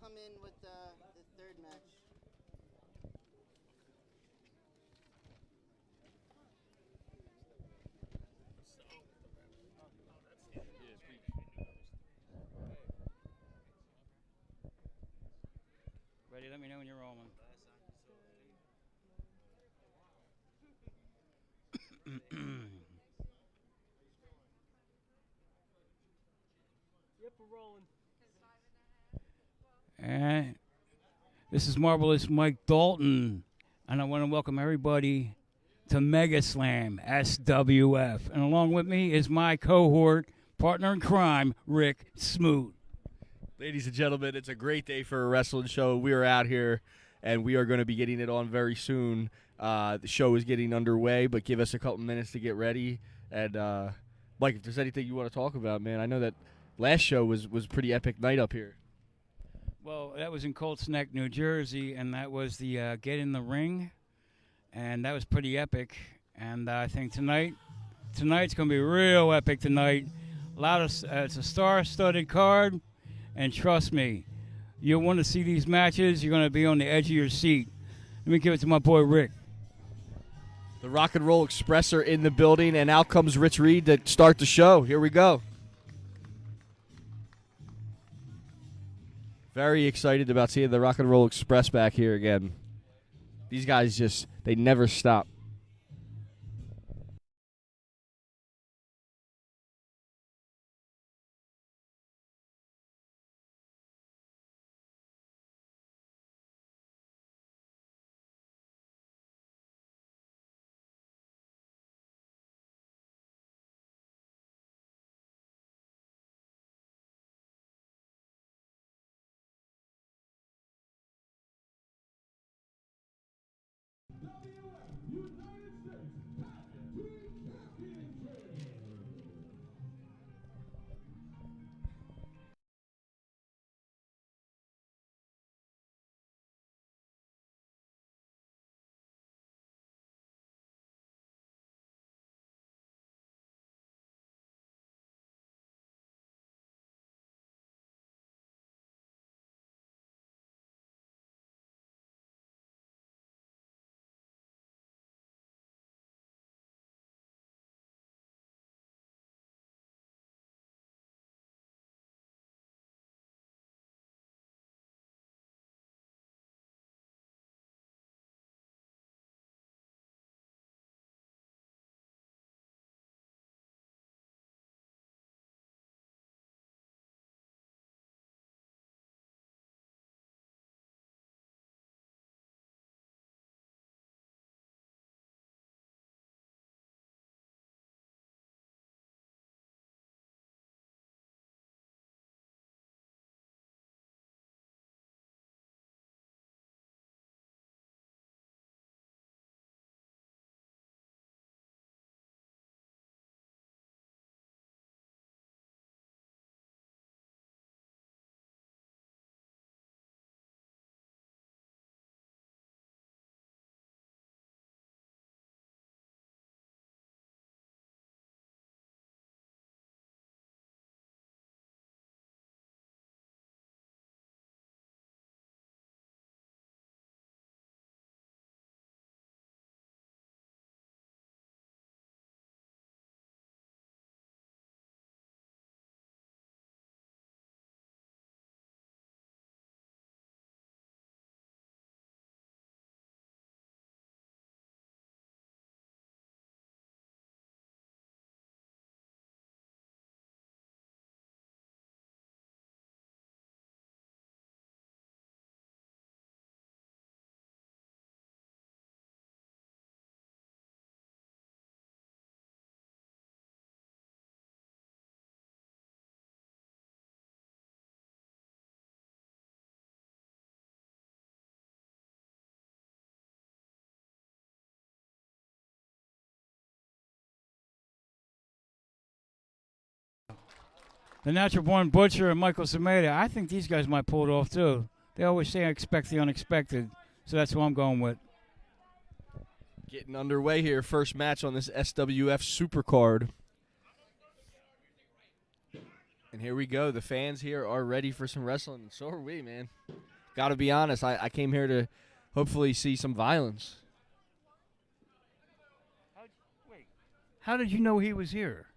come in with the third match. Ready? Let me know when you're rolling. Yep, we're rolling. And this is Marvelous Mike Dalton, and I want to welcome everybody to Mega Slam SWF. And along with me is my cohort, partner in crime, Rick Smoot. Ladies and gentlemen, it's a great day for a wrestling show. We are out here, and we are going to be getting it on very soon. The show is getting underway, but give us a couple minutes to get ready. And, Mike, if there's anything you want to talk about, man, I know that last show was a pretty epic night up here. Well, that was in Colts Neck, New Jersey, and that was the Get in the Ring, and that was pretty epic. And I think tonight's going to be real epic tonight. It's a star-studded card. And trust me, you'll want to see these matches. You're going to be on the edge of your seat. Let me give it to my boy, Rick. The Rock and Roll Express are in the building, and out comes Rich Reed to start the show. Here we go. Very excited about seeing the Rock and Roll Express back here again. These guys they never stop. The Natural Born Butcher and Michael Sameda. I think these guys might pull it off, too. They always say I expect the unexpected, so that's who I'm going with. Getting underway here. First match on this SWF Supercard. And here we go. The fans here are ready for some wrestling, and so are we, man. Got to be honest. I came here to hopefully see some violence. How did you know he was here?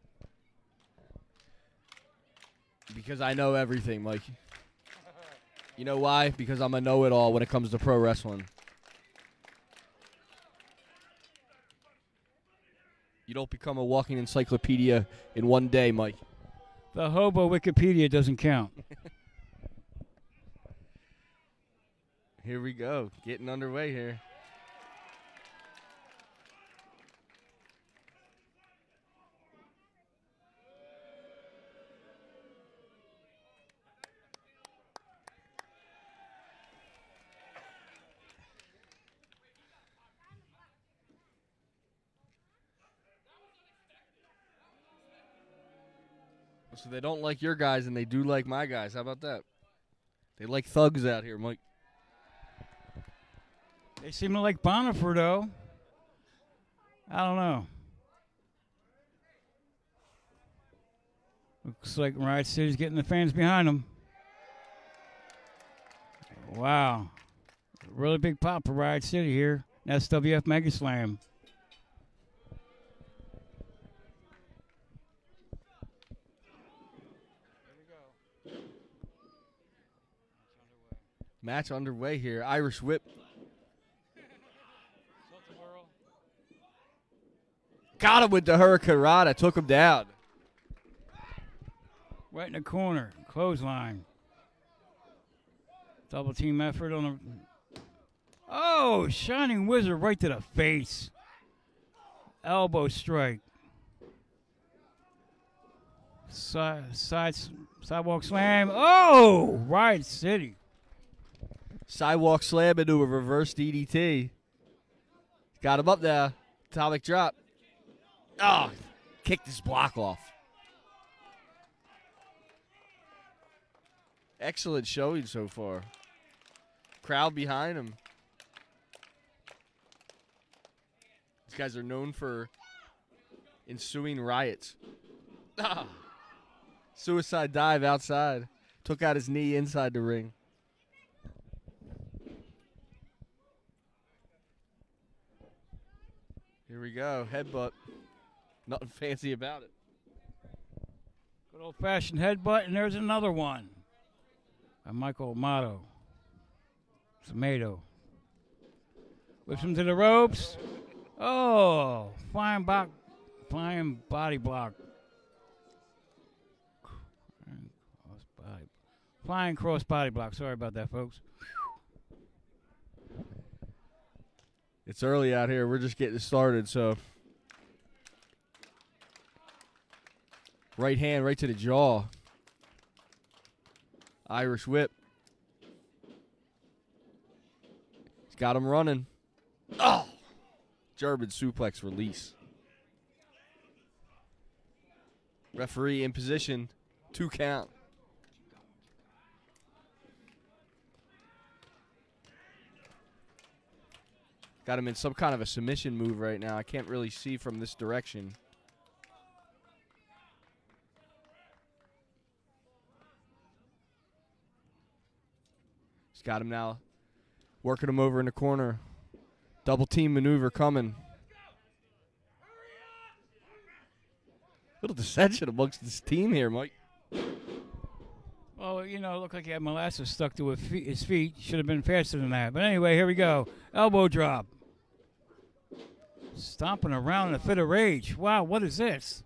Because I know everything, Mike. You know why? Because I'm a know-it-all when it comes to pro wrestling. You don't become a walking encyclopedia in one day, Mike. The hobo Wikipedia doesn't count. Here we go. Getting underway here. So they don't like your guys, and they do like my guys. How about that? They like thugs out here, Mike. They seem to like Bonifer, though. I don't know. Looks like Riot City's getting the fans behind them. Wow. Really big pop for Riot City here. SWF Mega Slam. Match underway here. Irish whip. Got him with the Hurricanrana. Took him down. Right in the corner. Clothesline. Double team effort on the... Oh, Shining Wizard right to the face. Elbow strike. Sidewalk slam. Oh, Riot City. Sidewalk slam into a reverse DDT. Got him up there. Atomic drop. Oh, kicked his block off. Excellent showing so far. Crowd behind him. These guys are known for ensuing riots. Ah. Suicide dive outside. Took out his knee inside the ring. Here we go. Headbutt. Nothing fancy about it. Good old-fashioned headbutt, and there's another one. By Michael Amato. Tomato. Whips him to the ropes. Oh, flying body block. Flying cross body block. Sorry about that, folks. It's early out here. We're just getting started, so. Right hand right to the jaw. Irish whip. He's got him running. Oh! German suplex release. Referee in position. 2 count. Got him in some kind of a submission move right now. I can't really see from this direction. He's got him now. Working him over in the corner. Double team maneuver coming. Little dissension amongst this team here, Mike. Well, you know, it looked like he had molasses stuck to his feet. Should have been faster than that. But anyway, here we go. Elbow drop. Stomping around in a fit of rage. Wow, what is this?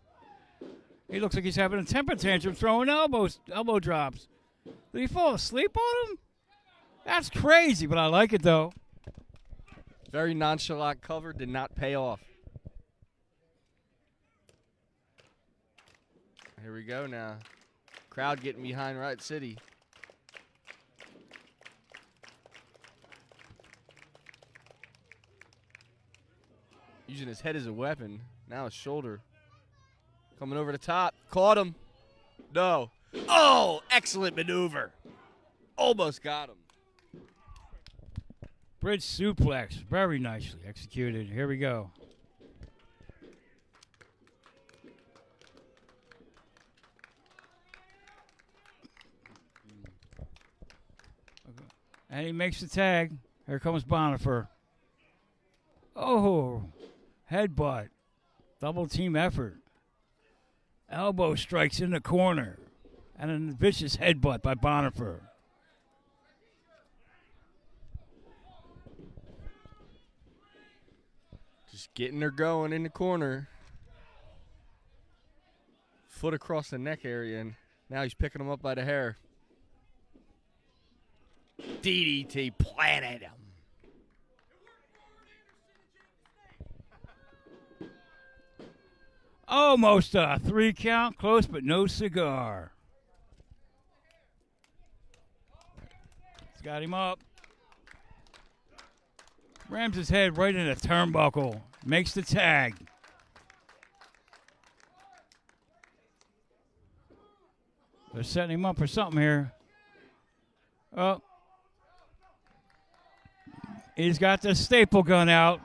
He looks like he's having a temper tantrum throwing elbow drops. Did he fall asleep on him? That's crazy, but I like it, though. Very nonchalant cover. Did not pay off. Here we go now. Crowd getting behind Riot City. Using his head as a weapon. Now his shoulder. Coming over the top. Caught him. No. Oh, excellent maneuver. Almost got him. Bridge suplex. Very nicely executed. Here we go. And he makes the tag. Here comes Bonifer. Oh, headbutt. Double team effort. Elbow strikes in the corner. And a vicious headbutt by Bonifer. Just getting her going in the corner. Foot across the neck area, and now he's picking him up by the hair. DDT planted him. Almost a 3 count, close but no cigar. He's got him up. Rams his head right in the turnbuckle. Makes the tag. They're setting him up for something here. Oh. He's got the staple gun out.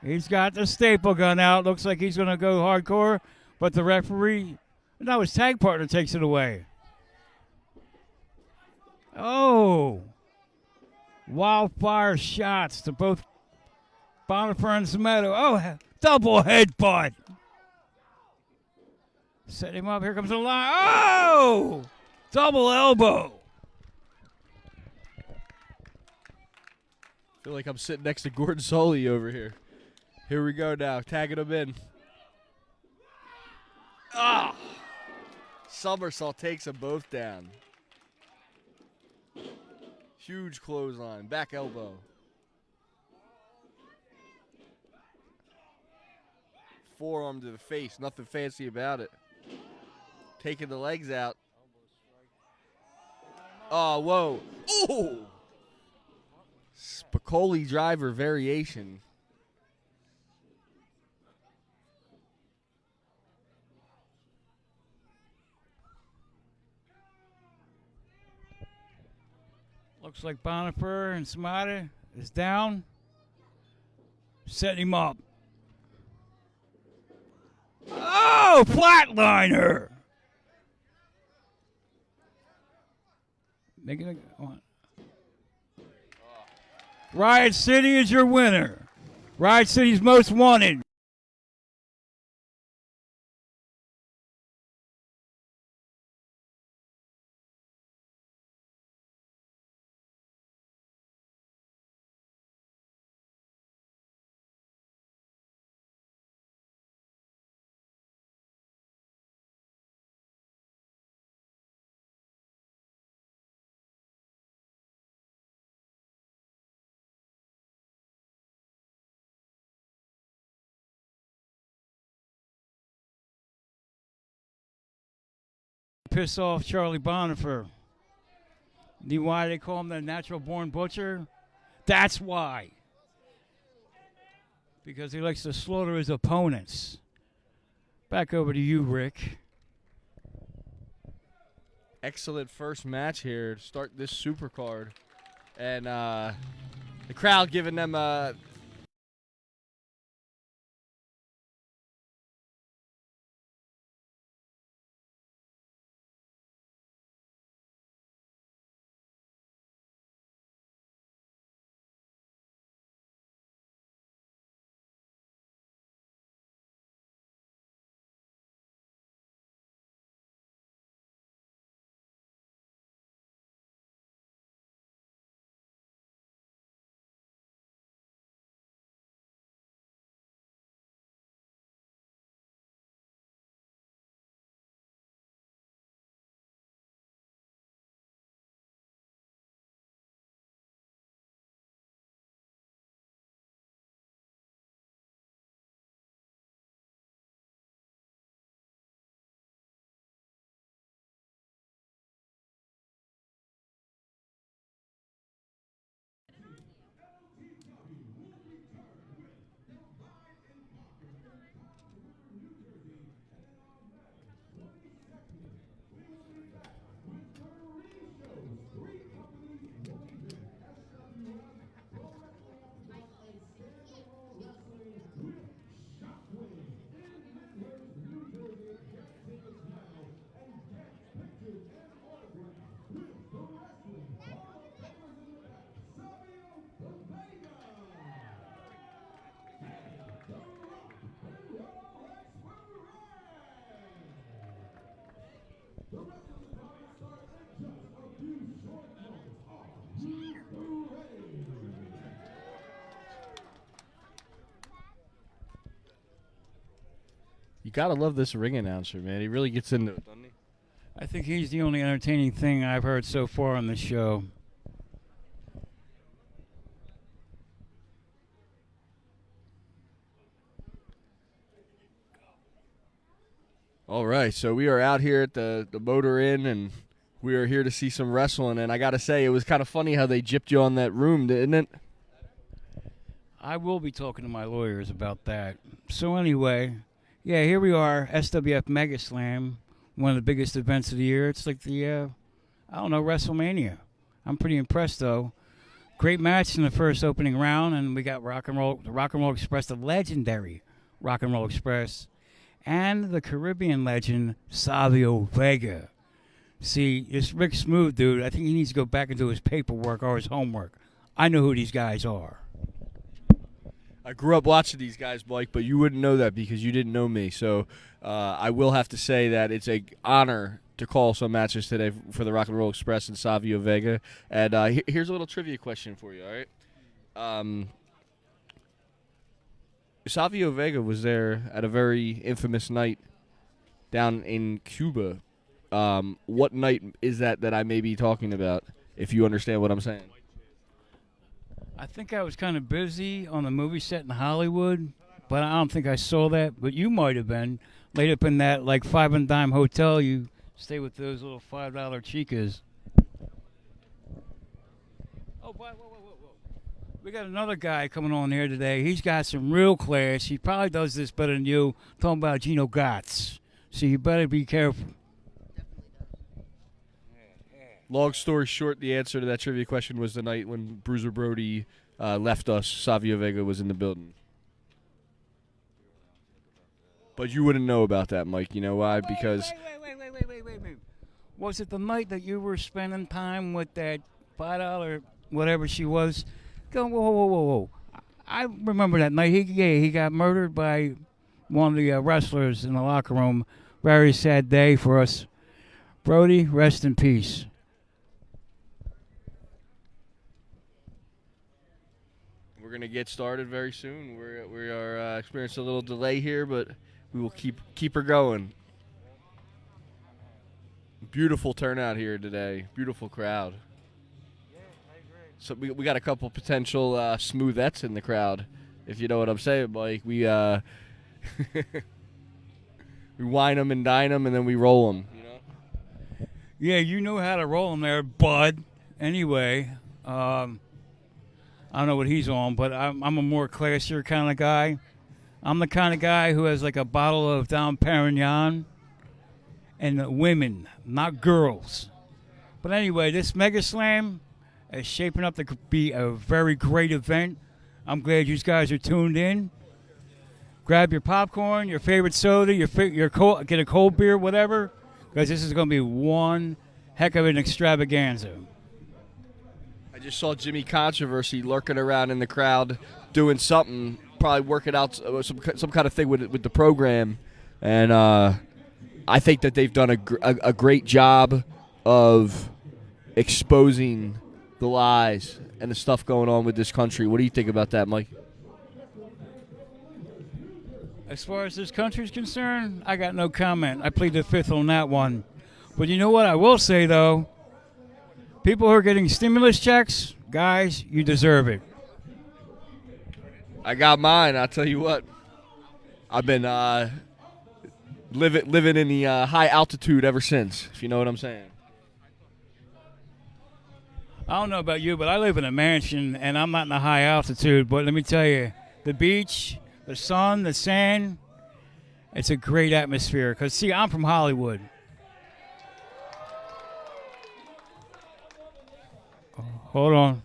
He's got the staple gun out. Looks like he's going to go hardcore, but the referee, no, his tag partner takes it away. Oh. Wildfire shots to both Bonifer and Smedo. Oh, double headbutt. Set him up. Here comes the line. Oh! Double elbow. I feel like I'm sitting next to Gordon Soley over here. Here we go now. Tagging him in. Ah! Somersault takes them both down. Huge clothesline. Back elbow. Forearm to the face. Nothing fancy about it. Taking the legs out. Oh, whoa. Ooh! Spicoli driver variation. Looks like Bonifer and Smada is down. Set him up. Oh, flatliner. Making it on. Riot City is your winner. Riot City's most wanted. Piss off Charlie Bonifer. You know why they call him the natural born butcher? That's why. Because he likes to slaughter his opponents. Back over to you, Rick. Excellent first match here to start this super card. And the crowd giving them gotta love this ring announcer, man. He really gets into it, doesn't he? I think he's the only entertaining thing I've heard so far on the show. All right, so we are out here at the Motor Inn, and we are here to see some wrestling. And I got to say, it was kind of funny how they gypped you on that room, didn't it? I will be talking to my lawyers about that. So anyway, yeah, here we are, SWF Mega Slam, one of the biggest events of the year. It's like the, I don't know, WrestleMania. I'm pretty impressed, though. Great match in the first opening round, and we got the Rock and Roll Express, the legendary Rock and Roll Express, and the Caribbean legend, Savio Vega. See, this Rick Smooth dude, I think he needs to go back and do his paperwork or his homework. I know who these guys are. I grew up watching these guys, Mike, but you wouldn't know that because you didn't know me. So I will have to say that it's an honor to call some matches today for the Rock and Roll Express and Savio Vega. And here's a little trivia question for you, all right? Savio Vega was there at a very infamous night down in Cuba. What night is that I may be talking about, if you understand what I'm saying? I think I was kind of busy on the movie set in Hollywood, but I don't think I saw that. But you might have been laid up in that like five and dime hotel. You stay with those little $5 chicas. Oh, whoa. We got another guy coming on here today. He's got some real class. He probably does this better than you. Talking about Gino Gotts. So you better be careful. Long story short, the answer to that trivia question was the night when Bruiser Brody left us. Savio Vega was in the building. But you wouldn't know about that, Mike. You know why? Because Wait. Was it the night that you were spending time with that $5 whatever she was? Go, whoa. I remember that night. He got murdered by one of the wrestlers in the locker room. Very sad day for us. Brody, rest in peace. we're going to get started very soon. We are experiencing a little delay here, but we will keep her going. Beautiful turnout here today. Beautiful crowd. Yeah, I agree. So we got a couple potential smoothettes in the crowd, if you know what I'm saying, Mike. We we wine them and dine them, and then we roll them. You know? Yeah, you know how to roll them there, bud. Anyway, I don't know what he's on, but I'm a more classier kind of guy. I'm the kind of guy who has like a bottle of Dom Perignon and women, not girls. But anyway, this Mega Slam is shaping up to be a very great event. I'm glad you guys are tuned in. Grab your popcorn, your favorite soda, your cold, get a cold beer, whatever, because this is going to be one heck of an extravaganza. I just saw Jimmy Controversy lurking around in the crowd doing something, probably working out some kind of thing with the program. And I think that they've done a great job of exposing the lies and the stuff going on with this country. What do you think about that, Mike? As far as this country's concerned, I got no comment. I plead the fifth on that one. But you know what I will say, though? People who are getting stimulus checks, guys, you deserve it. I got mine. I'll tell you what. I've been living in the high altitude ever since, if you know what I'm saying. I don't know about you, but I live in a mansion, and I'm not in a high altitude. But let me tell you, the beach, the sun, the sand, it's a great atmosphere. Because, see, I'm from Hollywood. Hold on.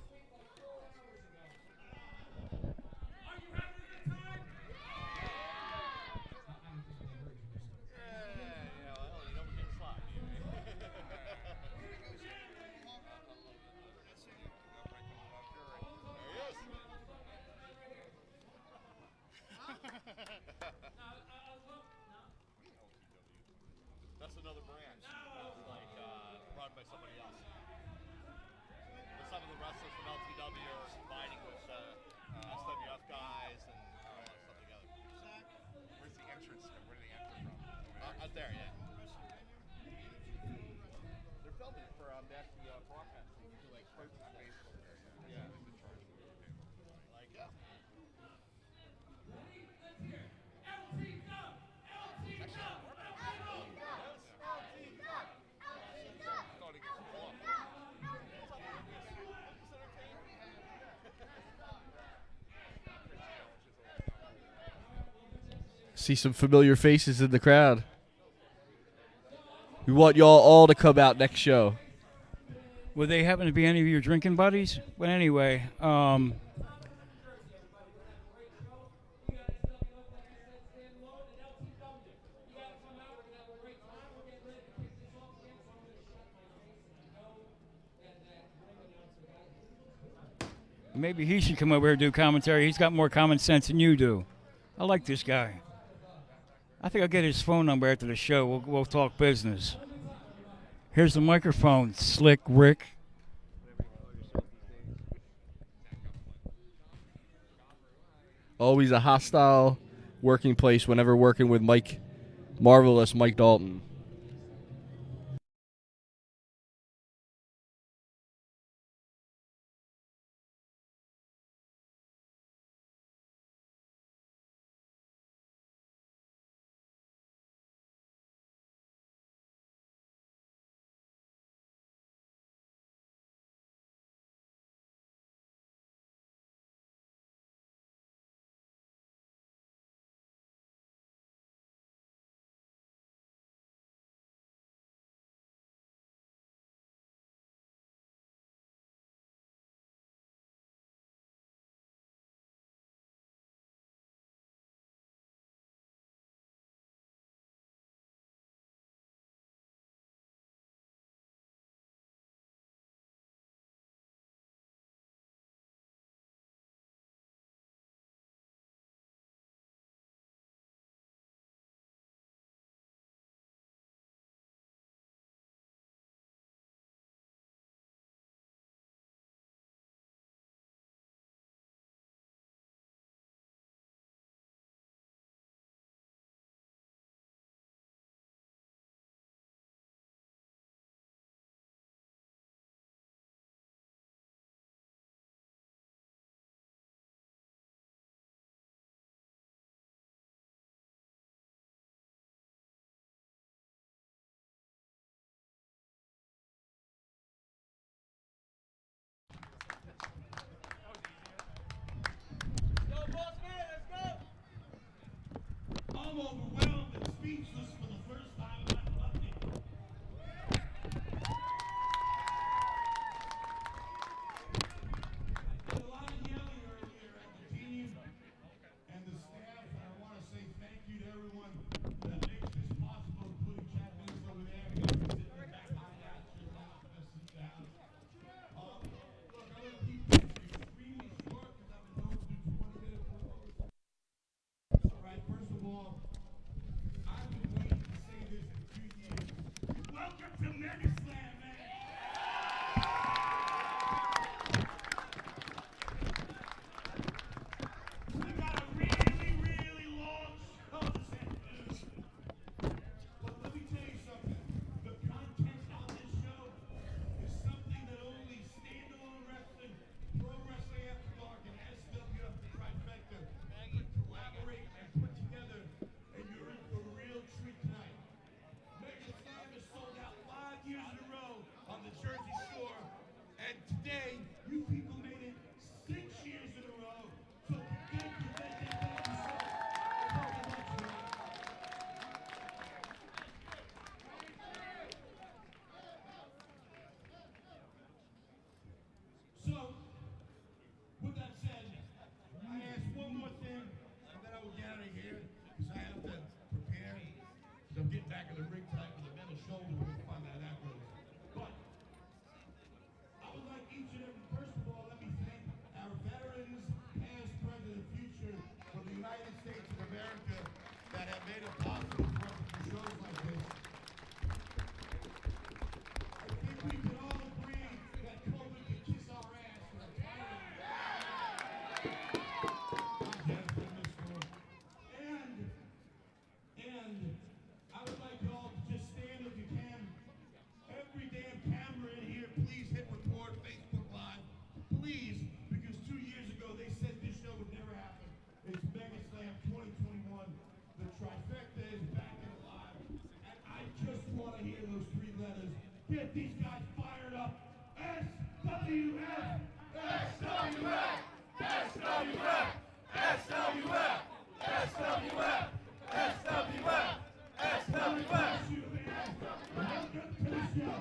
That's another branch, like run by somebody else. But some of the wrestlers from LTW are combining with SWF guys and all that stuff together. Where's the entrance? Where do they enter? Out there, yeah. They're filming it for national broadcasting. Like, yeah. Like, yeah. See some familiar faces in the crowd. We want y'all all to come out next show. Would they happen to be any of your drinking buddies? But anyway, maybe he should come over here and do commentary. He's got more common sense than you do. I like this guy. I think I'll get his phone number after the show. We'll talk business. Here's the microphone, Slick Rick. Always a hostile working place whenever working with Marvelous Mike Dalton. SWF, SWF, SWF, SWF, SWF, SWF, SWF. Welcome to the show.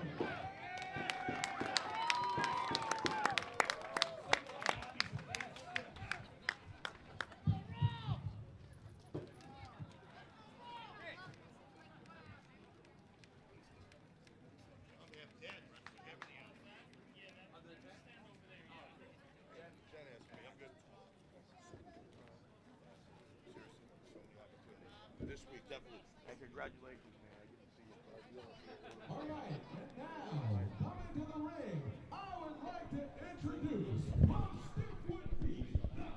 This week, definitely. And congratulations, man. I get to see you. All right, and now, coming to the ring, I would like to introduce from Stickwood Beach, the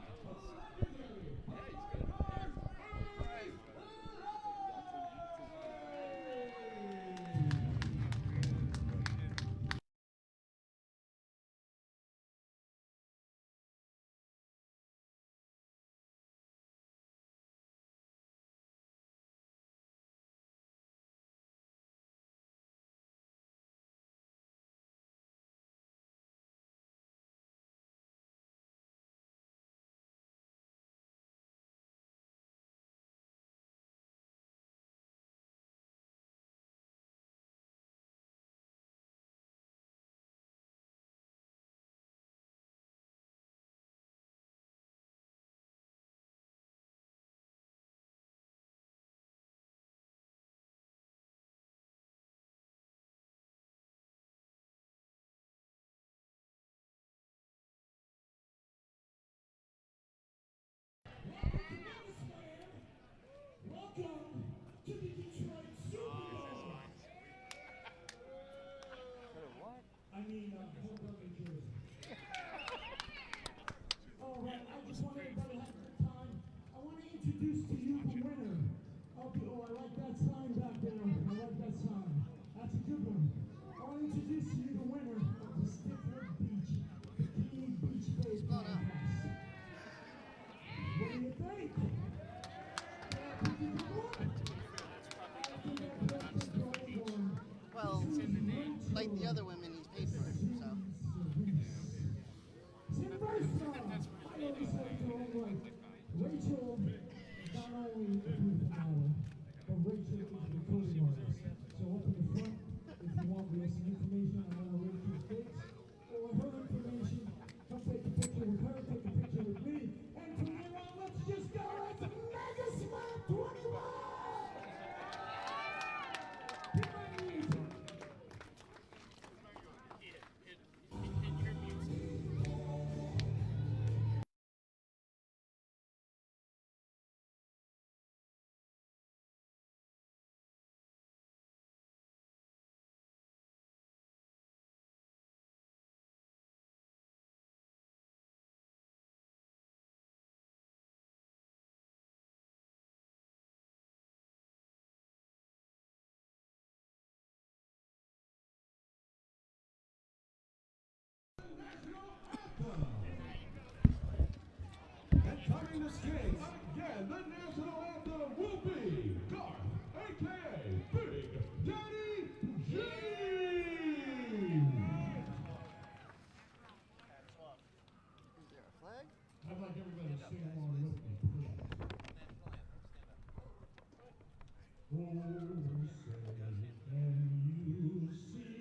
legendary Hurricane Ace Welcome to the Detroit Super Bowl. I mean, Hoboken, New Jersey. All right, I just want everybody to have a good time. I want to introduce to you the winner of the, oh, I like that sign back there. I like that sign. That's a good one. I want to introduce to you the winner of the Stickwood Beach Bikini Beach Bay Contest. What do you think? Well, like the other women, he's paid for it, so. Rachel is not only a booth hour, but Rachel is a recording artist. So up in the front, if you want, we have some information on one of Rachel's dates or her information. Come take a picture with her, take a picture with me, and from here on, let's just go. It's Mega Slam 21! Get ready, music. And coming to skate, again, the national anthem will be Garth, a.k.a. Big Daddy G! Is there a flag? I'd like everybody to sing along with me, please. Oh, say, can you see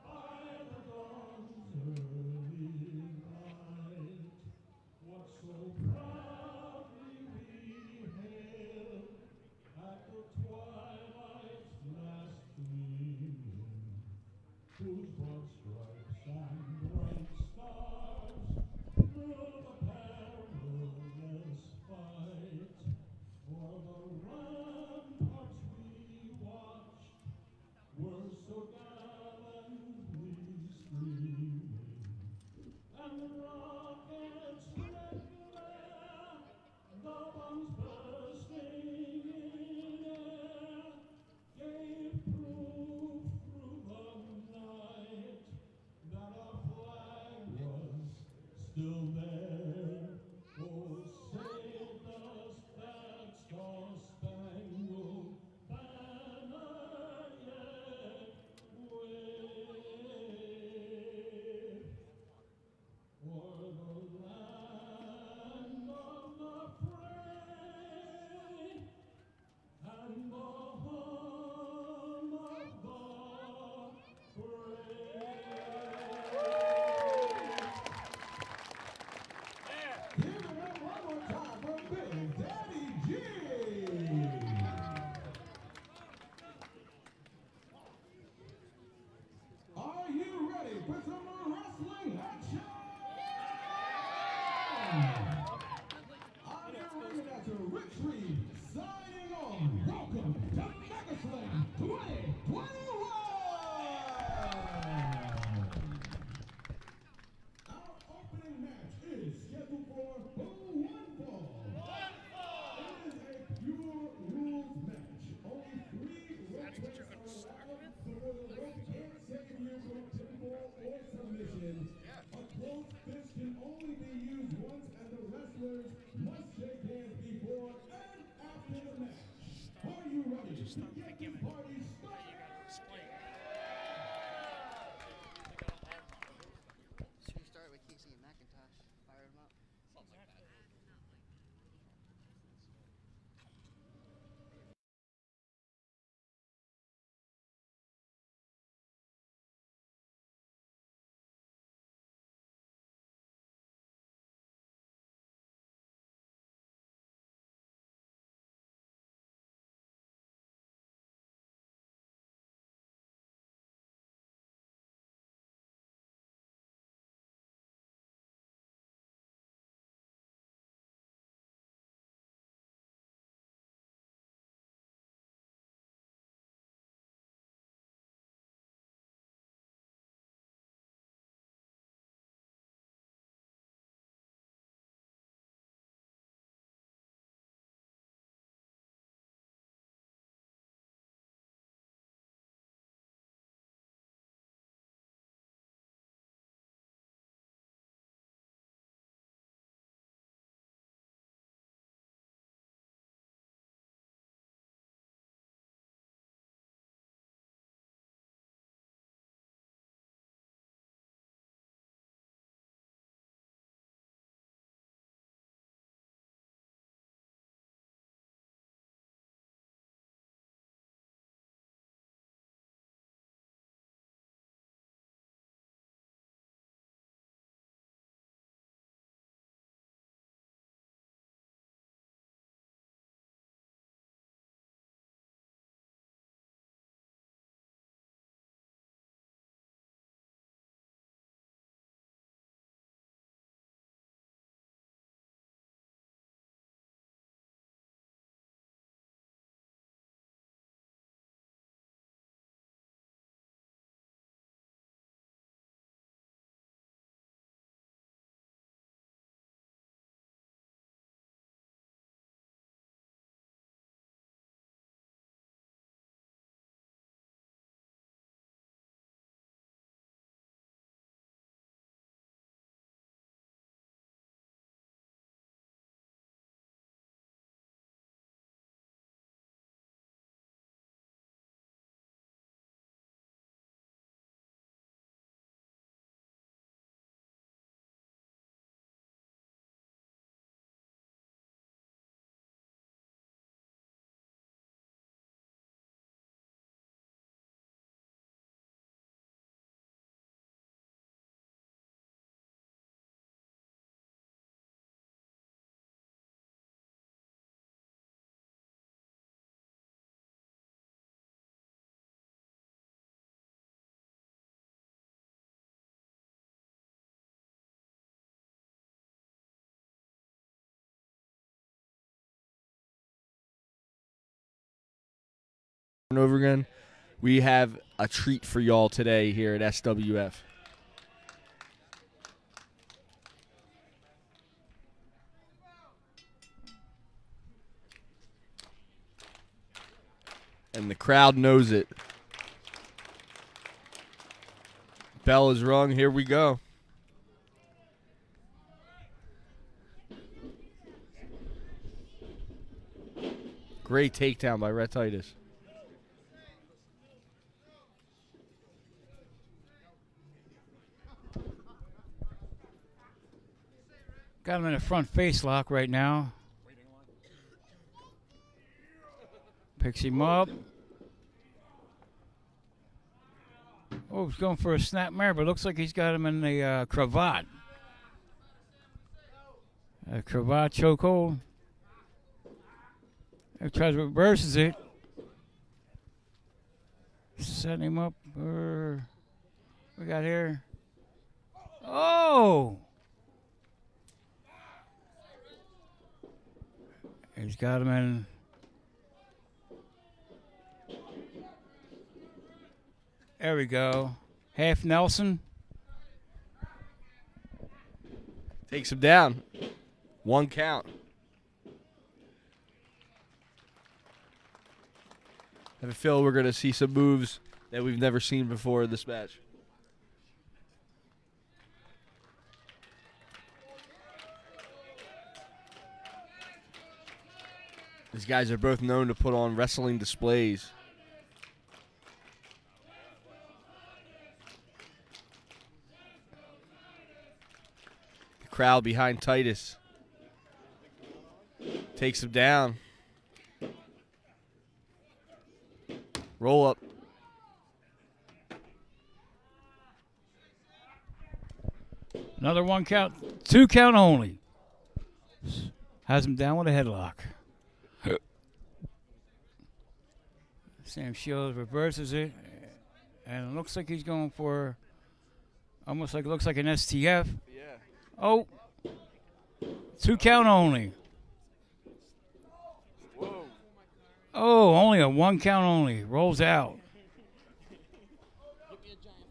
by the dawn's early light what so proudly we hailed at the twilight's last gleaming, whose broad stripes and bright stars through the perilous fight for the ramparts we watched were so gallantly streaming, and the rockets' red glare, the bombs bursting in air, gave proof through the night that our flag was ready for some wrestling action? I'm your ring announcer, Rich Reed, signing on. Welcome to Mega Slam 2021! Our opening match is scheduled for one fall. It is a pure rules match. Only 3 rope breaks are allowed, so where the rope can't save you from a pinfall or submission. A closed fist can only be used once, and the wrestlers must shake hands before and after the match. Are you ready to get this party started? Should we start with Casey and McIntosh? Fire him up. And over again, we have a treat for y'all today here at SWF. And the crowd knows it. Bell is rung. Here we go. Great takedown by Rhett Titus. Got him in a front face lock right now. Picks him up. Oh, he's going for a snap mare, but looks like he's got him in the cravat. A cravat chokehold. He tries to reverses it. Setting him up. we got here? Oh! He's got him in. There we go. Half Nelson. Takes him down. 1 count. I have a feel we're going to see some moves that we've never seen before in this match. These guys are both known to put on wrestling displays. The crowd behind Titus takes him down. Roll up. Another 1 count. 2 count only. Has him down with a headlock. Sam Shields reverses it. And it looks like he's going for almost like looks like an STF. Yeah. Oh. 2 count only. Whoa. Oh, only a 1 count only. Rolls out.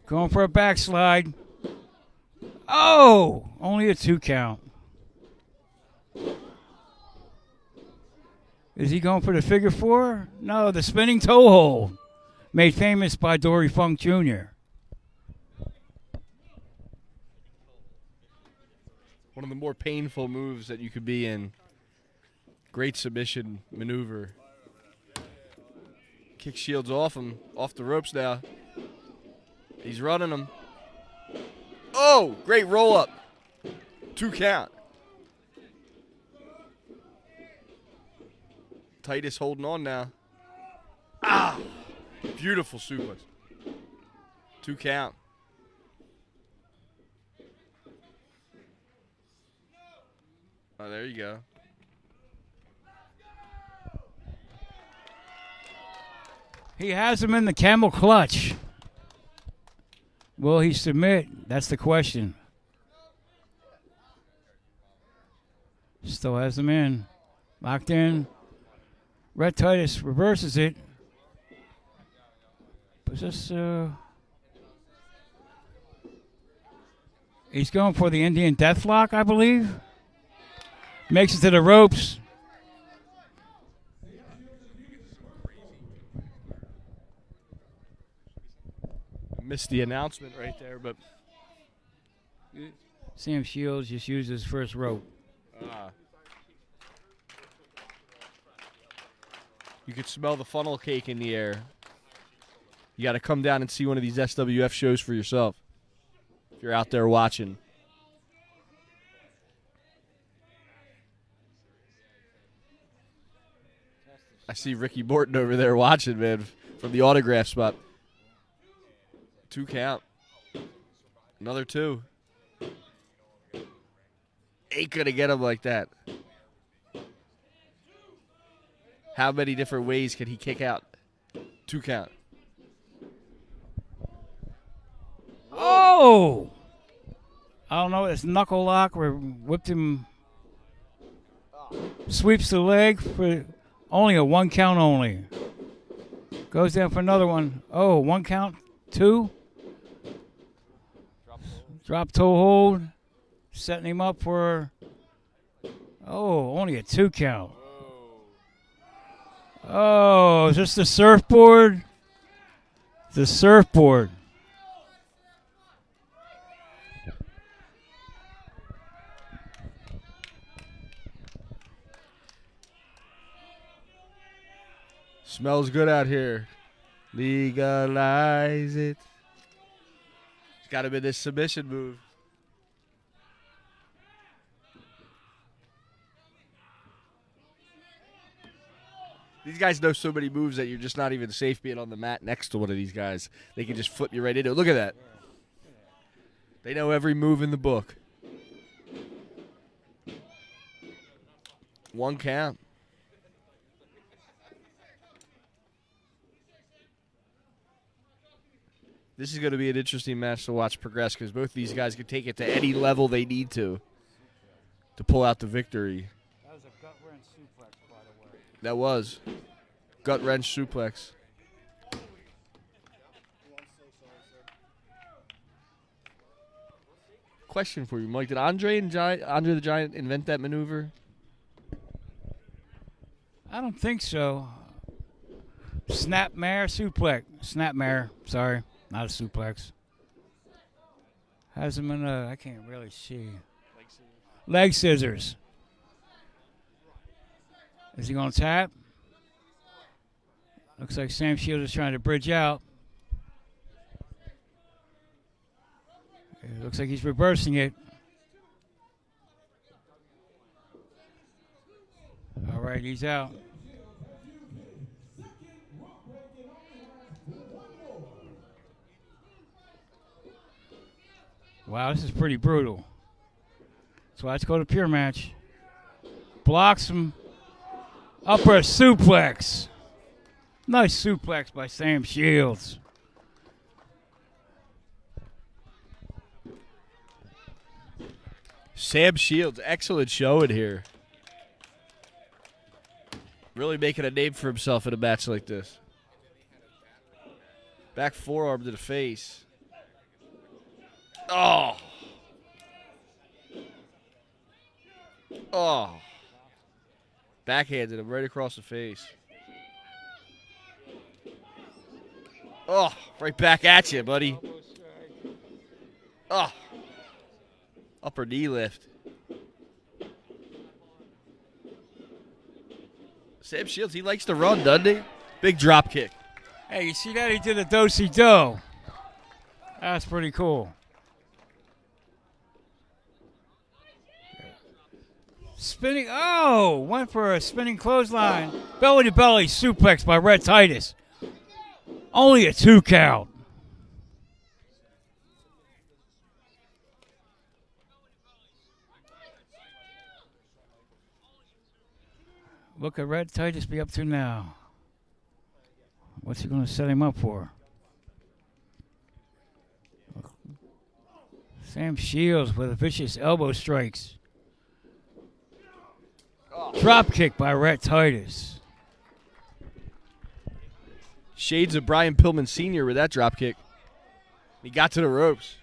Going for a backslide. Oh, only a 2 count. Is he going for the figure 4? No, the spinning toe hold. Made famous by Dory Funk Jr. One of the more painful moves that you could be in. Great submission maneuver. Kick Shields off him, off the ropes now. He's running him. Oh, great roll up. 2 count. Titus holding on now. Ah, beautiful suplex. 2 count. Oh, there you go. He has him in the camel clutch. Will he submit? That's the question. Still has him in. Locked in. Red Titus reverses it. Was this, he's going for the Indian Deathlock, I believe. Makes it to the ropes. Missed the announcement right there, but Sam Shields just used his first rope. You could smell the funnel cake in the air. You got to come down and see one of these SWF shows for yourself if you're out there watching. I see Ricky Morton over there watching, man, from the autograph spot. 2 count. Another 2. Ain't going to get him like that. How many different ways can he kick out? 2 count. Oh! I don't know. It's knuckle lock. We whipped him. Sweeps the leg for only a 1 count only. Goes down for another one. Oh, 1 count. 2. Drop toe hold. Setting him up for. Oh, only a 2 count. Oh, is this the surfboard? The surfboard. Smells good out here. Legalize it. It's got to be this submission move. These guys know so many moves that you're just not even safe being on the mat next to one of these guys. They can just flip you right into it. Look at that. They know every move in the book. 1 count. This is going to be an interesting match to watch progress because both these guys can take it to any level they need to pull out the victory. That was a gut wrench suplex, by the way. That was gut wrench suplex. Question for you, Mike. Did Andre the Giant invent that maneuver? I don't think so. Snapmare suplex. Snapmare. Sorry, not a suplex. Has him in a. I can't really see. Leg scissors. Is he going to tap? Looks like Sam Shields is trying to bridge out. It looks like he's reversing it. All right, he's out. Wow, this is pretty brutal. So let's go to pure match. Blocks him. Upper suplex. Nice suplex by Sam Shields. Sam Shields, excellent showing here. Really making a name for himself in a match like this. Back forearm to the face. Oh. Oh. Backhanded him right across the face. Oh, right back at you, buddy. Oh. Upper knee lift. Sam Shields, he likes to run, doesn't he? Big drop kick. Hey, you see that? He did a do-si-do. That's pretty cool. Spinning. Oh, went for a spinning clothesline. Belly to belly suplex by Red Titus. Only a 2 count. What could Red Titus be up to now? What's he going to set him up for? Sam Shields with a vicious elbow strikes. Drop kick by Red Titus. Shades of Brian Pillman Sr. with that drop kick. He got to the ropes.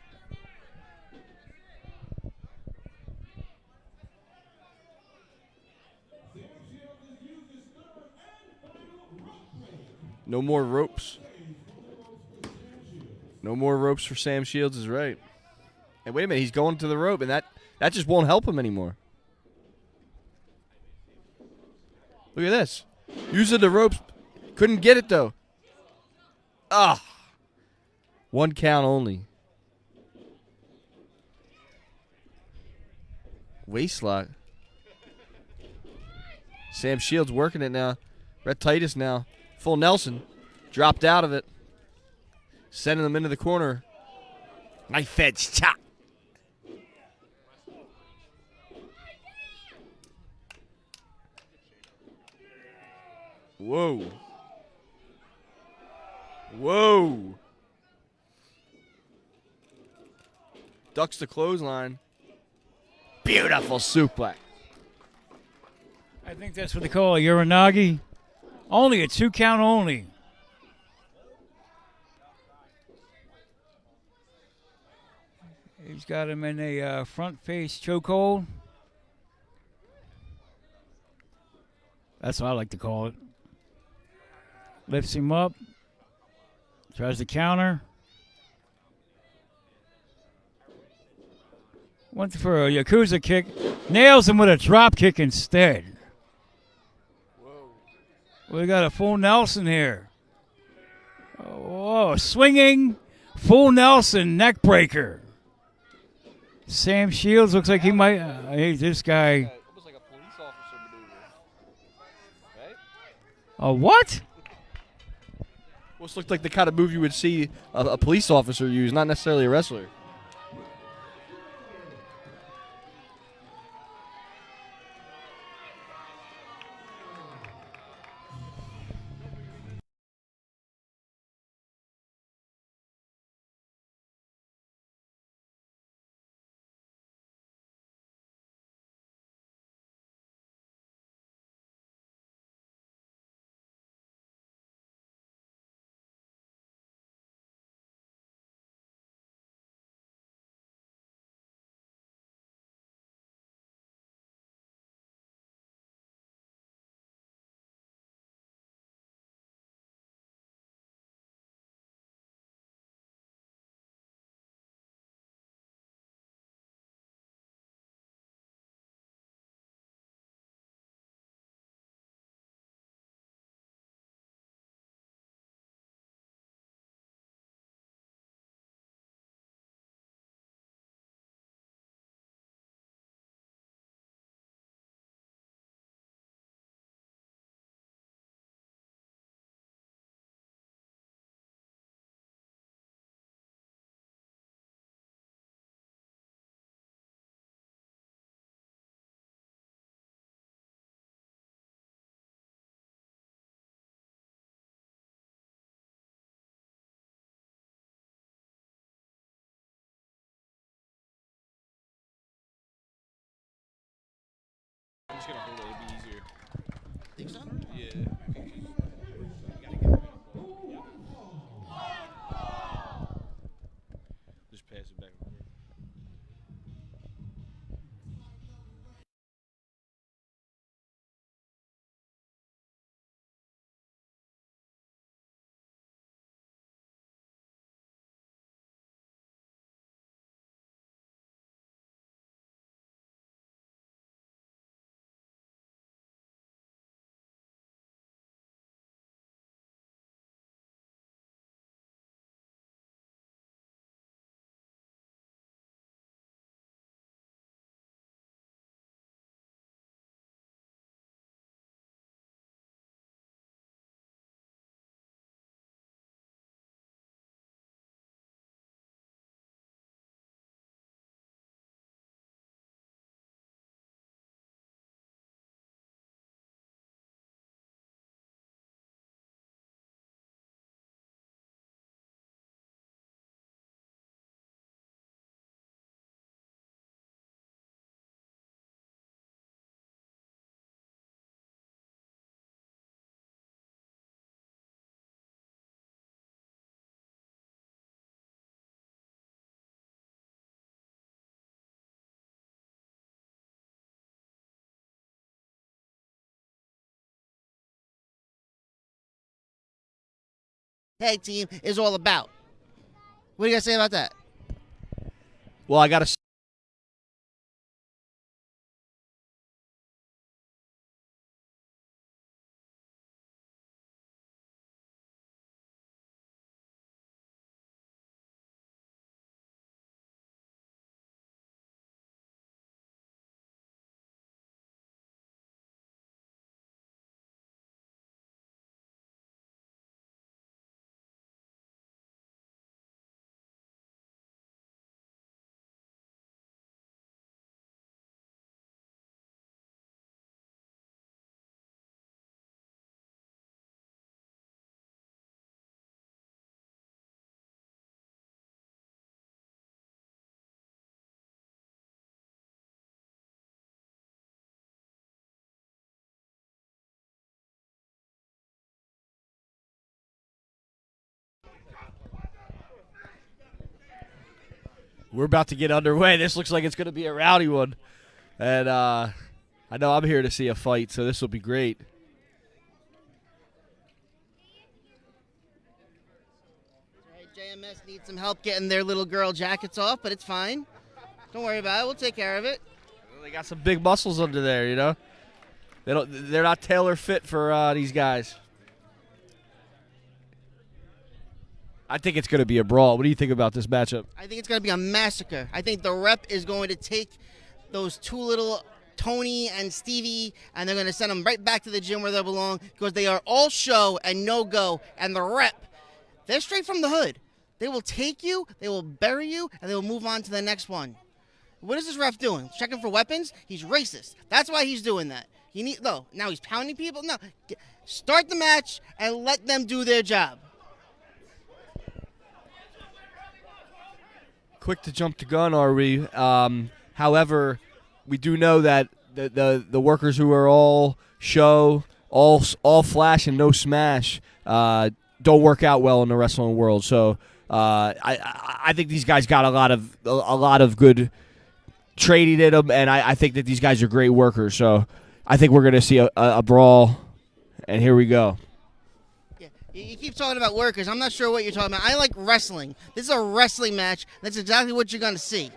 No more ropes. No more ropes for Sam Shields is right. And wait a minute, he's going to the rope, and that just won't help him anymore. Look at this. Using the ropes. Couldn't get it, though. Ah. 1 count only. Waist lock. Sam Shields working it now. Red Titus now. Full Nelson. Dropped out of it. Sending them into the corner. Knife edge chop. Whoa. Whoa. Ducks the clothesline. Beautiful suplex. I think that's what they call a Uranagi. Only a 2 count only. He's got him in a front face chokehold. That's what I like to call it. Lifts him up. Tries to counter. Went for a Yakuza kick. Nails him with a drop kick instead. We got a full Nelson here. Oh, swinging full Nelson neck breaker. Sam Shields looks like he might. Hey, this guy. Almost like a police officer maneuver. Right? A what? Almost looked like the kind of move you would see a police officer use, not necessarily a wrestler. just gonna hold it. It'd be easier. Think so? Yeah. Just pass it back and forth. Tag team is all about. What do you guys say about that? Well, I gotta. We're about to get underway. This looks like it's going to be a rowdy one. And I know I'm here to see a fight, so this will be great. All right, JMS needs some help getting their little girl jackets off, but it's fine. Don't worry about it. We'll take care of it. They got some big muscles under there, you know. They're not tailor fit for these guys. I think it's going to be a brawl. What do you think about this matchup? I think it's going to be a massacre. I think the rep is going to take those two little Tony and Stevie, and they're going to send them right back to the gym where they belong because they are all show and no go. And the rep, they're straight from the hood. They will take you, they will bury you, and they will move on to the next one. What is this ref doing? Checking for weapons? He's racist. That's why he's doing that. Now he's pounding people? No. Start the match and let them do their job. Quick to jump the gun, are we? However, we do know that the workers who are all show, all flash and no smash, don't work out well in the wrestling world. So I think these guys got a lot of good trading in them, and I think that these guys are great workers. So I think we're going to see a brawl, and here we go. You keep talking about workers. I'm not sure what you're talking about. I like wrestling. This is a wrestling match. That's exactly what you're going to see.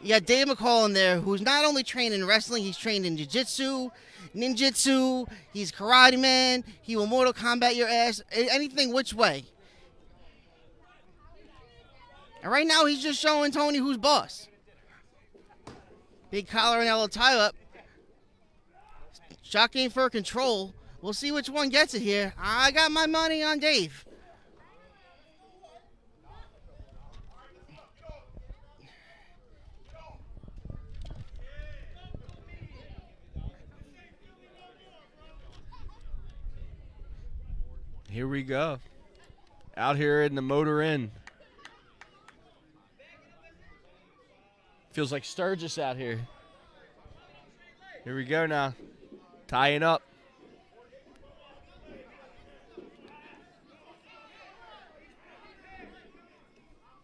You got Dave McCall in there, who's not only trained in wrestling, he's trained in jiu-jitsu, ninjutsu, he's karate man, he will Mortal Kombat your ass, anything which way. And right now, he's just showing Tony who's boss. Big collar and elbow tie-up. Shot game for control. We'll see which one gets it here. I got my money on Dave. Here we go. Out here in the Motor Inn. Feels like Sturgis out here. Here we go now. Tying up.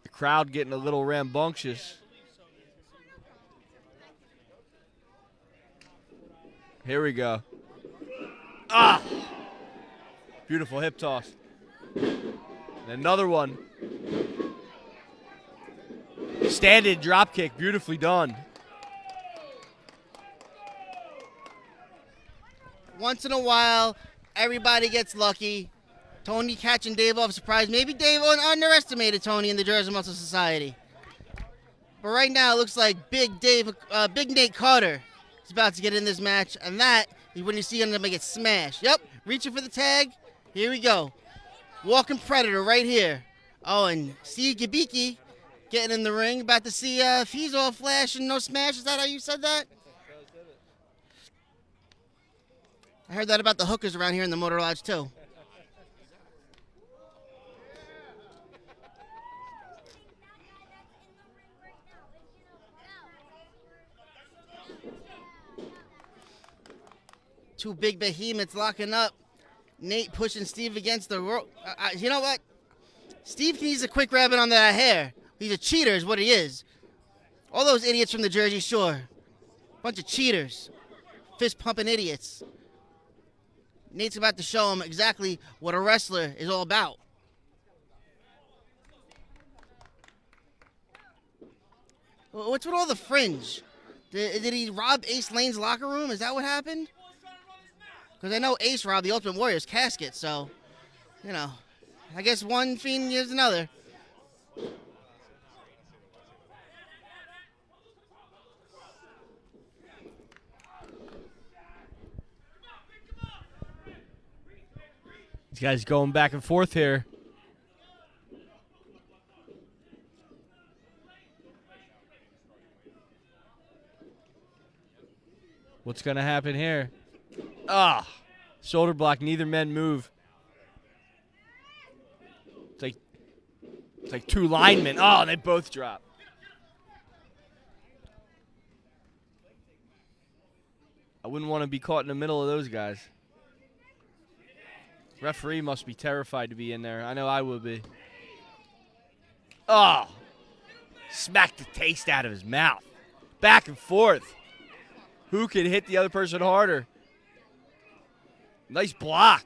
The crowd getting a little rambunctious. Here we go. Ah! Beautiful hip toss. And another one. Standing drop kick, beautifully done. Once in a while, everybody gets lucky. Tony catching Dave off surprise. Maybe Dave underestimated Tony in the Jersey Muscle Society. But right now, it looks like Big Nate Carter is about to get in this match, and that is when you see him to get smashed. Yep, reaching for the tag. Here we go. Walking Predator right here. Oh, and Steve Gabicki getting in the ring. About to see if he's all flash and no smash. Is that how you said that? I heard that about the hookers around here in the Motor Lodge, too. Two big behemoths locking up. Nate pushing Steve against the rope. You know what? Steve needs a quick rabbit on that hair. He's a cheater is what he is. All those idiots from the Jersey Shore. Bunch of cheaters. Fist-pumping idiots. Nate's about to show him exactly what a wrestler is all about. What's with all the fringe? Did he rob Ace Lane's locker room? Is that what happened? Because I know Ace robbed the Ultimate Warrior's casket, so, you know, I guess one fiend gives another. These guys going back and forth here. What's going to happen here? Ah, shoulder block. Neither men move. It's like two linemen. Oh, they both drop. I wouldn't want to be caught in the middle of those guys. Referee must be terrified to be in there. I know I would be. Oh, smacked the taste out of his mouth. Back and forth. Who can hit the other person harder? Nice block.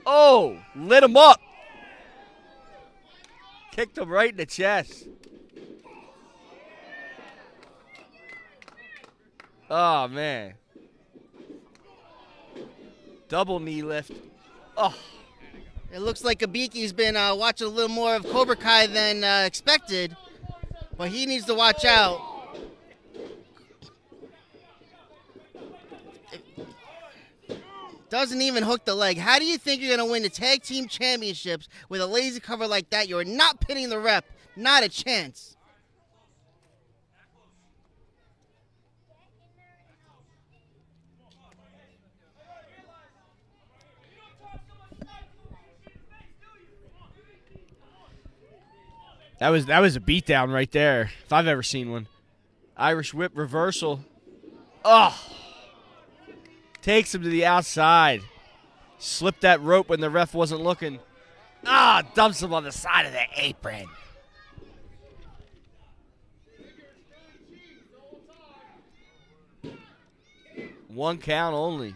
Oh, lit him up. Kicked him right in the chest. Oh, man. Double knee lift. Oh. It looks like Gabiki's been watching a little more of Cobra Kai than expected, but he needs to watch out. Doesn't even hook the leg. How do you think you're going to win the tag team championships with a lazy cover like that? You're not pinning the rep. Not a chance. That was a beatdown right there, if I've ever seen one. Irish whip reversal. Oh. Takes him to the outside. Slipped that rope when the ref wasn't looking. Ah, dumps him on the side of the apron. One count only.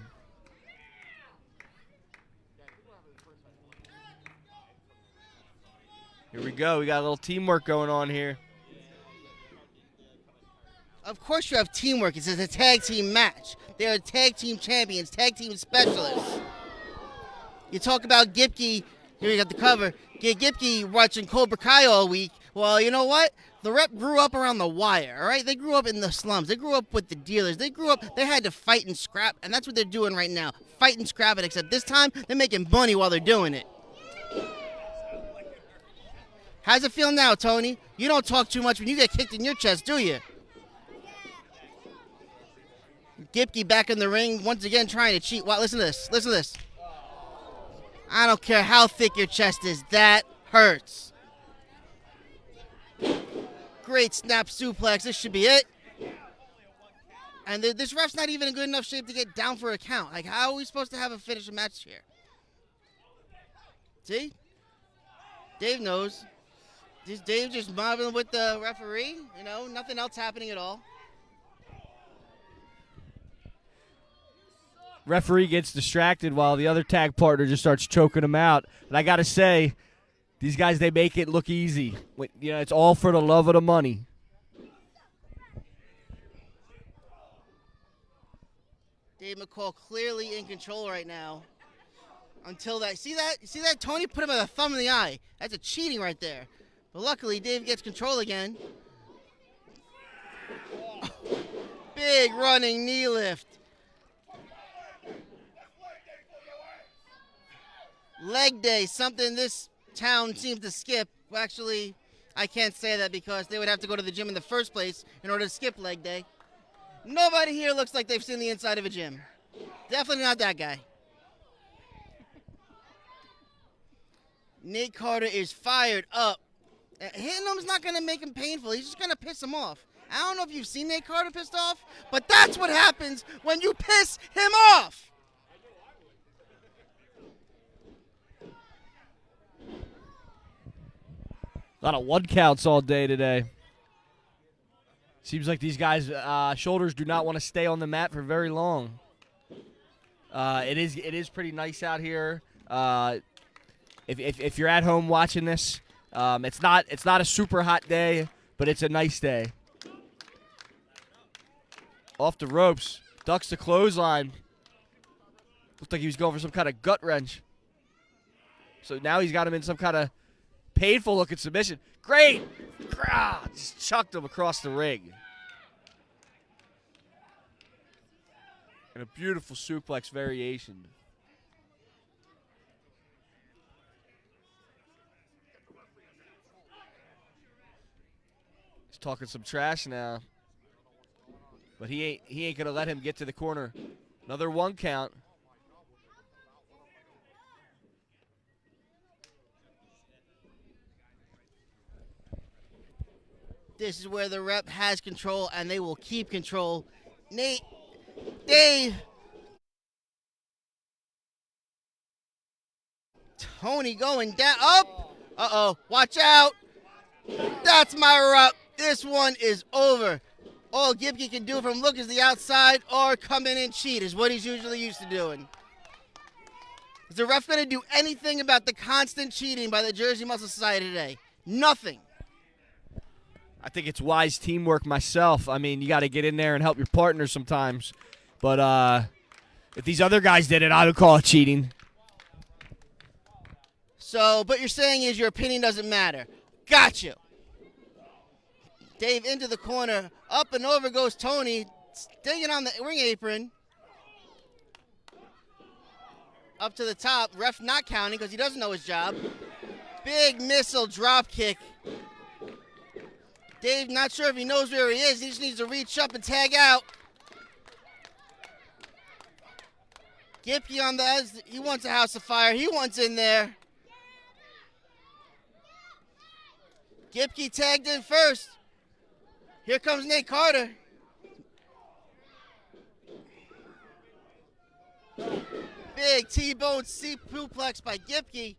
Here we go. We got a little teamwork going on here. Of course you have teamwork. It's a tag team match. They're tag team champions, tag team specialists. You talk about Gipke. Here you got the cover. Gipke watching Cobra Kai all week. Well, you know what? The rep grew up around the wire, all right? They grew up in the slums. They grew up with the dealers. They had to fight and scrap, and that's what they're doing right now. Fight and scrap it, except this time they're making money while they're doing it. How's it feel now, Tony? You don't talk too much when you get kicked in your chest, do you? Gipke back in the ring, once again trying to cheat. Wow, listen to this. Listen to this. I don't care how thick your chest is. That hurts. Great snap suplex. This should be it. And this ref's not even in good enough shape to get down for a count. Like, how are we supposed to have a finish match here? See? Dave knows. Dave just mobbing with the referee. You know, nothing else happening at all. Referee gets distracted while the other tag partner just starts choking him out. And I got to say, these guys, they make it look easy. You know, it's all for the love of the money. Dave McCall clearly in control right now. Until that, see that? Tony put him with a thumb in the eye. That's a cheating right there. But luckily, Dave gets control again. Big running knee lift. Leg day, something this town seems to skip. Well, actually, I can't say that because they would have to go to the gym in the first place in order to skip leg day. Nobody here looks like they've seen the inside of a gym. Definitely not that guy. Nate Carter is fired up. Hitting him's not going to make him painful. He's just going to piss him off. I don't know if you've seen Nate Carter pissed off, but that's what happens when you piss him off. A lot of one counts all day today. Seems like these guys' shoulders do not want to stay on the mat for very long. It is pretty nice out here. If you're at home watching this, it's not a super hot day, but it's a nice day. Off the ropes, ducks the clothesline. Looked like he was going for some kind of gut wrench. So now he's got him in some kind of painful looking submission. Great! Just chucked him across the ring. And a beautiful suplex variation. He's talking some trash now. But he ain't gonna let him get to the corner. Another one count. This is where the rep has control, and they will keep control. Nate, Dave, Tony going down, up. Uh-oh, watch out. That's my rep. This one is over. All Gibke can do from look is the outside or come in and cheat is what he's usually used to doing. Is the ref going to do anything about the constant cheating by the Jersey Muscle Society today? Nothing. I think it's wise teamwork myself. I mean, you got to get in there and help your partner sometimes. But if these other guys did it, I would call it cheating. So, but you're saying is your opinion doesn't matter. Got you. Dave into the corner. Up and over goes Tony. Digging on the ring apron. Up to the top. Ref not counting because he doesn't know his job. Big missile drop kick. Dave not sure if he knows where he is. He just needs to reach up and tag out. Gipke on the, he wants a house of fire. He wants in there. Gipke tagged in first. Here comes Nate Carter. Big T-bone suplex by Gipke.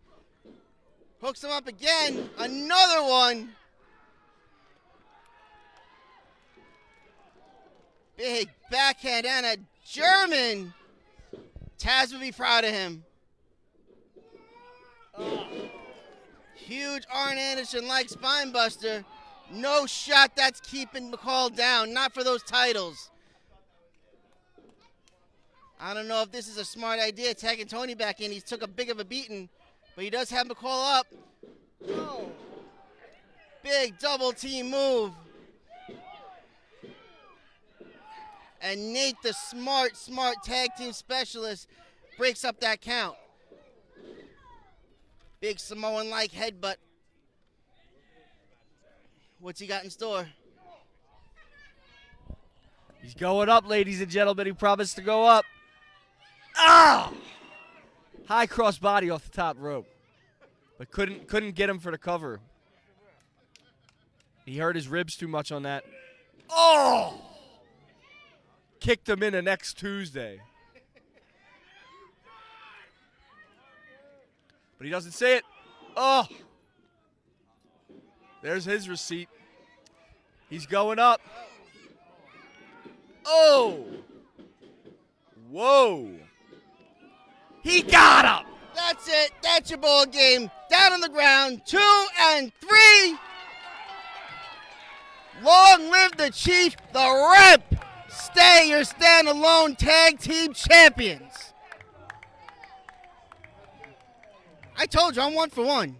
Hooks him up again. Another one. Big backhand and a German. Taz would be proud of him. Huge Arn Anderson-like spine buster. No shot that's keeping McCall down. Not for those titles. I don't know if this is a smart idea, tagging Tony back in. He took a big of a beating, but he does have McCall up. Oh. Big double team move. And Nate, the smart tag team specialist, breaks up that count. Big Samoan-like headbutt. What's he got in store? He's going up, ladies and gentlemen. He promised to go up. Ah! High cross body off the top rope. But couldn't get him for the cover. He hurt his ribs too much on that. Oh! kicked him in the next Tuesday. But he doesn't say it. Oh. There's his receipt. He's going up. Oh. Whoa. He got him. That's it. That's your ball game. Down on the ground. 2 and 3. Long live the Chief, the Rep. Stay your standalone tag team champions. I told you, I'm 1 for 1.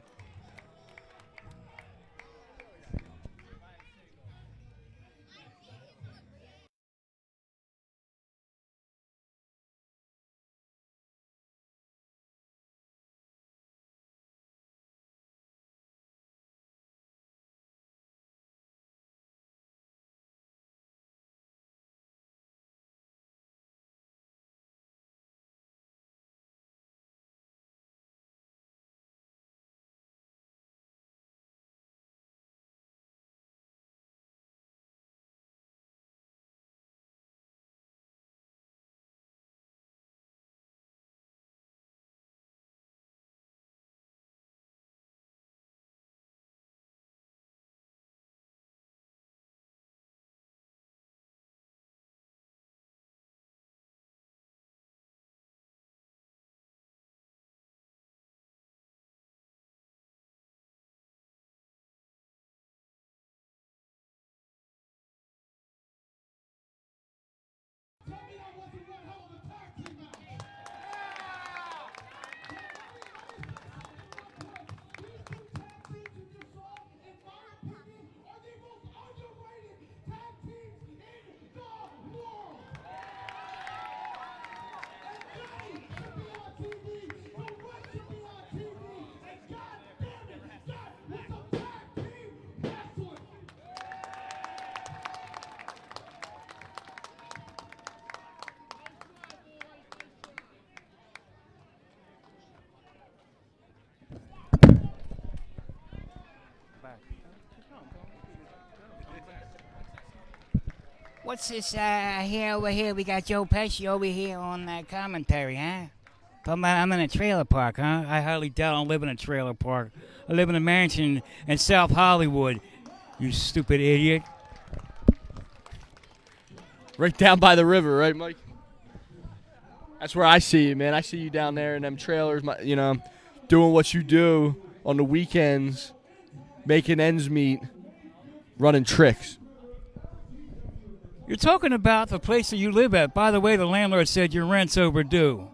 What's this here over here? We got Joe Pesci over here on commentary, huh? Talking about I'm in a trailer park, huh? I hardly doubt I don't live in a trailer park. I live in a mansion in South Hollywood, you stupid idiot. Right down by the river, right, Mike? That's where I see you, man. I see you down there in them trailers, doing what you do on the weekends, making ends meet, running tricks. You're talking about the place that you live at. By the way, the landlord said your rent's overdue.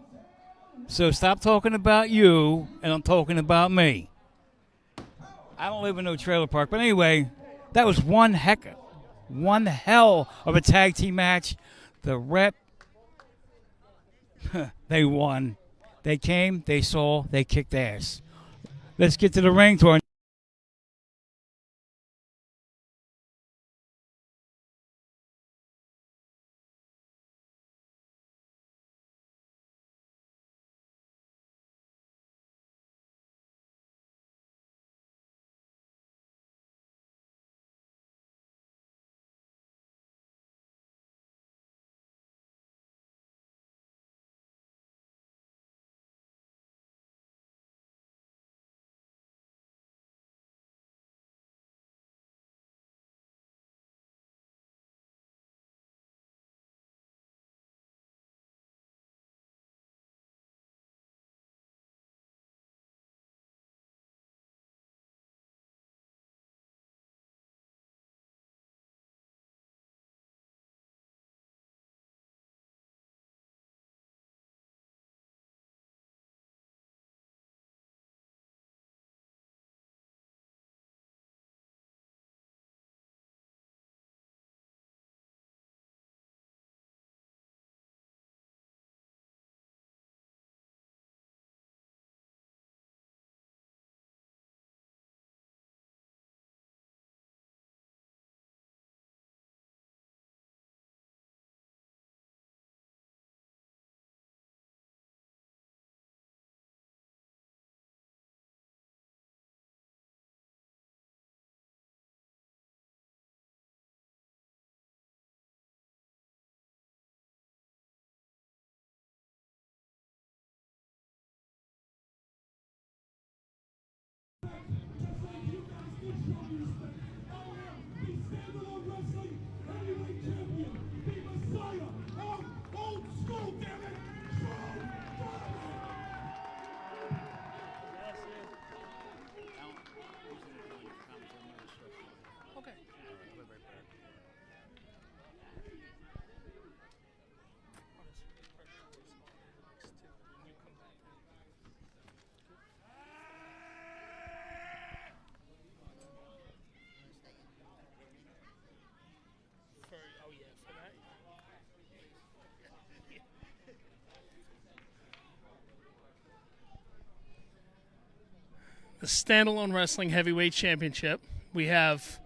So stop talking about you, and I'm talking about me. I don't live in no trailer park. But anyway, that was one hell of a tag team match. The Rep, they won. They came, they saw, they kicked ass. Let's get to the ring tour. the Standalone Wrestling Heavyweight Championship. We have,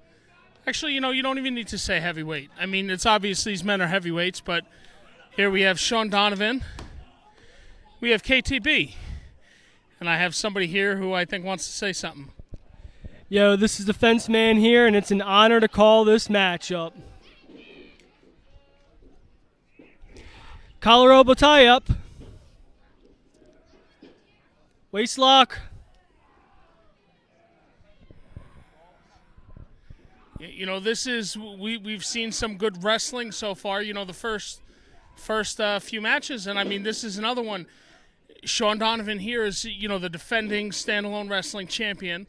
actually, you don't even need to say heavyweight. I mean, it's obvious these men are heavyweights, but here we have Sean Donovan. We have KTB. And I have somebody here who I think wants to say something. Yo, this is the Fence Man here, and it's an honor to call this matchup. Collar elbow tie up. Waist lock. This is we've seen some good wrestling so far. The first few matches, and I mean this is another one. Sean Donovan here is the defending Standalone Wrestling champion.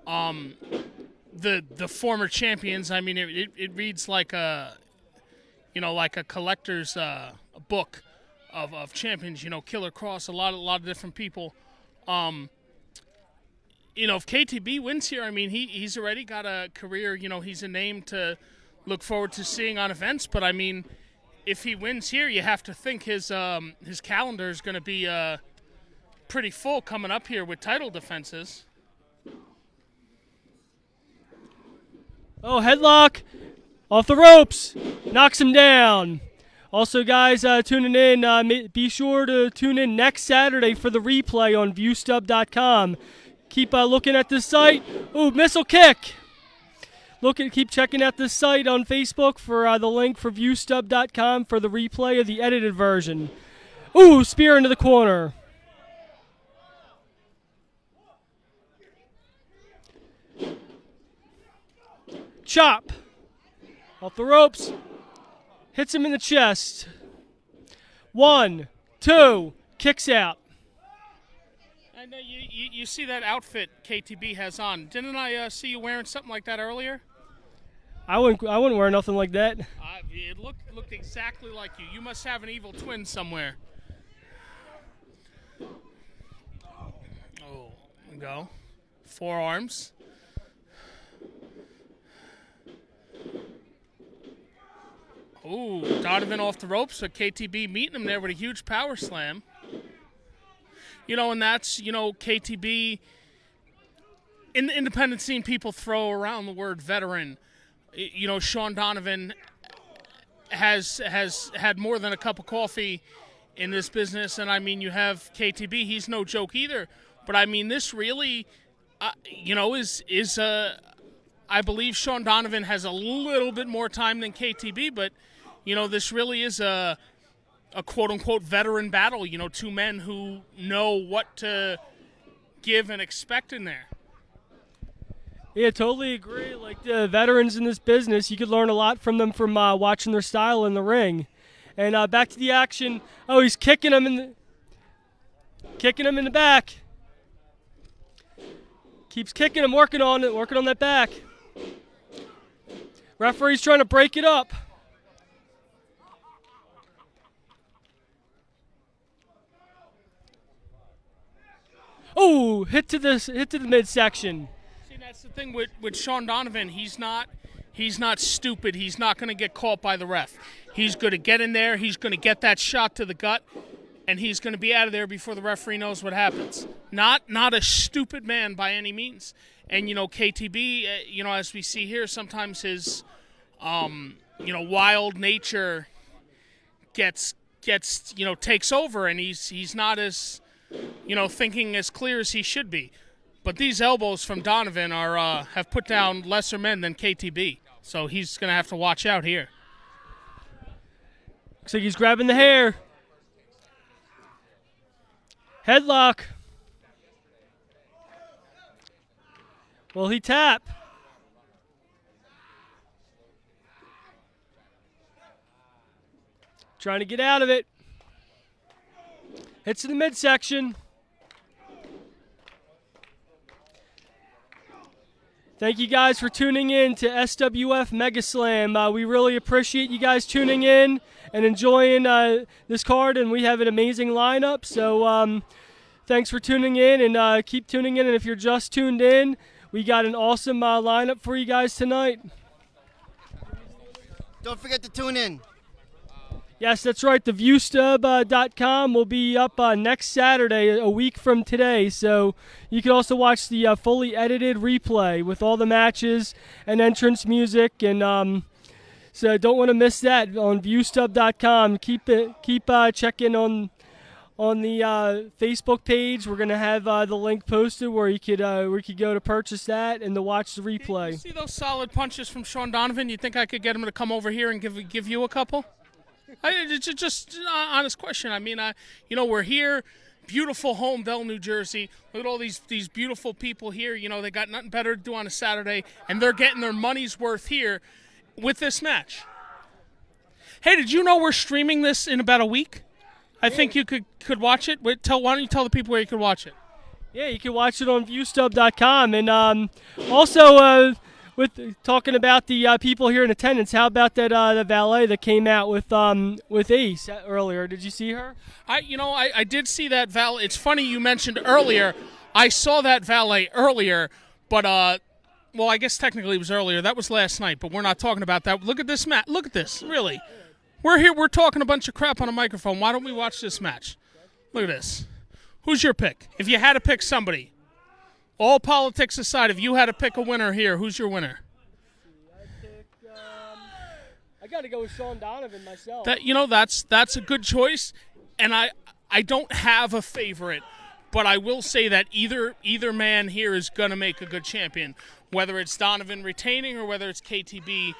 The former champions. I mean it reads like a collector's book of champions. Killer Cross, a lot of different people. If KTB wins here, I mean, he's already got a career. He's a name to look forward to seeing on events. But, I mean, if he wins here, you have to think his calendar is going to be pretty full coming up here with title defenses. Oh, headlock. Off the ropes. Knocks him down. Also, guys, tuning in, be sure to tune in next Saturday for the replay on viewstub.com. Keep looking at this site. Ooh, missile kick. Keep checking out this site on Facebook for the link for viewstub.com for the replay of the edited version. Ooh, spear into the corner. Chop. Off the ropes. Hits him in the chest. 1, 2, kicks out. I know you see that outfit KTB has on. Didn't I see you wearing something like that earlier? I wouldn't wear nothing like that. It looked exactly like you. You must have an evil twin somewhere. Oh, go. Forearms. Ooh, Donovan off the ropes, but KTB meeting him there with a huge power slam. And that's, KTB. In the independent scene, people throw around the word veteran. Sean Donovan has had more than a cup of coffee in this business. And, I mean, you have KTB. He's no joke either. But, I mean, this really, is I believe Sean Donovan has a little bit more time than KTB. But, this really is a quote-unquote veteran battle, two men who know what to give and expect in there. Yeah, totally agree. Like the veterans in this business, you could learn a lot from them from watching their style in the ring. And back to the action. Oh, he's kicking him in the back. Keeps kicking him, working on that back. Referee's trying to break it up. Oh, hit to the midsection. See, that's the thing with Sean Donovan. He's not stupid. He's not going to get caught by the ref. He's going to get in there. He's going to get that shot to the gut, and he's going to be out of there before the referee knows what happens. Not a stupid man by any means. And KTB, as we see here, sometimes his wild nature gets takes over, and he's not as thinking as clear as he should be. But these elbows from Donovan have put down lesser men than KTB. So he's going to have to watch out here. Looks like he's grabbing the hair. Headlock. Will he tap? Trying to get out of it. Hits to the midsection. Thank you guys for tuning in to SWF Mega Slam. We really appreciate you guys tuning in and enjoying this card, and we have an amazing lineup. So thanks for tuning in, and keep tuning in. And if you're just tuned in, we got an awesome lineup for you guys tonight. Don't forget to tune in. Yes, that's right. The viewstub.com will be up next Saturday, a week from today. So you can also watch the fully edited replay with all the matches and entrance music. And so don't want to miss that on viewstub.com. Keep checking on the Facebook page. We're gonna have the link posted where you could go to purchase that and to watch the replay. You see those solid punches from Sean Donovan? You think I could get him to come over here and give you a couple? It's just an honest question. I mean, we're here, beautiful Homeville, New Jersey. Look at all these beautiful people here. You know, they got nothing better to do on a Saturday, and they're getting their money's worth here with this match. Hey, did you know we're streaming this in about a week? I think you could watch it. Why don't you tell the people where you could watch it? Yeah, you can watch it on viewstub.com. And also, with talking about the people here in attendance, how about that the valet that came out with Ace earlier? Did you see her? I did see that valet. It's funny you mentioned earlier. I saw that valet earlier, but well, I guess technically it was earlier. That was last night, but we're not talking about that. Look at this match. Look at this. Really, we're here. We're talking a bunch of crap on a microphone. Why don't we watch this match? Look at this. Who's your pick? If you had to pick somebody. All politics aside, if you had to pick a winner here, who's your winner? I got to go with Sean Donovan myself. That's a good choice, and I don't have a favorite, but I will say that either man here is going to make a good champion, whether it's Donovan retaining or whether it's KTB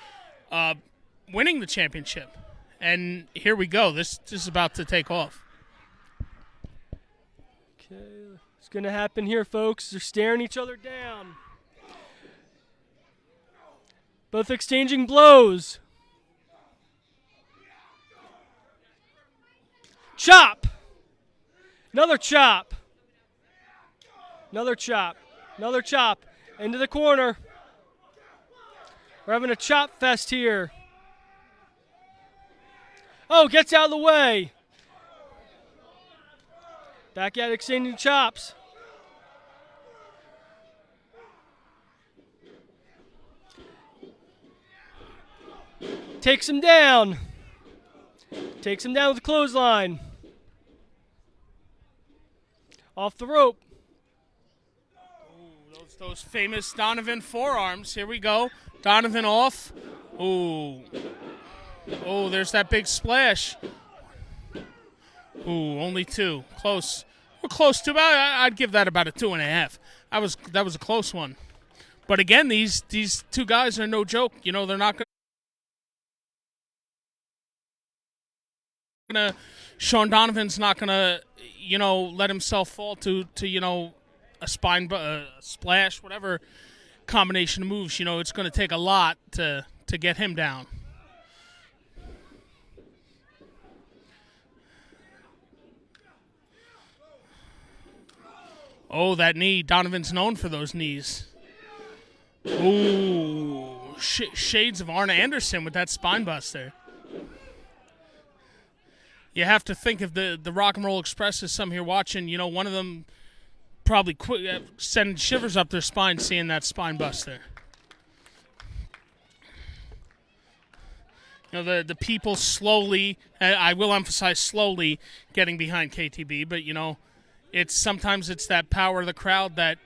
winning the championship. And here we go. This is about to take off. Okay. What's going to happen here, folks? They're staring each other down. Both exchanging blows. Chop. Another chop. Another chop. Another chop. Into the corner. We're having a chop fest here. Oh, gets out of the way. Back at exchanging chops. Takes him down. Takes him down with a clothesline. Off the rope. Ooh, those famous Donovan forearms. Here we go. Donovan off. Ooh. Oh, there's that big splash. Ooh, only two. Close. We're close to about. I'd give that about a 2.5. That was a close one. But again, these two guys are no joke. You know, they're not gonna. Sean Donovan's not gonna, let himself fall to a spine, a splash, whatever combination of moves. It's going to take a lot to get him down. Oh, that knee. Donovan's known for those knees. Ooh, shades of Arn Anderson with that spine buster. You have to think if the Rock and Roll Express is some here watching, one of them probably sending shivers up their spine seeing that spine buster. The people slowly, I will emphasize slowly, getting behind KTB, but, sometimes it's that power of the crowd that,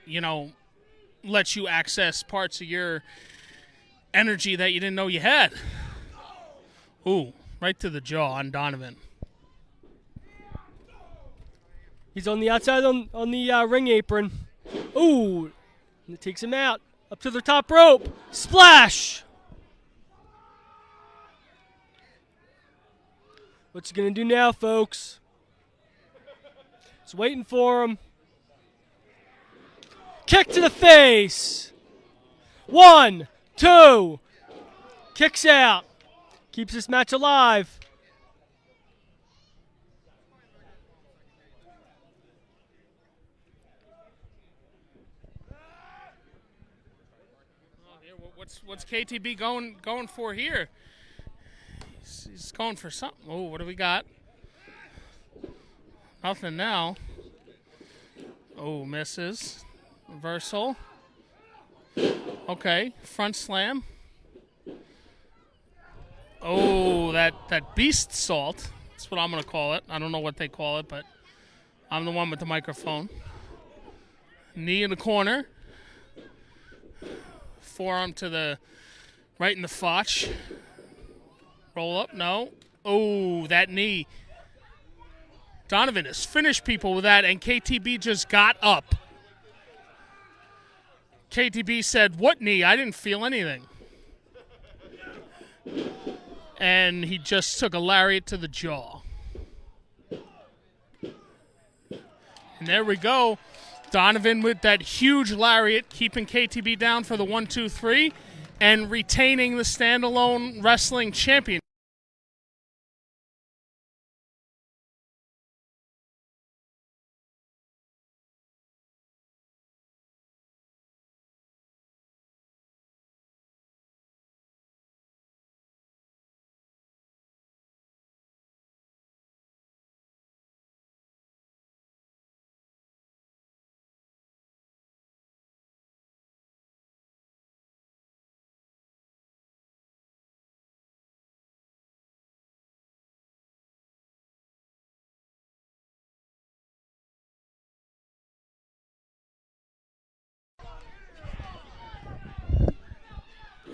lets you access parts of your energy that you didn't know you had. Ooh, right to the jaw on Donovan. He's on the outside on the ring apron. Ooh, and it takes him out. Up to the top rope. Splash! What's he going to do now, folks? It's waiting for him. Kick to the face. 1, 2. Kicks out. Keeps this match alive. What's KTB going for here? He's going for something. Oh, what do we got? Nothing now. Oh, misses. Reversal. Okay, front slam. Oh, that beast salt. That's what I'm going to call it. I don't know what they call it, but I'm the one with the microphone. Knee in the corner. Forearm to the right in the fotch. Roll up, no. Oh, that knee. Donovan has finished people with that, and KTB just got up. KTB said, "What knee? I didn't feel anything." And he just took a lariat to the jaw. And there we go. Donovan with that huge lariat, keeping KTB down for the 1-2-3 and retaining the standalone wrestling champion.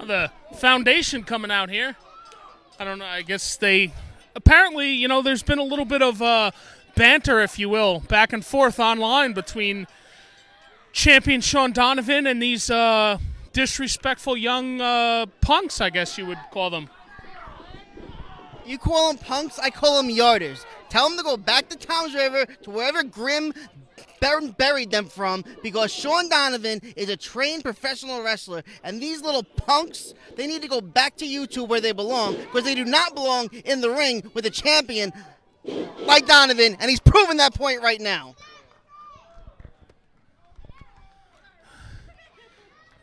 The foundation coming out here. I don't know. I guess they apparently, there's been a little bit of banter, if you will, back and forth online between champion Sean Donovan and these disrespectful young punks, I guess you would call them. You call them punks, I call them yarders. Tell them to go back to Towns River, to wherever Grim buried them from, because Sean Donovan is a trained professional wrestler, and these little punks, they need to go back to YouTube where they belong, because they do not belong in the ring with a champion like Donovan, and he's proven that point right now.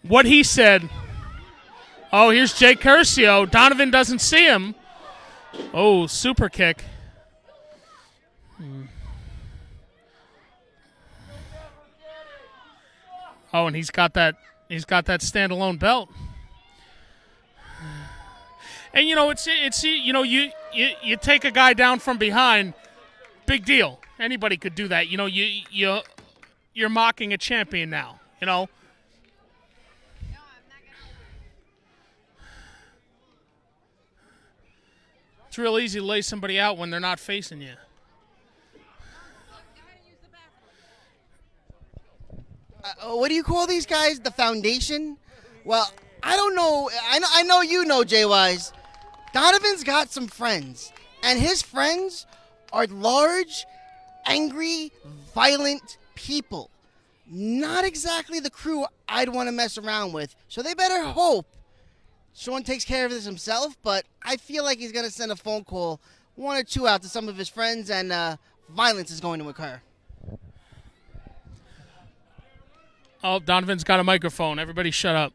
What he said. Oh, here's Jay Curcio. Donovan doesn't see him. Oh, super kick. Oh, and he's got that standalone belt. And it's you take a guy down from behind, big deal. Anybody could do that. You're mocking a champion now, It's real easy to lay somebody out when they're not facing you. What do you call these guys? The Foundation? Well, I don't know. I know you know, J-Wise. Donovan's got some friends, and his friends are large, angry, violent people. Not exactly the crew I'd want to mess around with, so they better hope Sean takes care of this himself, but I feel like he's going to send a phone call, one or two out to some of his friends, and violence is going to occur. Oh, Donovan's got a microphone. Everybody shut up.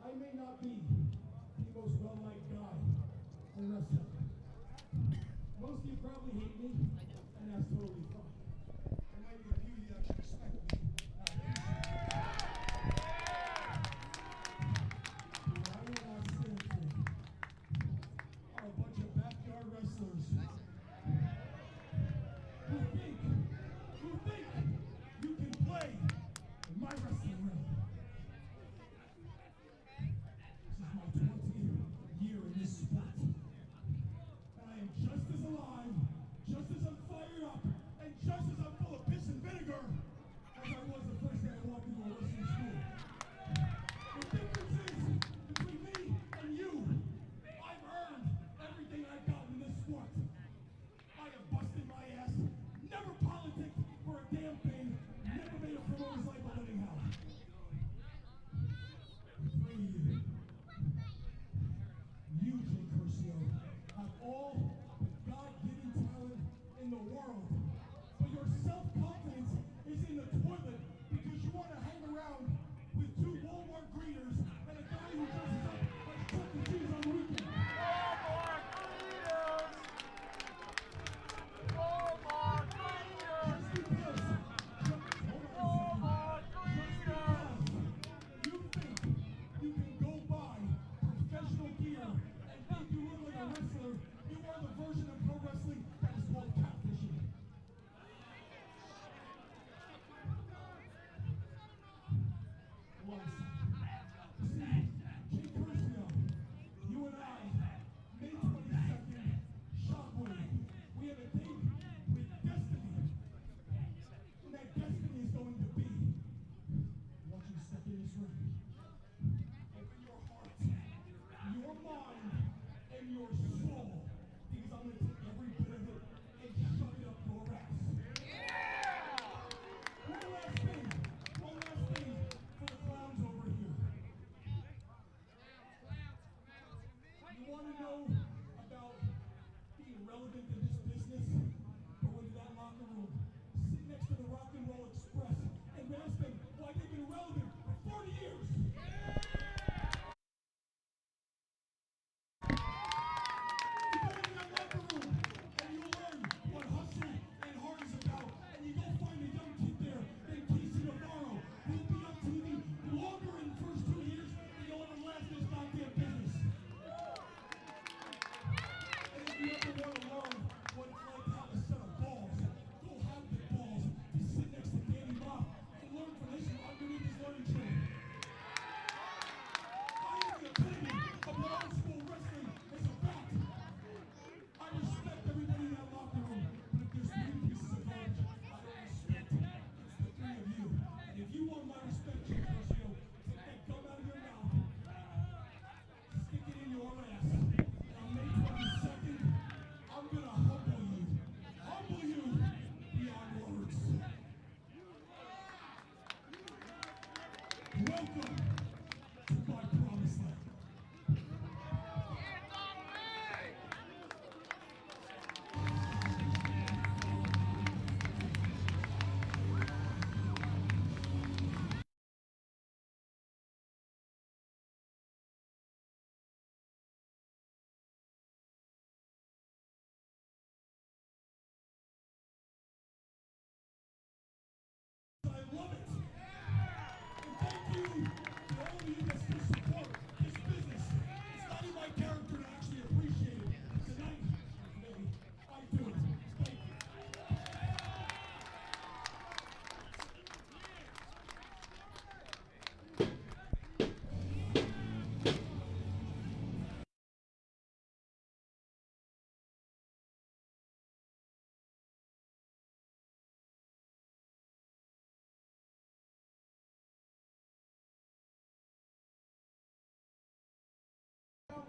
I may not be the most well-liked guy in wrestling. Most of you probably hate me, and that's totally fine. There might be a few of you that should respect me. What I will not stand for are a bunch of backyard wrestlers who think you can play in my wrestling ring. This is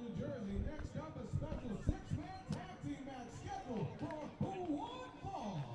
New Jersey. Next up, a special six-man tag team match scheduled for Who Won Fall.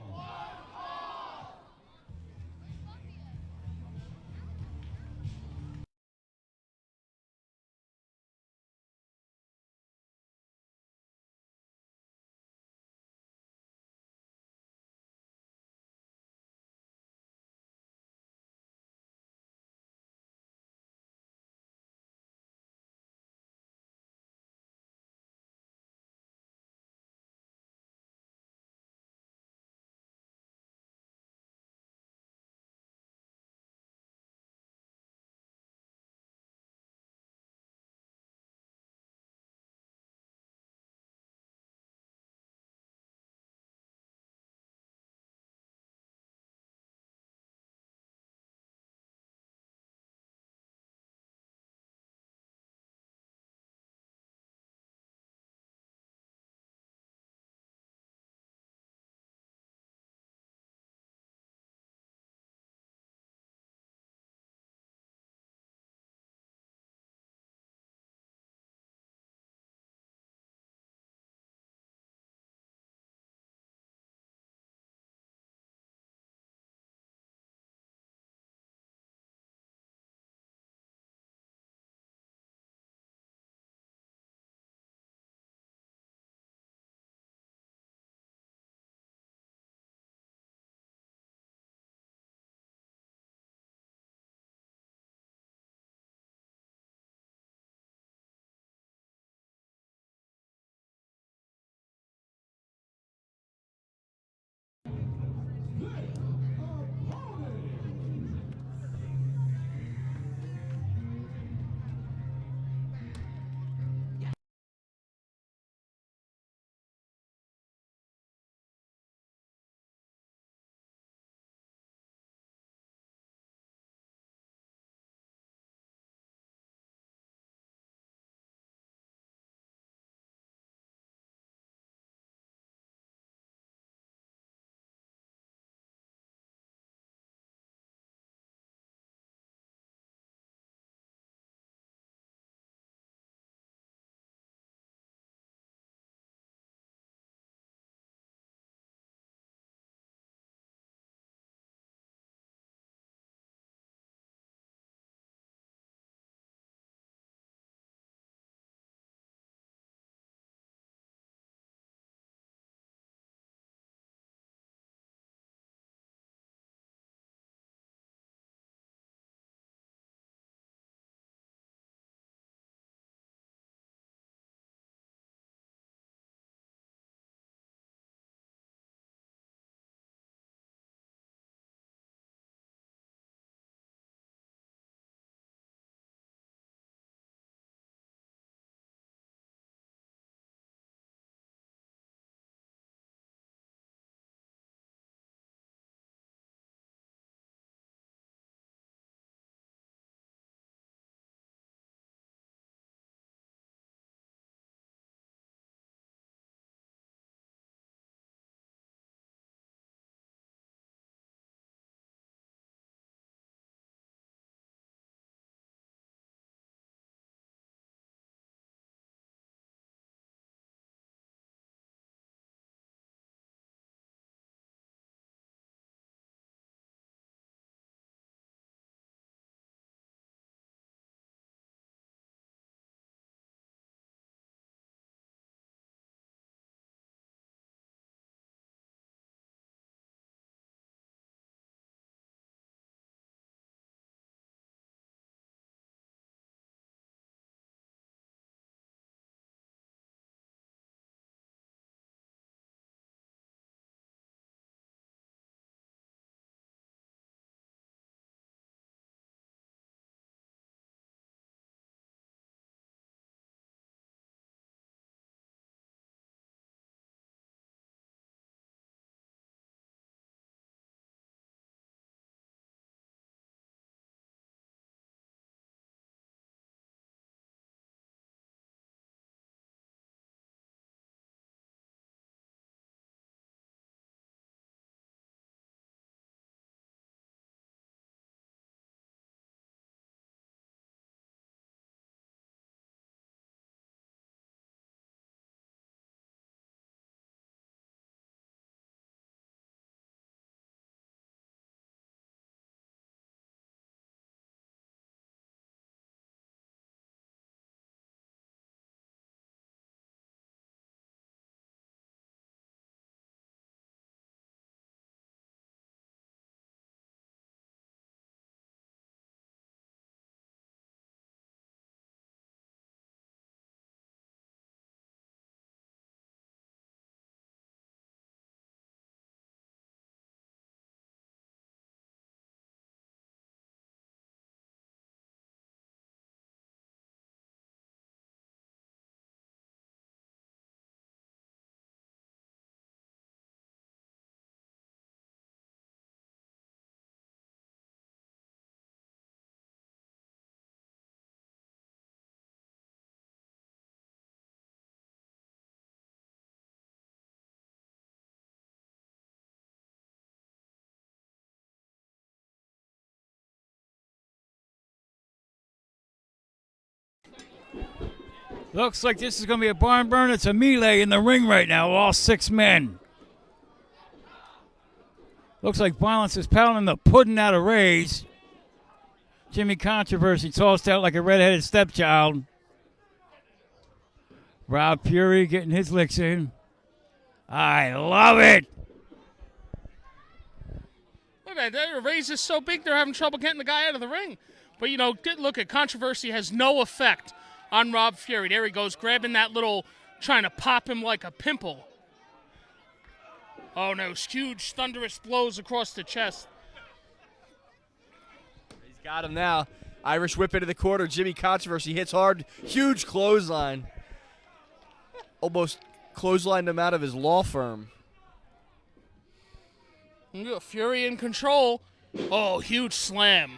Looks like this is going to be a barn burner. It's a melee in the ring right now, all 6 men. Looks like Violence is pounding the pudding out of Ray's. Jimmy Controversy tossed out like a redheaded stepchild. Rob Fury getting his licks in. I love it. Look at that. Ray's is so big they're having trouble getting the guy out of the ring. But, look at Controversy has no effect on Rob Fury. There he goes, grabbing that little, trying to pop him like a pimple. Oh, no, huge, thunderous blows across the chest. He's got him now. Irish whip into the corner. Jimmy Controversy hits hard. Huge clothesline. Almost clotheslined him out of his law firm. Fury in control. Oh, huge slam.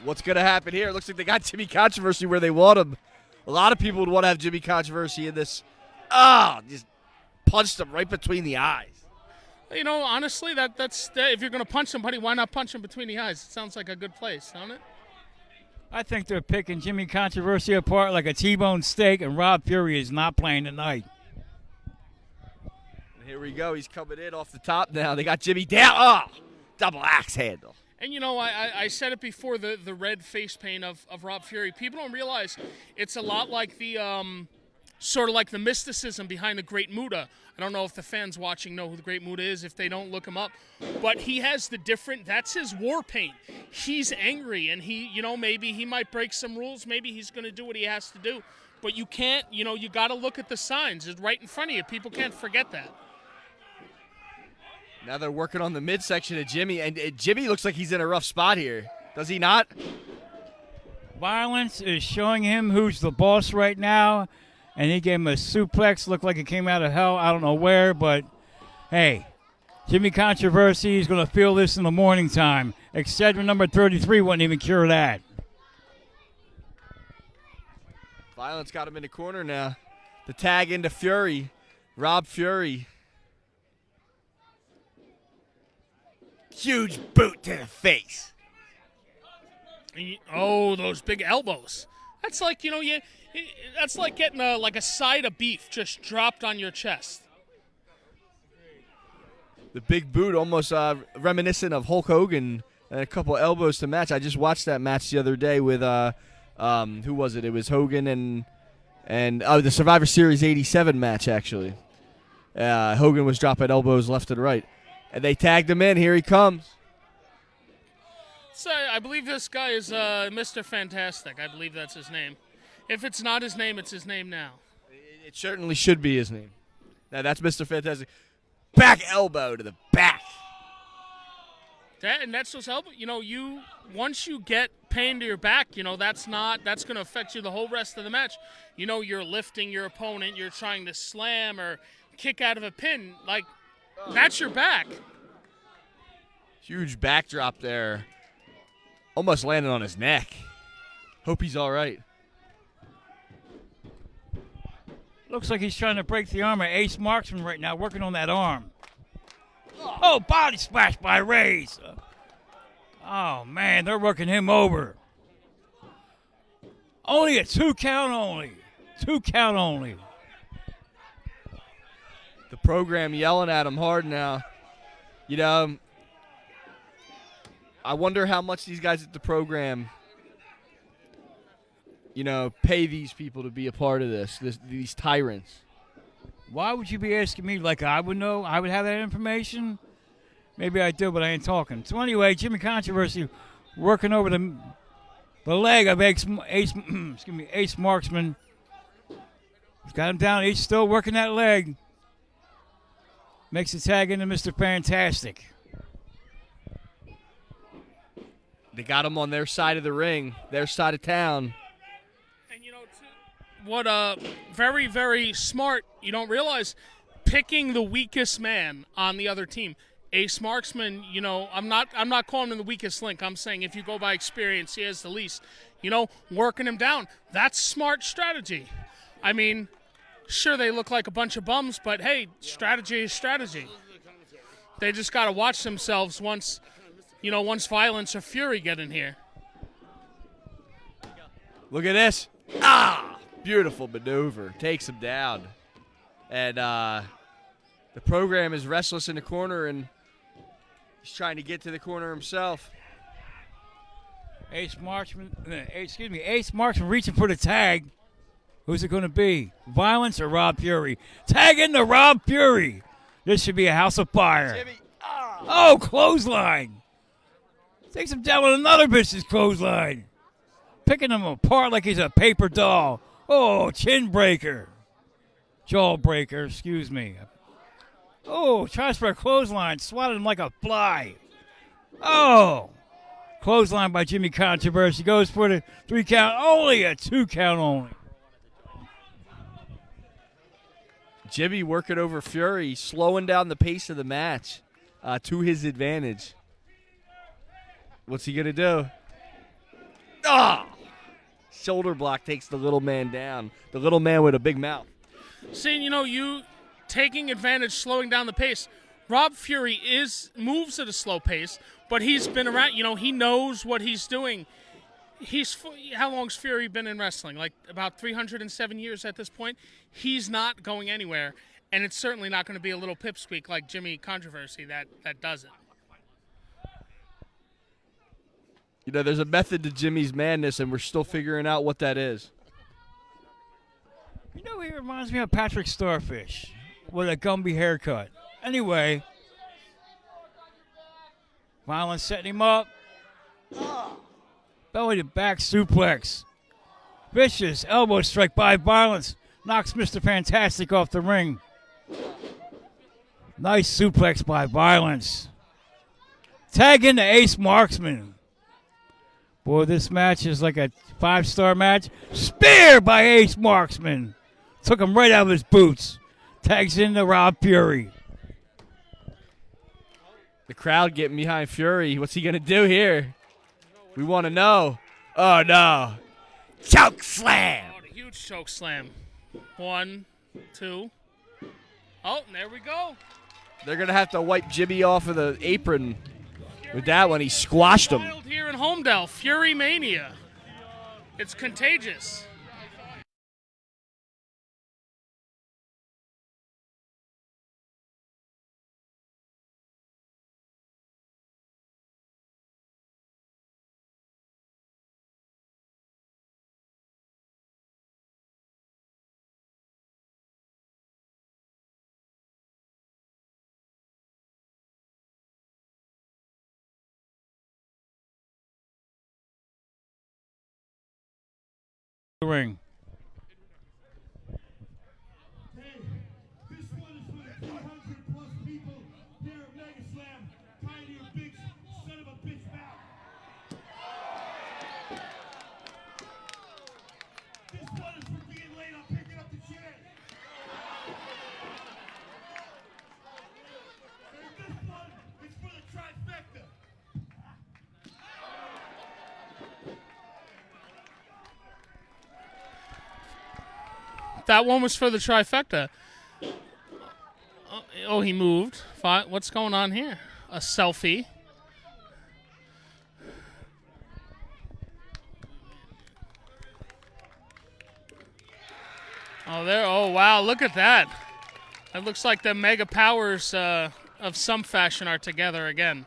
What's going to happen here? It looks like they got Jimmy Controversy where they want him. A lot of people would want to have Jimmy Controversy in this. Just punched him right between the eyes. Honestly, that's if you're going to punch somebody, why not punch him between the eyes? It sounds like a good place, don't it? I think they're picking Jimmy Controversy apart like a T-bone steak, and Rob Fury is not playing tonight. And here we go. He's coming in off the top now. They got Jimmy down. Double axe handle. And, I said it before, the red face paint of Rob Fury. People don't realize it's a lot like the sort of like the mysticism behind the Great Muta. I don't know if the fans watching know who the Great Muta is. If they don't, look him up. But he has that's his war paint. He's angry, and maybe he might break some rules. Maybe he's going to do what he has to do. But you can't, you got to look at the signs. It's right in front of you. People can't forget that. Now they're working on the midsection of Jimmy, and Jimmy looks like he's in a rough spot here. Does he not? Violence is showing him who's the boss right now, and he gave him a suplex. Looked like it came out of hell. I don't know where, but hey, Jimmy Controversy is going to feel this in the morning time. Excedrin number 33 wouldn't even cure that. Violence got him in the corner now. The tag into Fury. Rob Fury. Huge boot to the face. Oh, those big elbows. That's like, that's like getting a side of beef just dropped on your chest. The big boot, almost reminiscent of Hulk Hogan, and a couple elbows to match. I just watched that match the other day with, who was it? It was Hogan and the Survivor Series 87 match, actually. Hogan was dropping elbows left and right. And they tagged him in. Here he comes. So I believe this guy is Mr. Fantastic. I believe that's his name. If it's not his name, it's his name now. It certainly should be his name. Now that's Mr. Fantastic. Back elbow to the back. That's what's helping. Once you get pain to your back, that's going to affect you the whole rest of the match. You're lifting your opponent. You're trying to slam or kick out of a pin. That's your back. Huge backdrop there. Almost landed on his neck. Hope he's all right. Looks like he's trying to break the arm of Ace Marksman right now, working on that arm. Oh, body splash by Ray's. Oh, man, they're working him over. Only a 2 count only. 2 count only. The program yelling at him hard now. I wonder how much these guys at the program, pay these people to be a part of these tyrants. Why would you be asking me like I would know? I would have that information? Maybe I do, but I ain't talking. So anyway, Jimmy Controversy working over the leg of Ace Marksman. He's got him down. He's still working that leg. Makes the tag into Mr. Fantastic. They got him on their side of the ring, their side of town. And what very, very smart, you don't realize, picking the weakest man on the other team. Ace Marksman, I'm not calling him the weakest link. I'm saying if you go by experience, he has the least. Working him down. That's smart strategy. I mean, sure, they look like a bunch of bums, but hey, strategy is strategy. They just got to watch themselves once once Violence or Fury get in here. Look at this. Ah! Beautiful maneuver. Takes him down. And the program is restless in the corner, and he's trying to get to the corner himself. Ace Marksman reaching for the tag. Who's it going to be? Violence or Rob Fury? Tag into Rob Fury. This should be a house of fire. Jimmy. Ah! Oh, clothesline. Takes him down with another vicious clothesline. Picking him apart like he's a paper doll. Oh, chin breaker. Jaw breaker, excuse me. Oh, tries for a clothesline. Swatted him like a fly. Oh. Clothesline by Jimmy Controversy. Goes for the 3 count only, a 2 count only. Jimmy working over Fury, slowing down the pace of the match to his advantage. What's he going to do? Ah! Shoulder block takes the little man down. The little man with a big mouth. See, you taking advantage, slowing down the pace. Rob Fury moves at a slow pace, but he's been around. He knows what he's doing. How long's Fury been in wrestling? Like about 307 years at this point. He's not going anywhere, and it's certainly not going to be a little pipsqueak like Jimmy Controversy that does it. There's a method to Jimmy's madness, and we're still figuring out what that is. He reminds me of Patrick Starfish with a Gumby haircut. Anyway, Violence setting him up. Belly to back suplex. Vicious elbow strike by Violence. Knocks Mr. Fantastic off the ring. Nice suplex by Violence. Tag in the Ace Marksman. Boy, this match is like a 5-star match. Spear by Ace Marksman. Took him right out of his boots. Tags in the Rob Fury. The crowd getting behind Fury. What's he going to do here? We want to know. Oh, no. Choke slam. Oh, the huge choke slam. 1, 2. Oh, there we go. They're going to have to wipe Jimmy off of the apron with that one. He squashed him. Wild here in Homedale. Fury Mania. It's contagious. Ring. Hey, this one is for the 300+ people here at Mega Slam. Tired of your big son of a bitch mouth. This one is for being late on picking up the chair. And this one is for the trifecta. That one was for the trifecta. Oh, he moved. What's going on here? A selfie. Oh, there. Oh, wow. Look at that. It looks like the mega powers of some fashion are together again.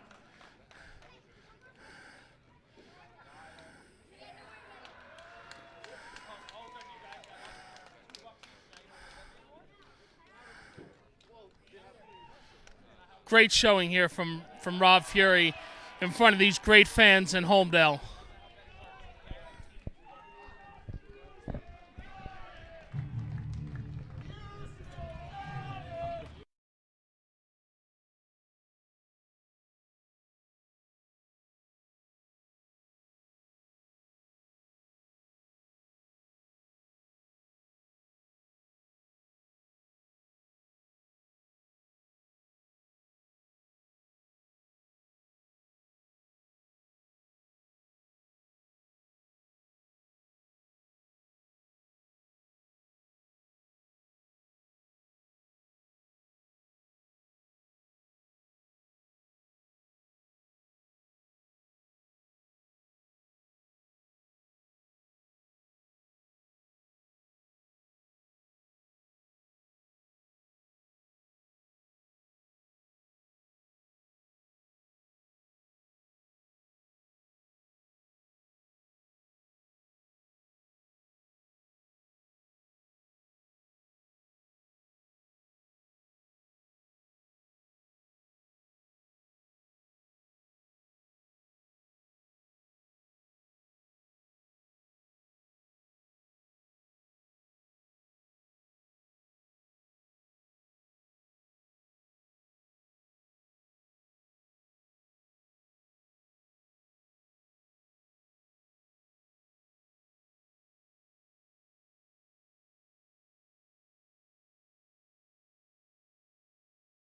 Great showing here from Rob Fury in front of these great fans in Homedale.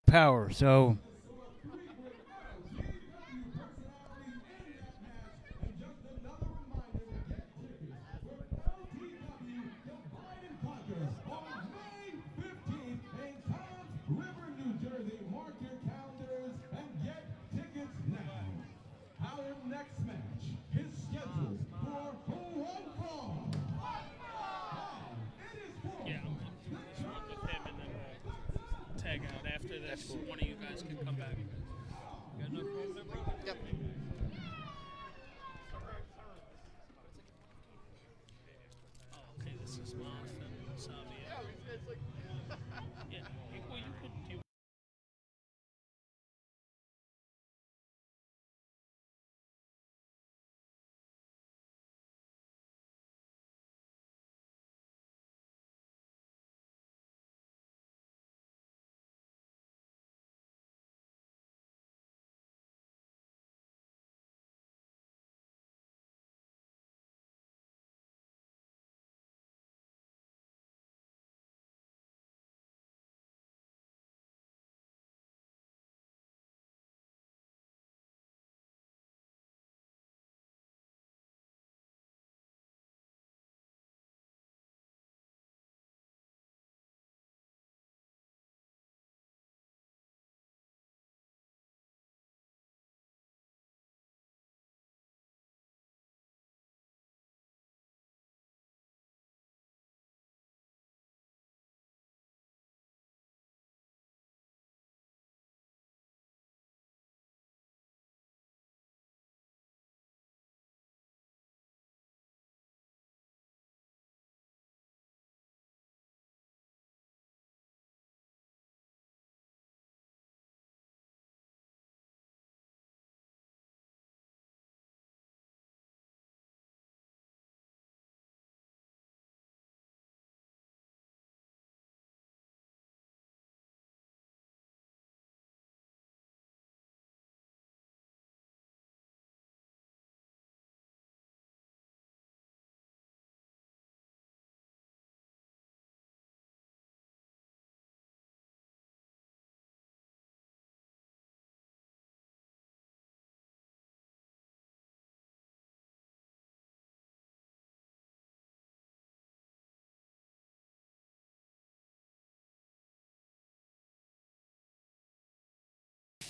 power. So River, New Jersey. Mark your calendars and get tickets now. Our next match is scheduled for one fall. It is for Yeah, I'm with him, and then we'll tag out after this. One of you guys can come back. You got no problem there, bro? Yep. Oh, okay, this is Moth and Savia. Yeah, well, you could.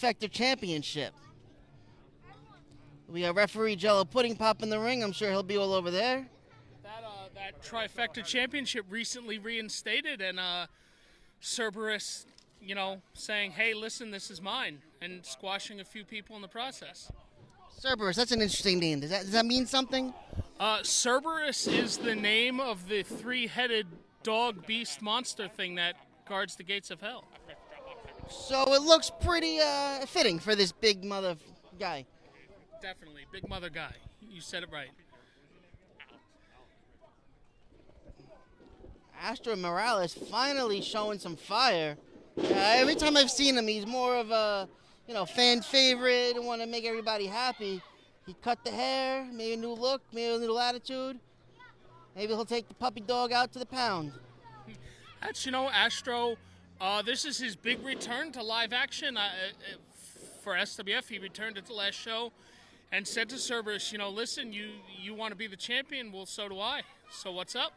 Trifecta Championship. We got referee Jello Pudding Pop in the ring. I'm sure he'll be all over there. That Trifecta Championship recently reinstated, and Cerberus, saying, hey, listen, this is mine, and squashing a few people in the process. Cerberus, that's an interesting name. Does that mean something? Cerberus is the name of the three-headed dog beast monster thing that guards the gates of hell. So it looks pretty fitting for this big mother guy. Definitely. Big mother guy. You said it right. Astro Morales finally showing some fire. Every time I've seen him, he's more of a, fan favorite and want to make everybody happy. He cut the hair, maybe a new look, maybe a little attitude. Maybe he'll take the puppy dog out to the pound. That's, Astro, this is his big return to live action. For SWF, he returned at the last show and said to Cerberus, listen, you want to be the champion? Well, so do I. So what's up?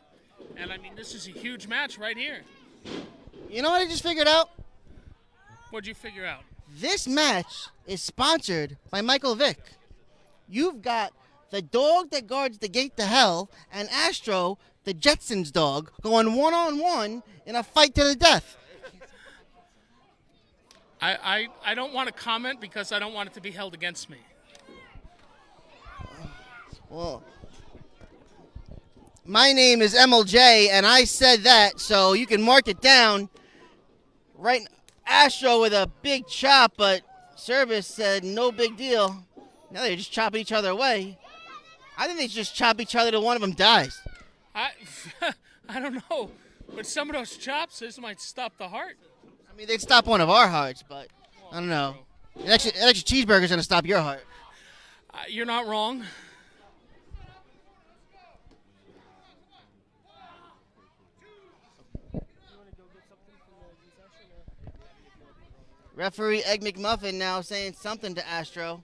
And, this is a huge match right here. You know what I just figured out? What'd you figure out? This match is sponsored by Michael Vick. You've got the dog that guards the gate to hell and Astro, the Jetsons dog, going one-on-one in a fight to the death. I don't want to comment because I don't want it to be held against me. Well, my name is MLJ, and I said that, so you can mark it down. Right, Astro with a big chop, but Service said no big deal. Now they're just chopping each other away. I think they just chop each other till one of them dies. I don't know, but some of those chops, this might stop the heart. I mean, they'd stop one of our hearts, but I don't know. An extra cheeseburger's going to stop your heart. You're not wrong. Referee Egg McMuffin now saying something to Astro.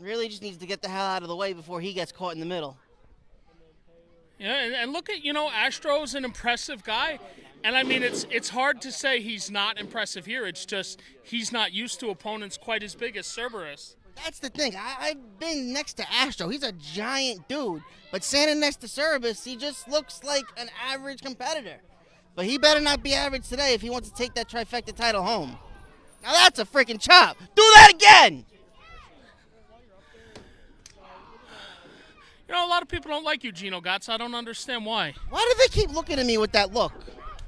Really just needs to get the hell out of the way before he gets caught in the middle. Yeah, and look at, Astro's an impressive guy. And, I mean, it's hard to say he's not impressive here. It's just he's not used to opponents quite as big as Cerberus. That's the thing. I've been next to Astro. He's a giant dude. But standing next to Cerberus, he just looks like an average competitor. But he better not be average today if he wants to take that trifecta title home. Now that's a freaking chop. Do that again! A lot of people don't like you, Gino Gotts. I don't understand why. Why do they keep looking at me with that look?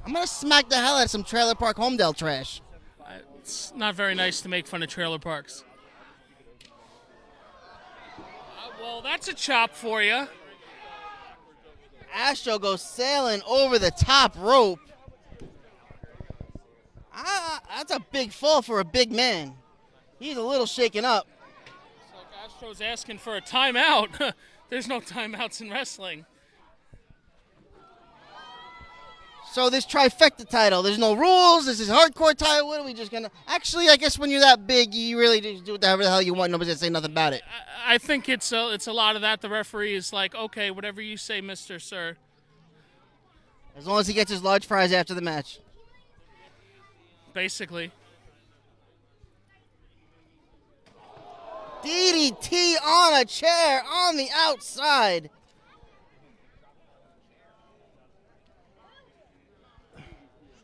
I'm going to smack the hell out of some Trailer Park Homedale trash. It's not very nice to make fun of trailer parks. Well, that's a chop for you. Astro goes sailing over the top rope. That's a big fall for a big man. He's a little shaken up. It's like Astro's asking for a timeout. There's no timeouts in wrestling. So this trifecta title, there's no rules. This is hardcore title. What are we just going to... Actually, I guess when you're that big, you really just do whatever the hell you want. Nobody's going to say nothing about it. I think it's a lot of that. The referee is like, okay, whatever you say, Mr. Sir. As long as he gets his large fries after the match. Basically. DDT on a chair on the outside.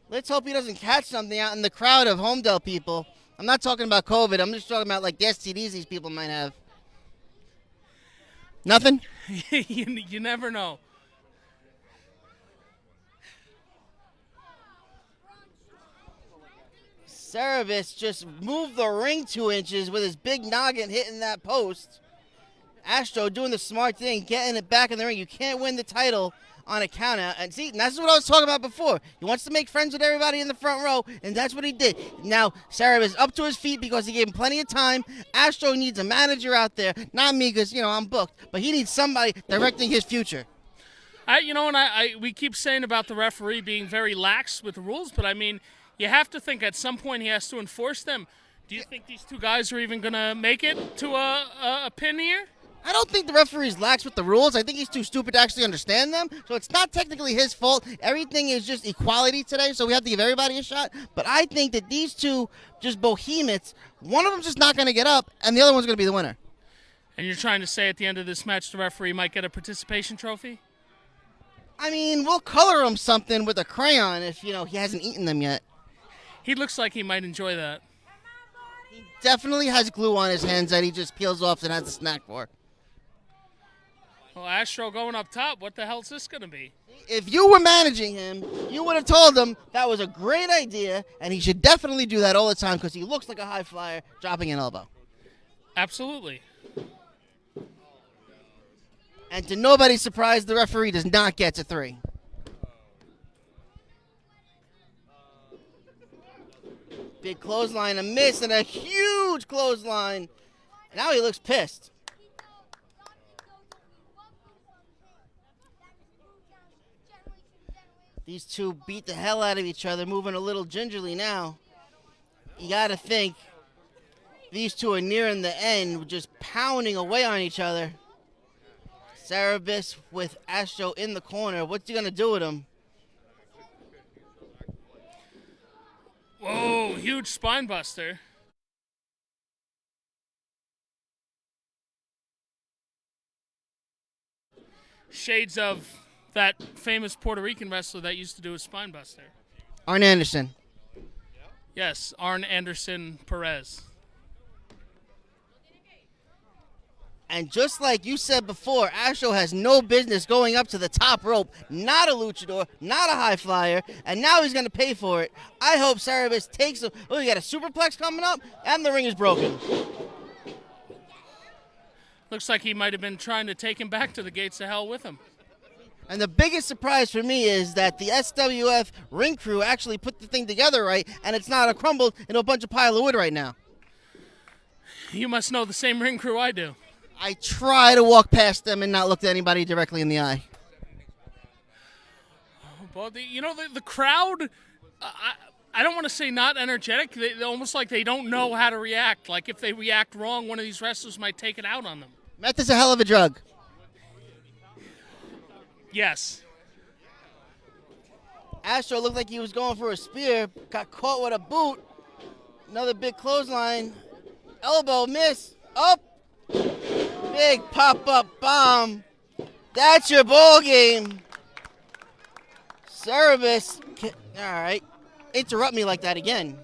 Let's hope he doesn't catch something out in the crowd of Homedale people. I'm not talking about COVID. I'm just talking about like the STDs these people might have. Nothing? you never know. Cerberus just moved the ring 2 inches with his big noggin hitting that post. Astro doing the smart thing, getting it back in the ring. You can't win the title on a count out. And see, that's what I was talking about before. He wants to make friends with everybody in the front row, and that's what he did. Now, Cerberus up to his feet because he gave him plenty of time. Astro needs a manager out there. Not me because, I'm booked. But he needs somebody directing his future. We keep saying about the referee being very lax with the rules, but I mean, you have to think at some point he has to enforce them. Do you think these two guys are even going to make it to a pin here? I don't think the referee's lax with the rules. I think he's too stupid to actually understand them. So it's not technically his fault. Everything is just equality today, so we have to give everybody a shot. But I think that these two just behemoths, one of them's just not going to get up, and the other one's going to be the winner. And you're trying to say at the end of this match the referee might get a participation trophy? I mean, we'll color him something with a crayon if, he hasn't eaten them yet. He looks like he might enjoy that. He definitely has glue on his hands that he just peels off and has a snack for. Well, Astro going up top, what the hell's this going to be? If you were managing him, you would have told him that was a great idea, and he should definitely do that all the time because he looks like a high flyer dropping an elbow. Absolutely. And to nobody's surprise, the referee does not get to 3. Big clothesline, a miss, and a huge clothesline. Now he looks pissed. These two beat the hell out of each other, moving a little gingerly now. You got to think these two are nearing the end, just pounding away on each other. Cerberus with Astro in the corner. What's he going to do with him? Whoa, huge spine buster. Shades of that famous Puerto Rican wrestler that used to do a spine buster. Arn Anderson. Yes, Arn Anderson Perez. And just like you said before, Astro has no business going up to the top rope. Not a luchador, not a high flyer, and now he's going to pay for it. I hope Cerberus takes him. Oh, you got a superplex coming up, and the ring is broken. Looks like he might have been trying to take him back to the gates of hell with him. And the biggest surprise for me is that the SWF ring crew actually put the thing together right, and it's not a crumbled into a bunch of pile of wood right now. You must know the same ring crew I do. I try to walk past them and not look at anybody directly in the eye. Well, the crowd, I don't want to say not energetic. They're almost like they don't know how to react. Like if they react wrong, one of these wrestlers might take it out on them. Meth is a hell of a drug. Yes. Astro looked like he was going for a spear. Got caught with a boot. Another big clothesline. Elbow miss. Up. Big pop-up bomb. That's your ball game. Service. All right. Interrupt me like that again.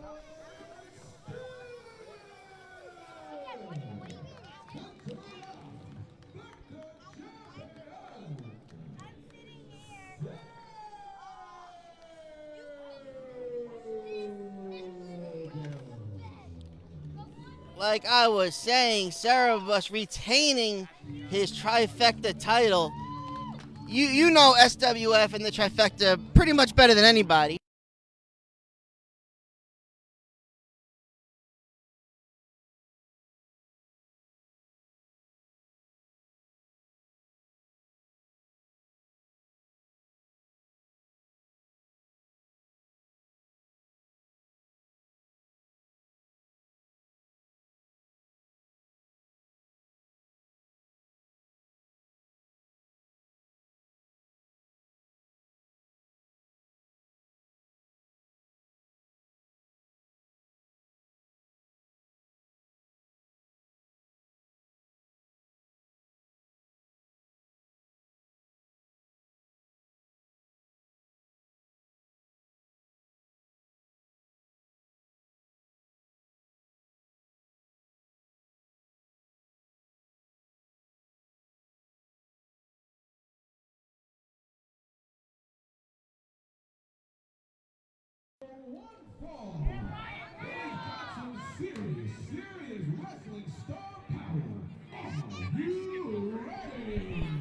Like I was saying, Cerebus retaining his trifecta title. You know SWF and the trifecta pretty much better than anybody. Serious wrestling star power. Are you ready?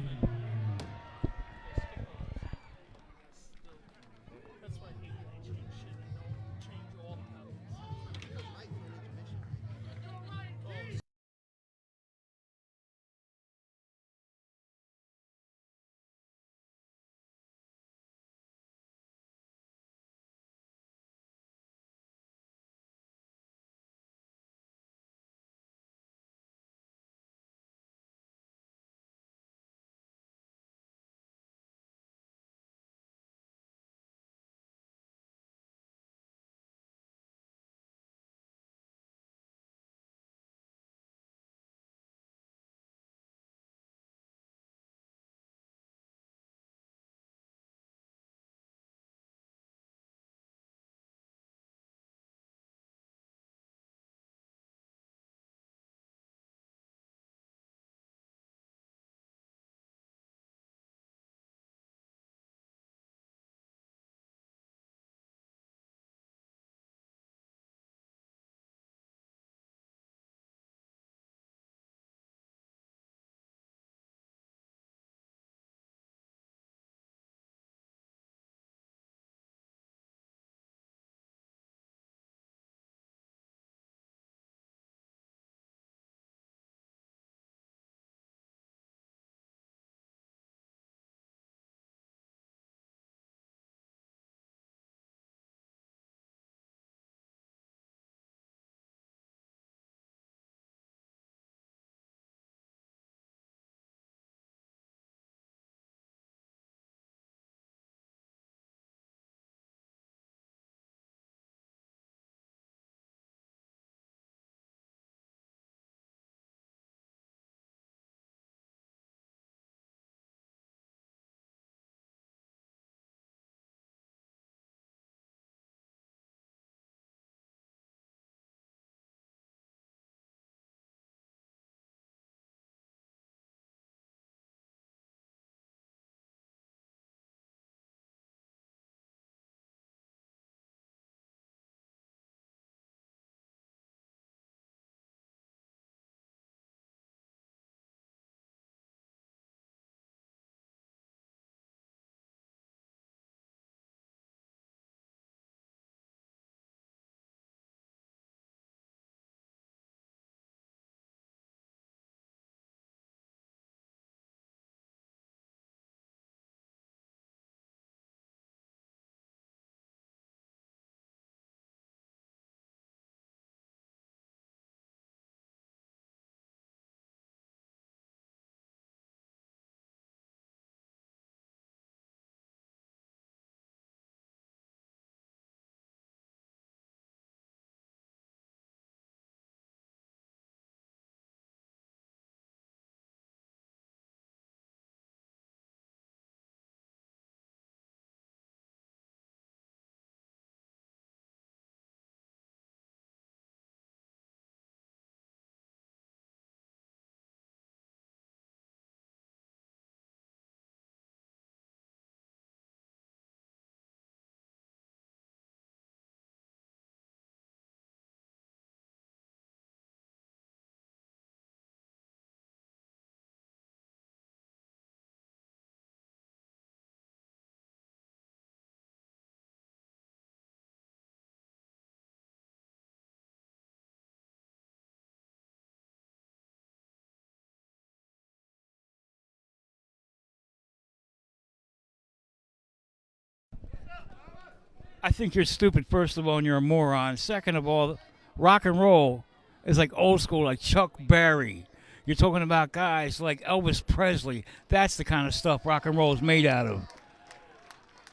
I think you're stupid, first of all, and you're a moron. Second of all, rock and roll is like old school, like Chuck Berry. You're talking about guys like Elvis Presley. That's the kind of stuff rock and roll is made out of.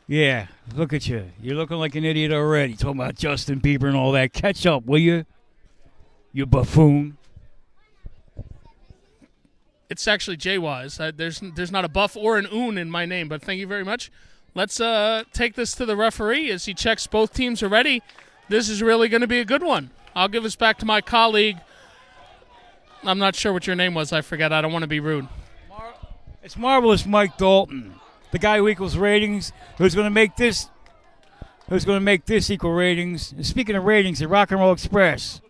Yeah, look at you. You're looking like an idiot already. Talking about Justin Bieber and all that. Catch up, will you? You buffoon. It's actually J-Wise. There's not a buff or an oon in my name, but thank you very much. Let's take this to the referee as he checks both teams are ready. This is really going to be a good one. I'll give this back to my colleague. I'm not sure what your name was. I forgot. I don't want to be rude. It's Marvelous Mike Dalton, the guy who equals ratings, who's going to make this equal ratings. And speaking of ratings, the Rock and Roll Express.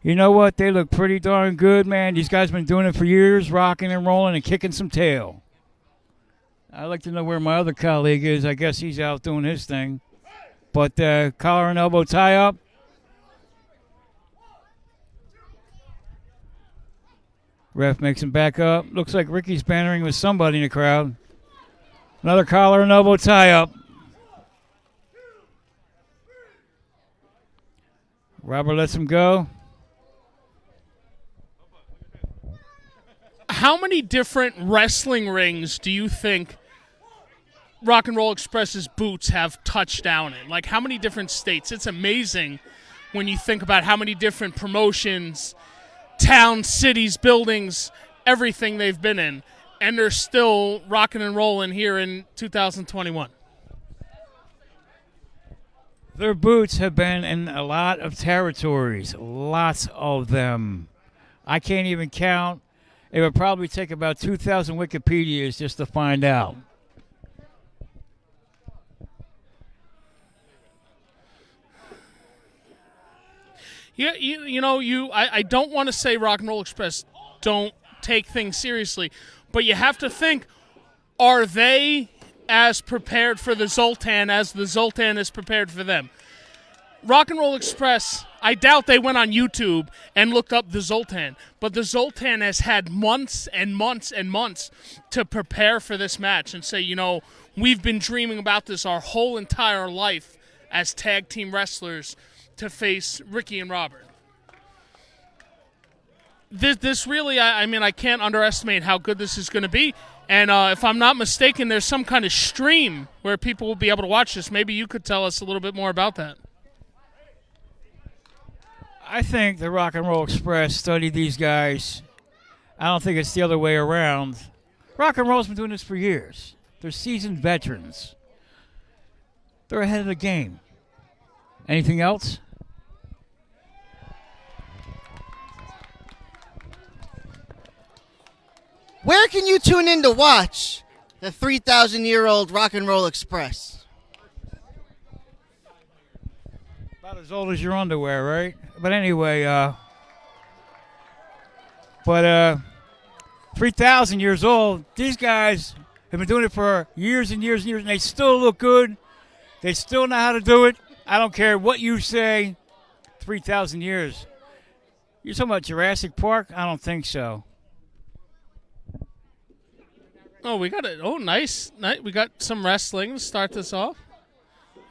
You know what? They look pretty darn good, man. These guys been doing it for years, rocking and rolling and kicking some tail. I'd like to know where my other colleague is. I guess he's out doing his thing. But collar and elbow tie up. Ref makes him back up. Looks like Ricky's bantering with somebody in the crowd. Another collar and elbow tie up. Robert lets him go. How many different wrestling rings do you think Rock and Roll Express's boots have touched down in? Like, how many different states? It's amazing when you think about how many different promotions, towns, cities, buildings, everything they've been in, and they're still rocking and rolling here in 2021. Their boots have been in a lot of territories, lots of them. I can't even count. It would probably take about 2,000 Wikipedias just to find out. Yeah, I don't want to say Rock and Roll Express don't take things seriously, but you have to think, are they as prepared for the Zoltan as the Zoltan is prepared for them? Rock and Roll Express, I doubt they went on YouTube and looked up the Zoltan, but the Zoltan has had months and months and months to prepare for this match and say, we've been dreaming about this our whole entire life as tag team wrestlers to face Ricky and Robert. This really, I can't underestimate how good this is going to be. And if I'm not mistaken, there's some kind of stream where people will be able to watch this. Maybe you could tell us a little bit more about that. I think the Rock and Roll Express studied these guys. I don't think it's the other way around. Rock and Roll's been doing this for years. They're seasoned veterans. They're ahead of the game. Anything else? Where can you tune in to watch the 3,000-year-old Rock and Roll Express? About as old as your underwear, right? But anyway, 3,000 years old. These guys have been doing it for years and years and years, and they still look good. They still know how to do it. I don't care what you say. 3,000 years. You're talking about Jurassic Park? I don't think so. Oh, we got it. Oh, nice. We got some wrestling to start this off.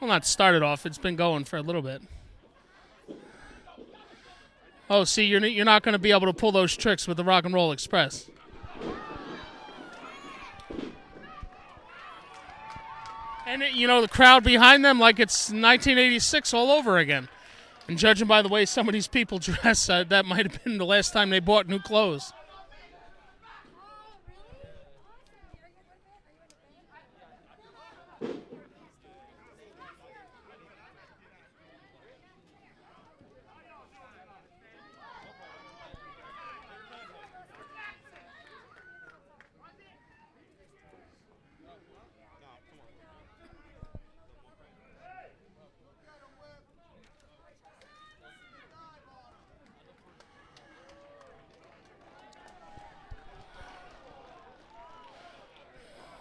Well, not start it off. It's been going for a little bit. Oh, see, you're not going to be able to pull those tricks with the Rock and Roll Express. And, the crowd behind them like it's 1986 all over again. And judging by the way some of these people dress, that might have been the last time they bought new clothes.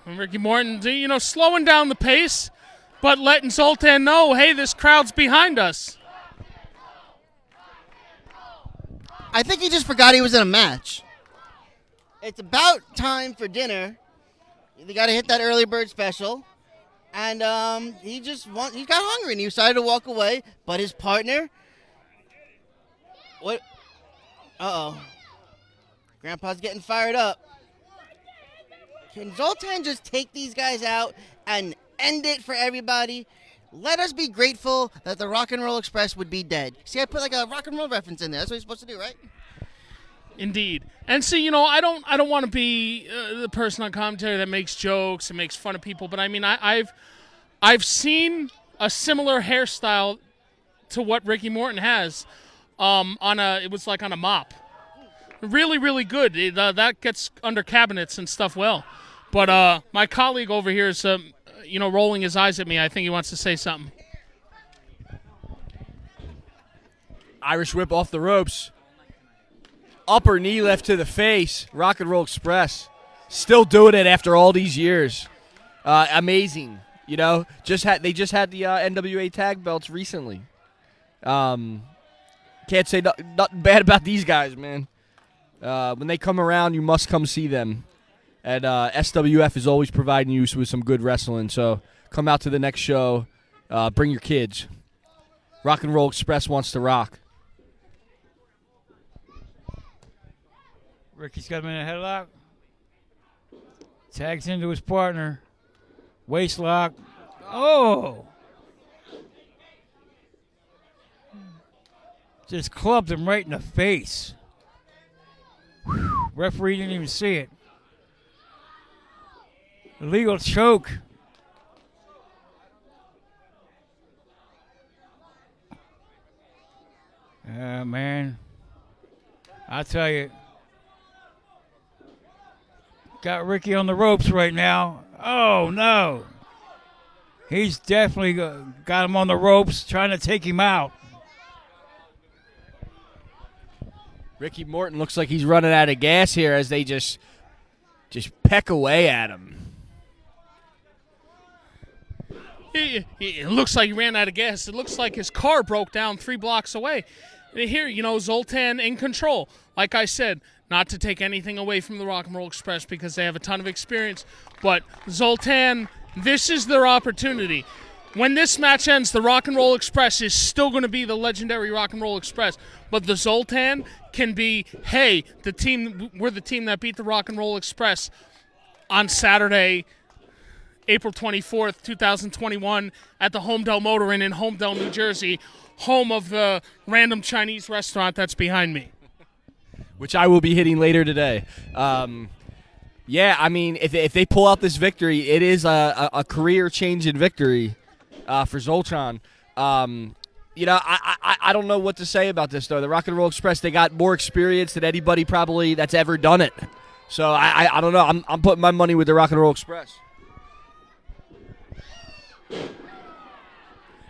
And Ricky Morton, slowing down the pace, but letting Zoltan know, hey, this crowd's behind us. I think he just forgot he was in a match. It's about time for dinner. They got to hit that early bird special. And he got hungry and he decided to walk away. But his partner, what? Grandpa's getting fired up. Can Zoltan just take these guys out and end it for everybody? Let us be grateful that the Rock and Roll Express would be dead. See, I put like a rock and roll reference in there. That's what you're supposed to do, right? Indeed. And see, I don't want to be the person on commentary that makes jokes and makes fun of people, but I mean, I've seen a similar hairstyle to what Ricky Morton has it was like on a mop. Really, really good. That gets under cabinets and stuff well. But my colleague over here is rolling his eyes at me. I think he wants to say something. Irish whip off the ropes. Upper knee left to the face. Rock and Roll Express. Still doing it after all these years. Amazing. They just had the NWA tag belts recently. Can't say nothing bad about these guys, man. When they come around, you must come see them. And SWF is always providing you with some good wrestling. So come out to the next show. Bring your kids. Rock and Roll Express wants to rock. Ricky's got him in a headlock. Tags into his partner. Waist lock. Oh! Just clubbed him right in the face. Whew. Referee didn't even see it. Illegal choke. Man. I'll tell you. Got Ricky on the ropes right now. Oh, no. He's definitely got him on the ropes, trying to take him out. Ricky Morton looks like he's running out of gas here as they just peck away at him. It looks like he ran out of gas. It looks like his car broke down 3 blocks away. Here, Zoltan in control. Like I said, not to take anything away from the Rock and Roll Express because they have a ton of experience. But Zoltan, this is their opportunity. When this match ends, the Rock and Roll Express is still going to be the legendary Rock and Roll Express. But the Zoltan can be, hey, we're the team that beat the Rock and Roll Express on Saturday, April 24th, 2021 at the Homedale Motor Inn in Homedale, New Jersey, home of the random Chinese restaurant that's behind me. Which I will be hitting later today. Yeah, I mean, if they pull out this victory, it is a career-changing victory for Zoltan. I don't know what to say about this, though. The Rock and Roll Express, they got more experience than anybody probably that's ever done it. So I don't know. I'm putting my money with the Rock and Roll Express.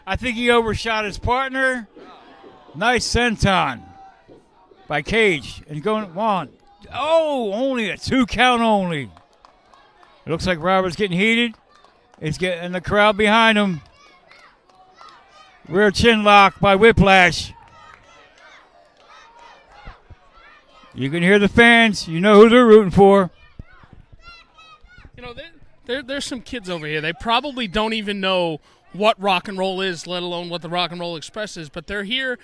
I think he overshot his partner. Nice senton by Cage. And going on. Oh, only a 2 count only. It looks like Robert's getting heated. It's getting the crowd behind him. Rear chin lock by Whiplash. You can hear the fans. You know who they're rooting for. There's some kids over here. They probably don't even know what rock and roll is, let alone what the Rock and Roll Express is. But they're here,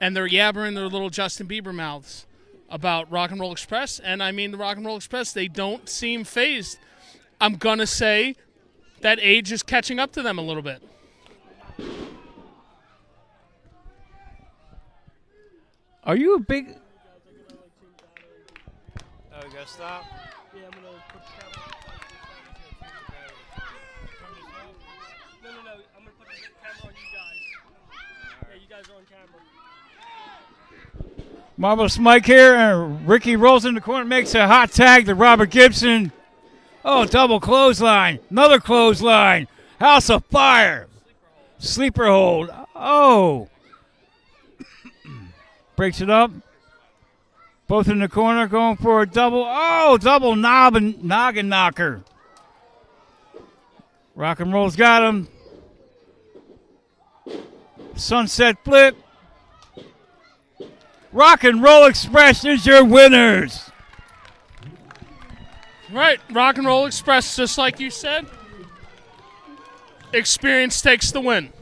and they're yabbering their little Justin Bieber mouths about Rock and Roll Express. And, I mean, the Rock and Roll Express, they don't seem phased. I'm going to say that age is catching up to them a little bit. Are you a big... Oh, you got to stop? Yeah, I'm going to put the camera No, I'm going to put the camera on you guys. Yeah, you guys are on camera. Marvelous Mike here, and Ricky rolls in the corner, makes a hot tag to Robert Gibson. Oh, double clothesline. Another clothesline. House of Fire. Sleeper hold. Oh. Breaks it up. Both in the corner going for a double. Oh, double noggin knocker. Rock and Roll's got him. Sunset flip. Rock and Roll Express is your winners. Right, Rock and Roll Express, just like you said. Experience takes the win.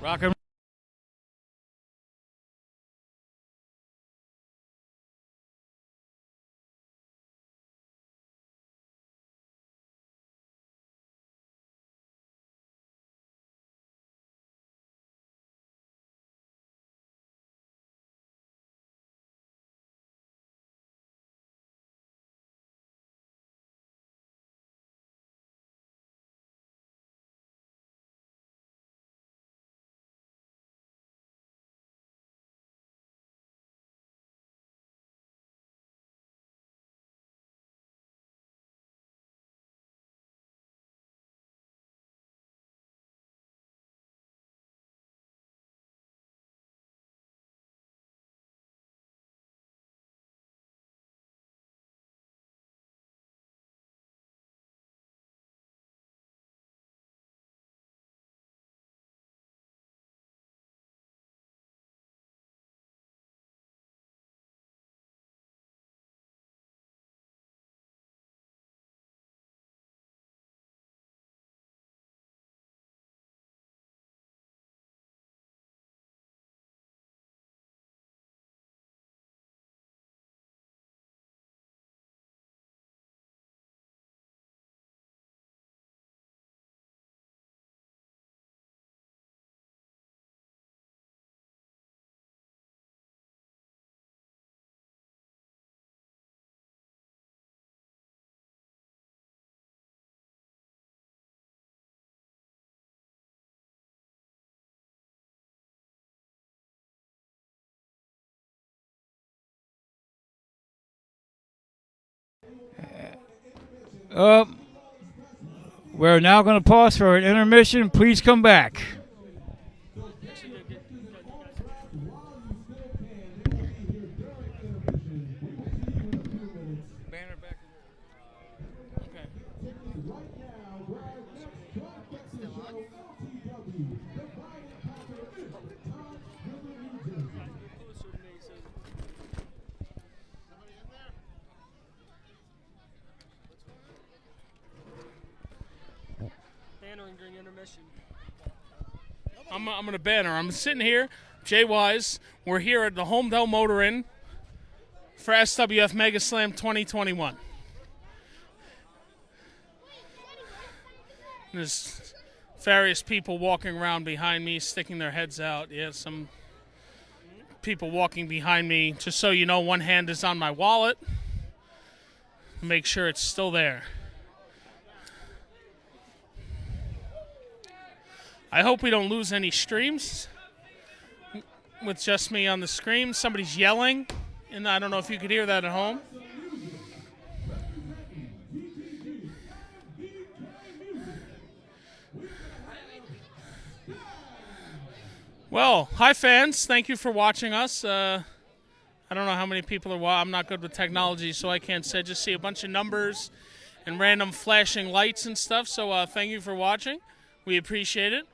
Rock and we're now going to pause for an intermission. Please come back. During intermission. I'm going to banner. I'm sitting here, Jay Wise. We're here at the Homedale Motor Inn for SWF Mega Slam 2021. There's various people walking around behind me, sticking their heads out. Yeah, some people walking behind me. Just so you know, one hand is on my wallet. Make sure it's still there. I hope we don't lose any streams with just me on the screen. Somebody's yelling, and I don't know if you could hear that at home. Well, hi fans. Thank you for watching us. I don't know how many people are watching. I'm not good with technology, so I can't say. Just see a bunch of numbers and random flashing lights and stuff. So thank you for watching. We appreciate it.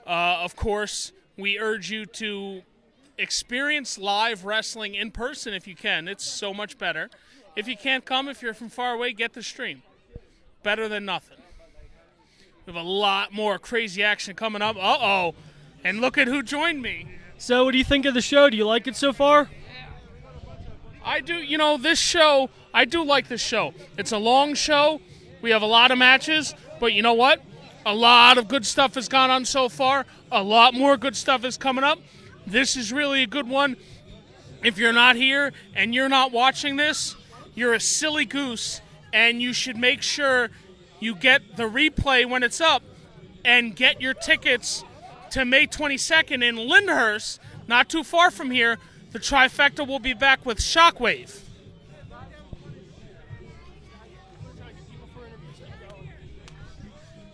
Of course, we urge you to experience live wrestling in person if you can. It's so much better. If you can't come, if you're from far away, get the stream. Better than nothing. We have a lot more crazy action coming up. Uh-oh. And look at who joined me. So what do you think of the show? Do you like it so far? I do. You know, this show, I do like this show. It's a long show. We have a lot of matches. But you know what? A lot of good stuff has gone on so far. A lot more good stuff is coming up. This is really a good one. If you're not here and you're not watching this, you're a silly goose, and you should make sure you get the replay when it's up and get your tickets to May 22nd in Lyndhurst, not too far from here. The Trifecta will be back with Shockwave.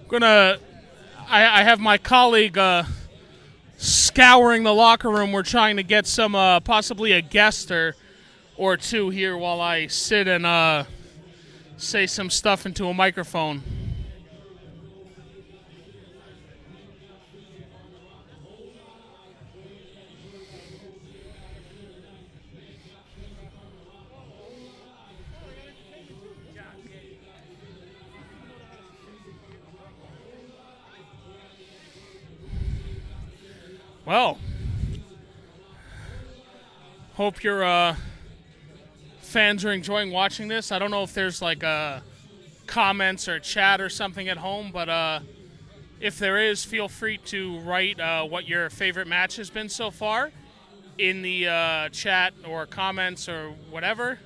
I have my colleague scouring the locker room. We're trying to get some possibly a guest or two here while I sit and say some stuff into a microphone. Well, hope your fans are enjoying watching this. I don't know if there's like comments or chat or something at home, but if there is, feel free to write what your favorite match has been so far in the chat or comments or whatever.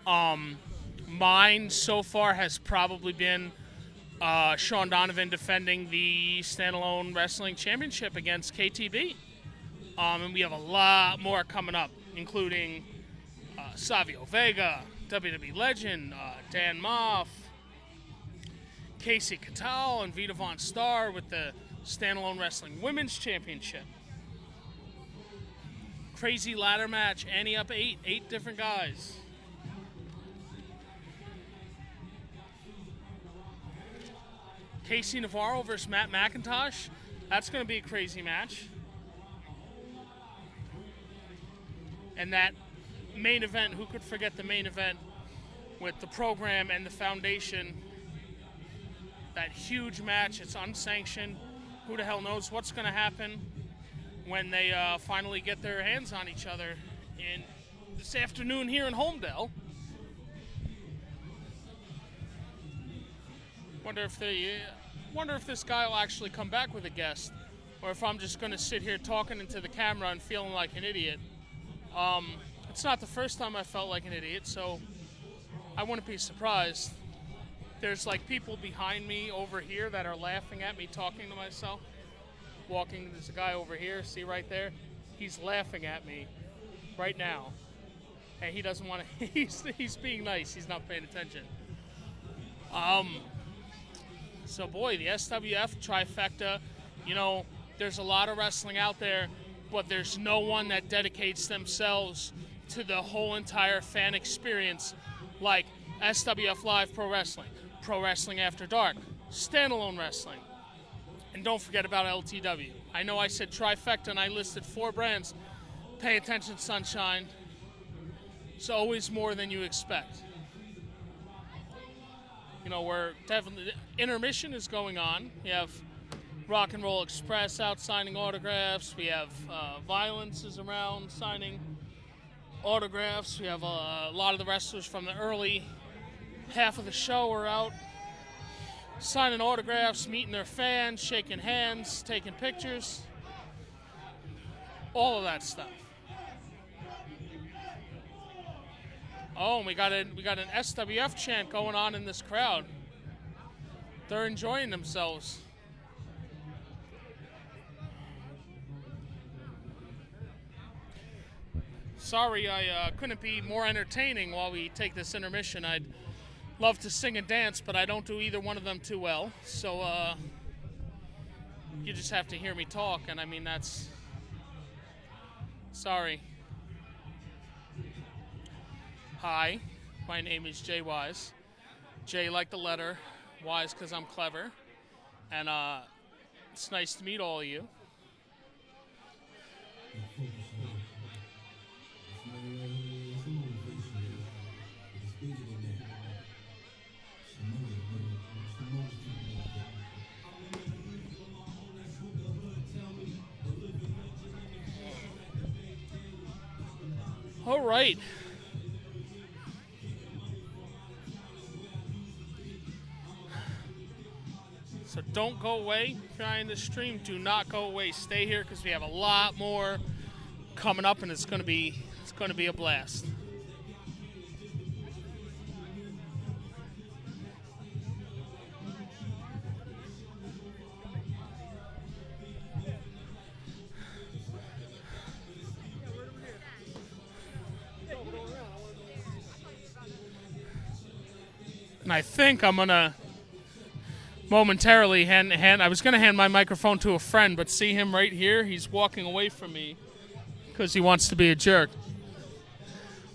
Mine so far has probably been Sean Donovan defending the Standalone Wrestling Championship against KTB. And we have a lot more coming up, including Savio Vega, WWE legend, Dan Moff, Casey Catal, and Vita Von Star with the Standalone Wrestling Women's Championship. Crazy ladder match, Annie up 8 different guys. Casey Navarro versus Matt McIntosh. That's going to be a crazy match. And that main event, who could forget the main event with the program and the foundation? That huge match, it's unsanctioned. Who the hell knows what's going to happen when they finally get their hands on each other in this afternoon here in Holmdel. Wonder if this guy will actually come back with a guest, or if I'm just going to sit here talking into the camera and feeling like an idiot. It's not the first time I felt like an idiot, so I wouldn't be surprised. There's like people behind me over here that are laughing at me talking to myself. There's a guy over here, see right there? He's laughing at me right now. And he doesn't want to, he's being nice, he's not paying attention. So boy, the SWF trifecta, you know, there's a lot of wrestling out there, but there's no one that dedicates themselves to the whole entire fan experience like SWF Live Pro Wrestling, Pro Wrestling After Dark, Standalone Wrestling, and don't forget about LTW. I know I said trifecta and I listed 4 brands. Pay attention, Sunshine. It's always more than you expect. You know, we're definitely, intermission is going on. We have Rock and Roll Express out signing autographs. We have Violence is around signing autographs. We have a lot of the wrestlers from the early half of the show are out signing autographs, meeting their fans, shaking hands, taking pictures, all of that stuff. Oh, we got an SWF chant going on in this crowd. They're enjoying themselves. Sorry, I couldn't be more entertaining while we take this intermission. I'd love to sing and dance, but I don't do either one of them too well. So you just have to hear me talk, and I mean, that's... Sorry. Hi, my name is Jay Wise. Jay like the letter, Wise because I'm clever. And it's nice to meet all of you. All right. So don't go away. Trying to stream, do not go away. Stay here because we have a lot more coming up, and it's going to be a blast. And I think I'm gonna momentarily I was gonna hand my microphone to a friend, but see him right here? He's walking away from me because he wants to be a jerk.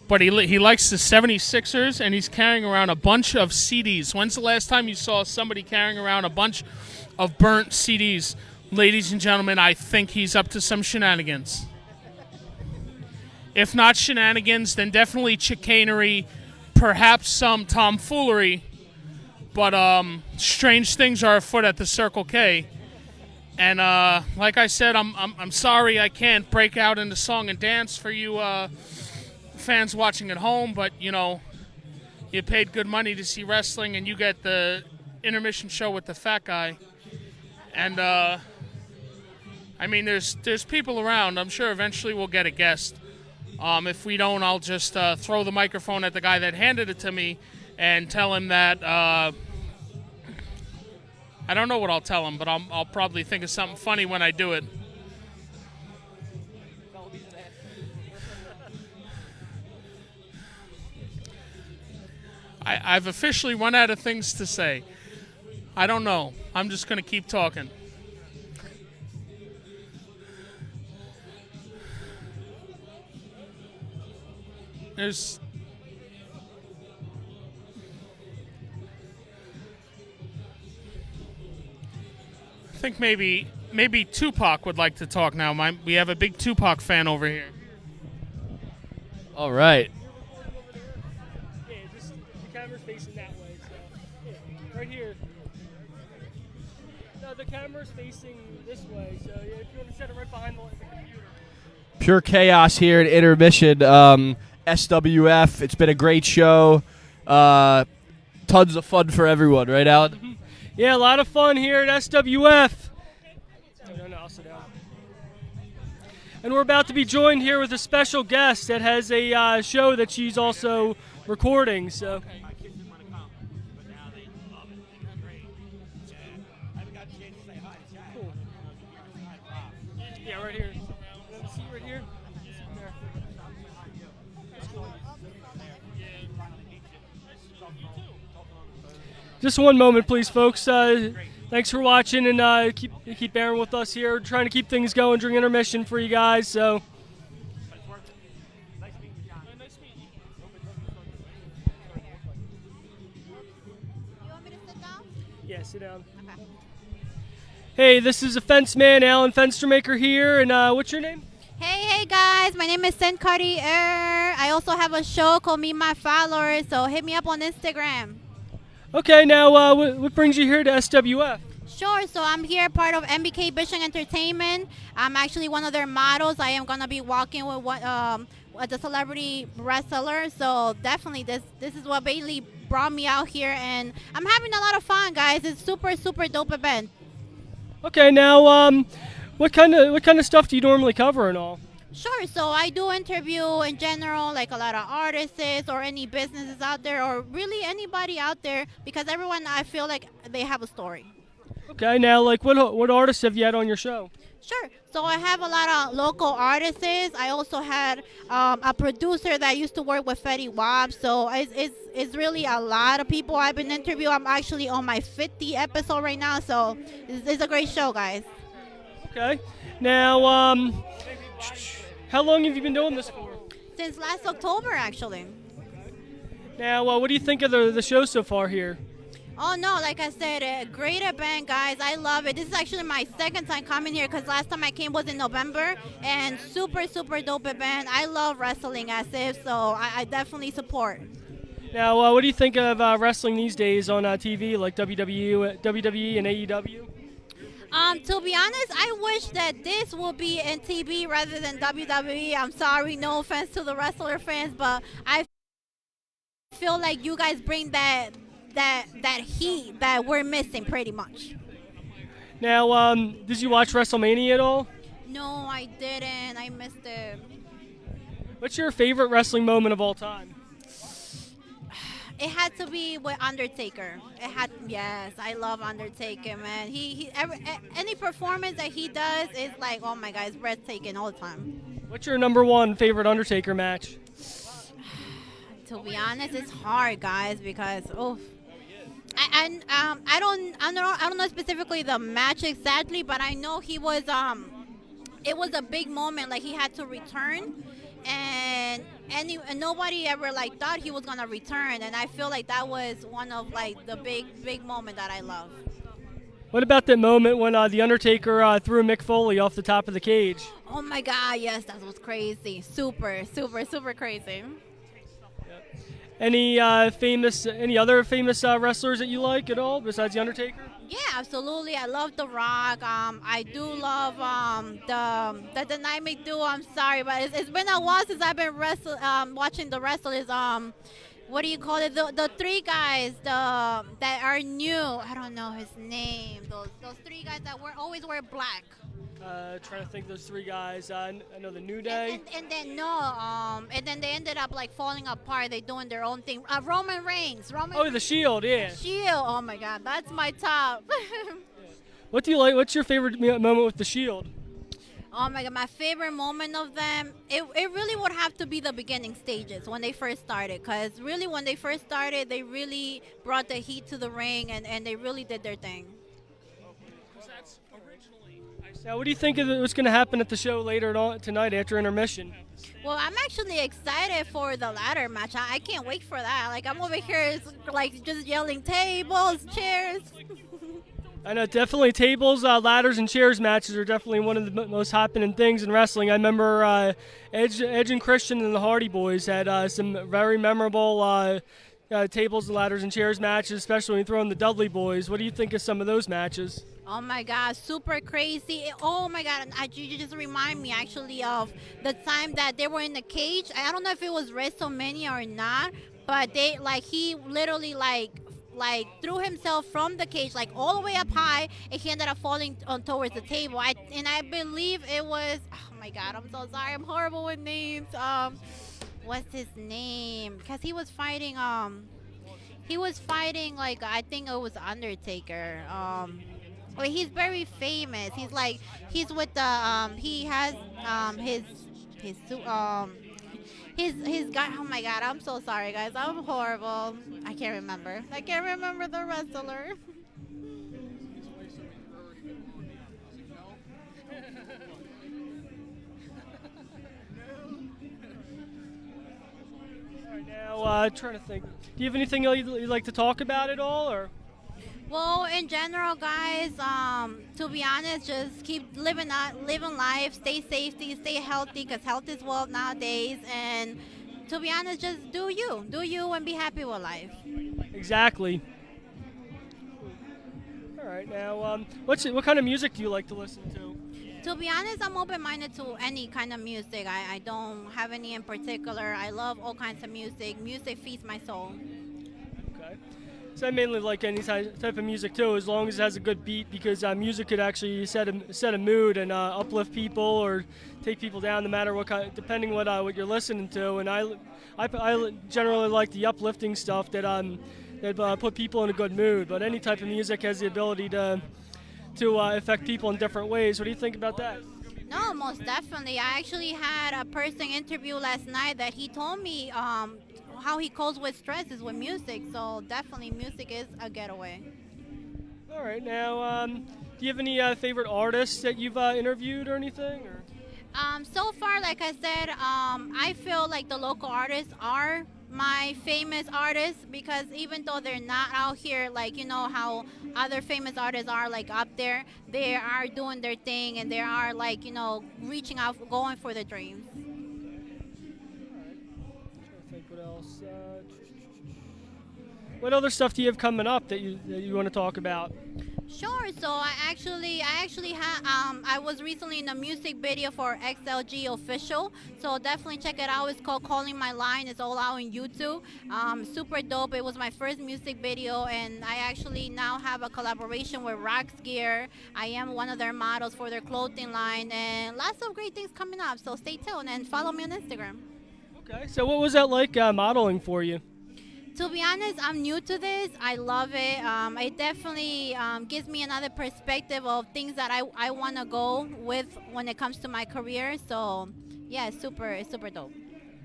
But he likes the 76ers, and he's carrying around a bunch of CDs. When's the last time you saw somebody carrying around a bunch of burnt CDs? Ladies and gentlemen, I think he's up to some shenanigans. If not shenanigans, then definitely chicanery, perhaps some tomfoolery. But strange things are afoot at the Circle K. And like I said, I'm sorry I can't break out into song and dance for you fans watching at home, but you know, you paid good money to see wrestling, and you get the intermission show with the fat guy. And I mean, there's people around. I'm sure eventually we'll get a guest. If we don't, I'll just throw the microphone at the guy that handed it to me and tell him that. I don't know what I'll tell him, but I'll probably think of something funny when I do it. I've officially run out of things to say. I don't know. I'm just going to keep talking. There's... I think maybe Tupac would like to talk now. We have a big Tupac fan over here. All right. Yeah, the camera's facing that way, so yeah, right here. No, the camera's facing this way, so yeah, if you want to set it right behind the computer. Pure chaos here at intermission. SWF. It's been a great show. Tons of fun for everyone, right, Alan? Yeah, a lot of fun here at SWF. No, I'll sit down. And we're about to be joined here with a special guest that has a show that she's also recording. So. Cool. Yeah, right here. See right here. Just one moment, please, folks. Thanks for watching, and keep bearing with us here. We're trying to keep things going during intermission for you guys. So. You want me to sit down? Yeah, sit down. Okay. Hey, this is a fence man, Alan Fenstermaker here, and what's your name? Hey guys, my name is Sen Cartier. I also have a show called Meet My Followers, so hit me up on Instagram. Okay, now what brings you here to SWF? Sure, so I'm here part of MBK Bishing Entertainment. I'm actually one of their models. I am going to be walking with the celebrity wrestler, so definitely this is what Bailey brought me out here, and I'm having a lot of fun, guys. It's super dope event. Okay, now what kind of stuff do you normally cover and all? Sure, so I do interview in general, like a lot of artists or any businesses out there, or really anybody out there, because everyone, I feel like they have a story. Okay, now like what artists have you had on your show? Sure, so I have a lot of local artists. I also had a producer that used to work with Fetty Wap, so it's really a lot of people I've been interviewing. I'm actually on my 50th episode right now, so it's a great show, guys. Okay, now how long have you been doing this for? Since last October, actually. Now, what do you think of the show so far here? Oh, no, like I said, a great event, guys. I love it. This is actually my second time coming here because last time I came was in November, and super dope event. I love wrestling as if, so I definitely support. Now, what do you think of wrestling these days on TV, like WWE and AEW? To be honest, I wish that this will be in TV rather than WWE. I'm sorry, no offense to the wrestler fans, but I feel like you guys bring that heat that we're missing pretty much. Now, did you watch WrestleMania at all? No, I didn't. I missed it. What's your favorite wrestling moment of all time? It had to be with Undertaker. Yes, I love Undertaker, man. Any performance that he does is like, oh my God, it's breathtaking all the time. What's your number one favorite Undertaker match? To be honest, it's hard, guys, because I don't know specifically the match exactly, but I know he was it was a big moment, like he had to return. And nobody ever like thought he was gonna return, and I feel like that was one of like the big moment that I love. What about that moment when the Undertaker threw Mick Foley off the top of the cage? Oh my God, yes, that was crazy, super crazy. Any other famous wrestlers that you like at all besides the Undertaker? Yeah, absolutely. I love The Rock. I do love the dynamic duo. I'm sorry, but it's been a while since I've been watching the wrestlers. What do you call it? The three guys that are new. I don't know his name. Those three guys that always wear black. Trying to think of those three guys. I know the New Day. And then and then they ended up like falling apart. They doing their own thing. Roman Reigns. Oh, the Shield, yeah. Shield. Oh my God, that's my top. What do you like? What's your favorite moment with the Shield? Oh my God, my favorite moment of them, it really would have to be the beginning stages when they first started. Because really, when they first started, they really brought the heat to the ring and they really did their thing. Now, what do you think of what's going to happen at the show later on tonight after intermission? Well, I'm actually excited for the ladder match. I can't wait for that. Like, I'm over here, like, just yelling tables, chairs. I know, definitely tables, ladders, and chairs matches are definitely one of the most happening things in wrestling. I remember Edge and Christian and the Hardy Boys had some very memorable tables, and ladders, and chairs matches, especially when you throw in the Dudley Boys. What do you think of some of those matches? Oh my God, super crazy. Oh my God, you just remind me actually of the time that they were in the cage. I don't know if it was WrestleMania or not, but he literally threw himself from the cage like all the way up high, and he ended up falling towards the table. I believe it was, oh my God, I'm so sorry, I'm horrible with names. What's his name? Because he was fighting like, I think it was Undertaker. Well, he's very famous. He's with the he has his guy. Oh my God, I'm so sorry, guys. I'm horrible. I can't remember the wrestler. All right, now trying to think. Do you have anything you'd like to talk about at all, or? Well, in general, guys, to be honest, just keep living life, stay safety, stay healthy, because health is wealth nowadays. And to be honest, just do you, and be happy with life. Exactly. All right, now, what kind of music do you like to listen to? To be honest, I'm open-minded to any kind of music. I don't have any in particular. I love all kinds of music. Music feeds my soul. Okay. So I mainly like any type of music too, as long as it has a good beat, because music could actually set a mood and uplift people or take people down, no matter what kind, depending what you're listening to. And I generally like the uplifting stuff that put people in a good mood. But any type of music has the ability to affect people in different ways. What do you think about that? No, most definitely. I actually had a person interview last night that he told me how he copes with stress is with music. So definitely music is a getaway. All right. Now, do you have any favorite artists that you've interviewed or anything? Or? So far, like I said, I feel like the local artists are my famous artists, because even though they're not out here like, you know, how other famous artists are like up there, they are doing their thing, and they are like, you know, reaching out, going for their dreams. I think what else? What other stuff do you have coming up that you want to talk about? Sure. So I actually I was recently in a music video for XLG Official. So definitely check it out. It's called Calling My Line. It's all out on YouTube. Super dope. It was my first music video, and I actually now have a collaboration with Rocks Gear. I am one of their models for their clothing line, and lots of great things coming up. So stay tuned and follow me on Instagram. Okay. So what was that like modeling for you? To be honest, I'm new to this. I love it. It definitely gives me another perspective of things that I want to go with when it comes to my career. So, yeah, it's super dope.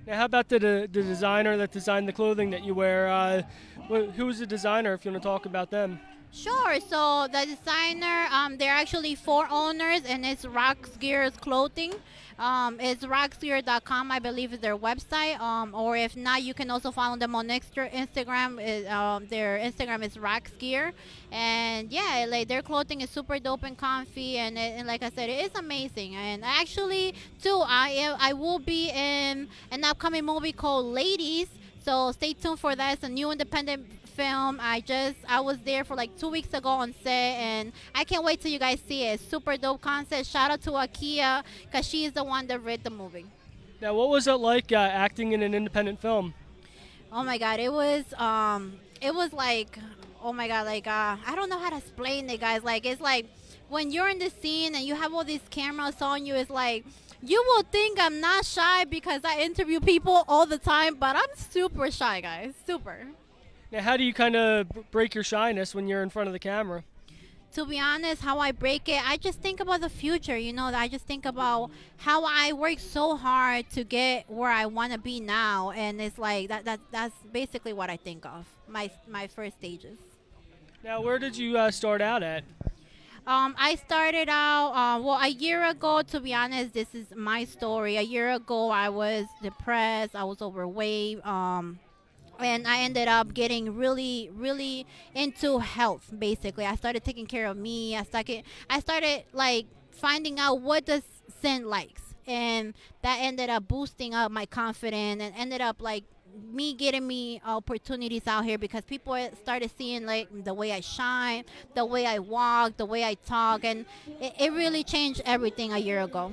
Now, how about the designer that designed the clothing that you wear? Who was the designer, if you want to talk about them? Sure. So the designer, they're actually 4 owners, and it's Rocks Gear's Clothing. It's rocksgear.com, I believe, is their website. Or if not, you can also follow them on Instagram. Their Instagram is Rocks Gear. And yeah, like their clothing is super dope and comfy, and like I said, it is amazing. And actually, too, I will be in an upcoming movie called Ladies. So stay tuned for that. It's a new independent film. I was there for like 2 weeks ago on set, and I can't wait till you guys see it. Super dope concept. Shout out to Akia, because she is the one that read the movie. Now, what was it like acting in an independent film? Oh my God, it was like, oh my God, like I don't know how to explain it, guys. Like, it's like when you're in the scene and you have all these cameras on you, it's like you will think I'm not shy because I interview people all the time, but I'm super shy, guys, super. Now, how do you kind of break your shyness when you're in front of the camera? To be honest, how I break it, I just think about the future. I just think about how I work so hard to get where I want to be now, and it's like that's basically what I think of my first stages. Now, where did you start out at? I started out, a year ago, to be honest. This is my story. A year ago, I was depressed. I was overweight. And I ended up getting really, really into health, basically. I started taking care of me. I started like finding out what does Sin likes. And that ended up boosting up my confidence and ended up like getting me opportunities out here, because people started seeing like the way I shine, the way I walk, the way I talk, and it really changed everything a year ago.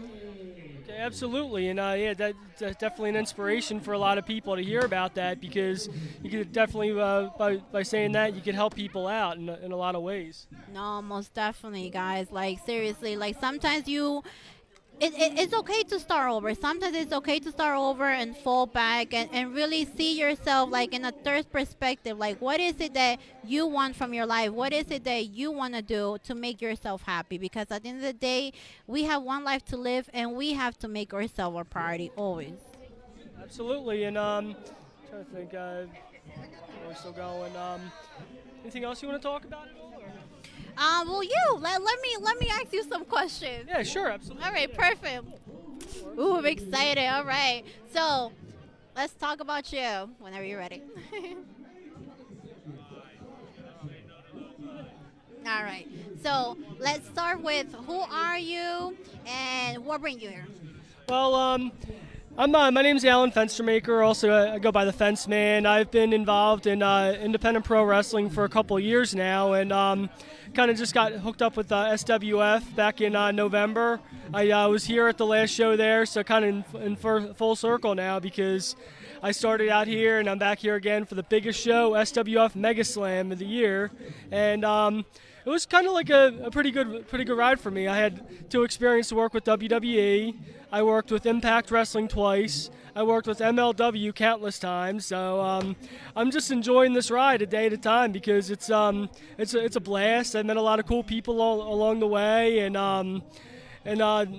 Okay, absolutely, and that's definitely an inspiration for a lot of people to hear about that, because you could definitely, by saying that, you could help people out in a lot of ways. No, most definitely, guys. Like, seriously, like sometimes it's okay to start over. Sometimes it's okay to start over and fall back and really see yourself like in a third perspective. Like, what is it that you want from your life? What is it that you want to do to make yourself happy? Because at the end of the day, we have one life to live, and we have to make ourselves a priority always. Absolutely, and trying to think, we're still going. Anything else you want to talk about at all? Or? Let me ask you some questions. Yeah, sure, absolutely. All right, perfect. Ooh, I'm excited. All right, so let's talk about you whenever you're ready. All right, so let's start with who are you and what brings you here? Well, my name's Alan Fenstermaker. Also, I go by the Fence Man. I've been involved in independent pro wrestling for a couple of years now, and kind of just got hooked up with SWF back in November. I was here at the last show there, so kind of in full circle now, because I started out here and I'm back here again for the biggest show, SWF Mega Slam of the year, and it was kind of like a pretty good ride for me. I had 2 experiences to work with WWE. I worked with Impact Wrestling twice. I worked with MLW countless times. So I'm just enjoying this ride a day at a time, because it's a blast. I met a lot of cool people along the way, and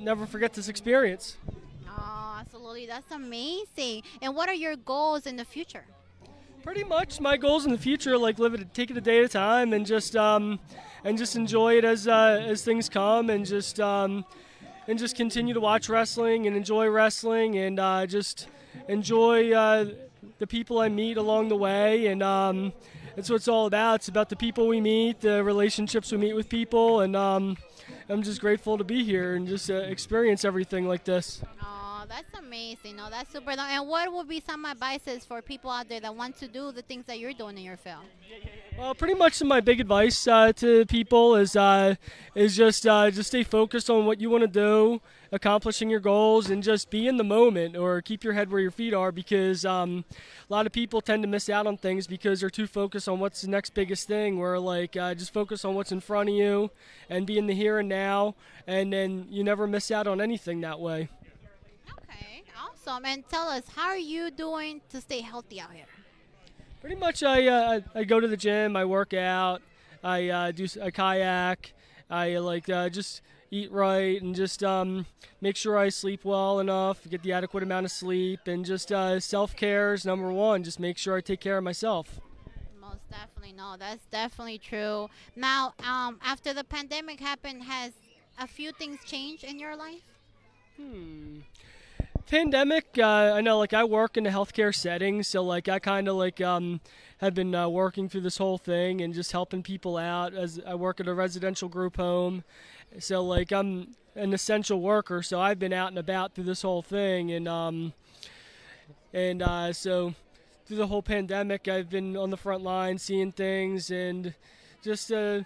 never forget this experience. Oh, absolutely. That's amazing. And what are your goals in the future? Pretty much my goals in the future, like take it a day at a time, and just enjoy it as things come, and just continue to watch wrestling and enjoy wrestling, and just enjoy the people I meet along the way, and that's what it's all about. It's about the people we meet, the relationships we meet with people, and I'm just grateful to be here and just experience everything like this. Oh, that's amazing. No, that's super. And what would be some advices for people out there that want to do the things that you're doing in your film? Well, pretty much my big advice to people is just stay focused on what you want to do, accomplishing your goals, and just be in the moment, or keep your head where your feet are, because a lot of people tend to miss out on things because they're too focused on what's the next biggest thing, where just focus on what's in front of you and be in the here and now, and then you never miss out on anything that way. Okay, awesome. And tell us, how are you doing to stay healthy out here? Pretty much, I go to the gym, I work out, I kayak, I just eat right, and just make sure I sleep well enough, get the adequate amount of sleep, and just self-care is number one. Just make sure I take care of myself. Most definitely. No, that's definitely true. Now, after the pandemic happened, has a few things changed in your life? Pandemic, I know, I work in a healthcare setting, so I kind of have been working through this whole thing and just helping people out, as I work at a residential group home. So I'm an essential worker, so I've been out and about through this whole thing, and so through the whole pandemic, I've been on the front line seeing things, and just the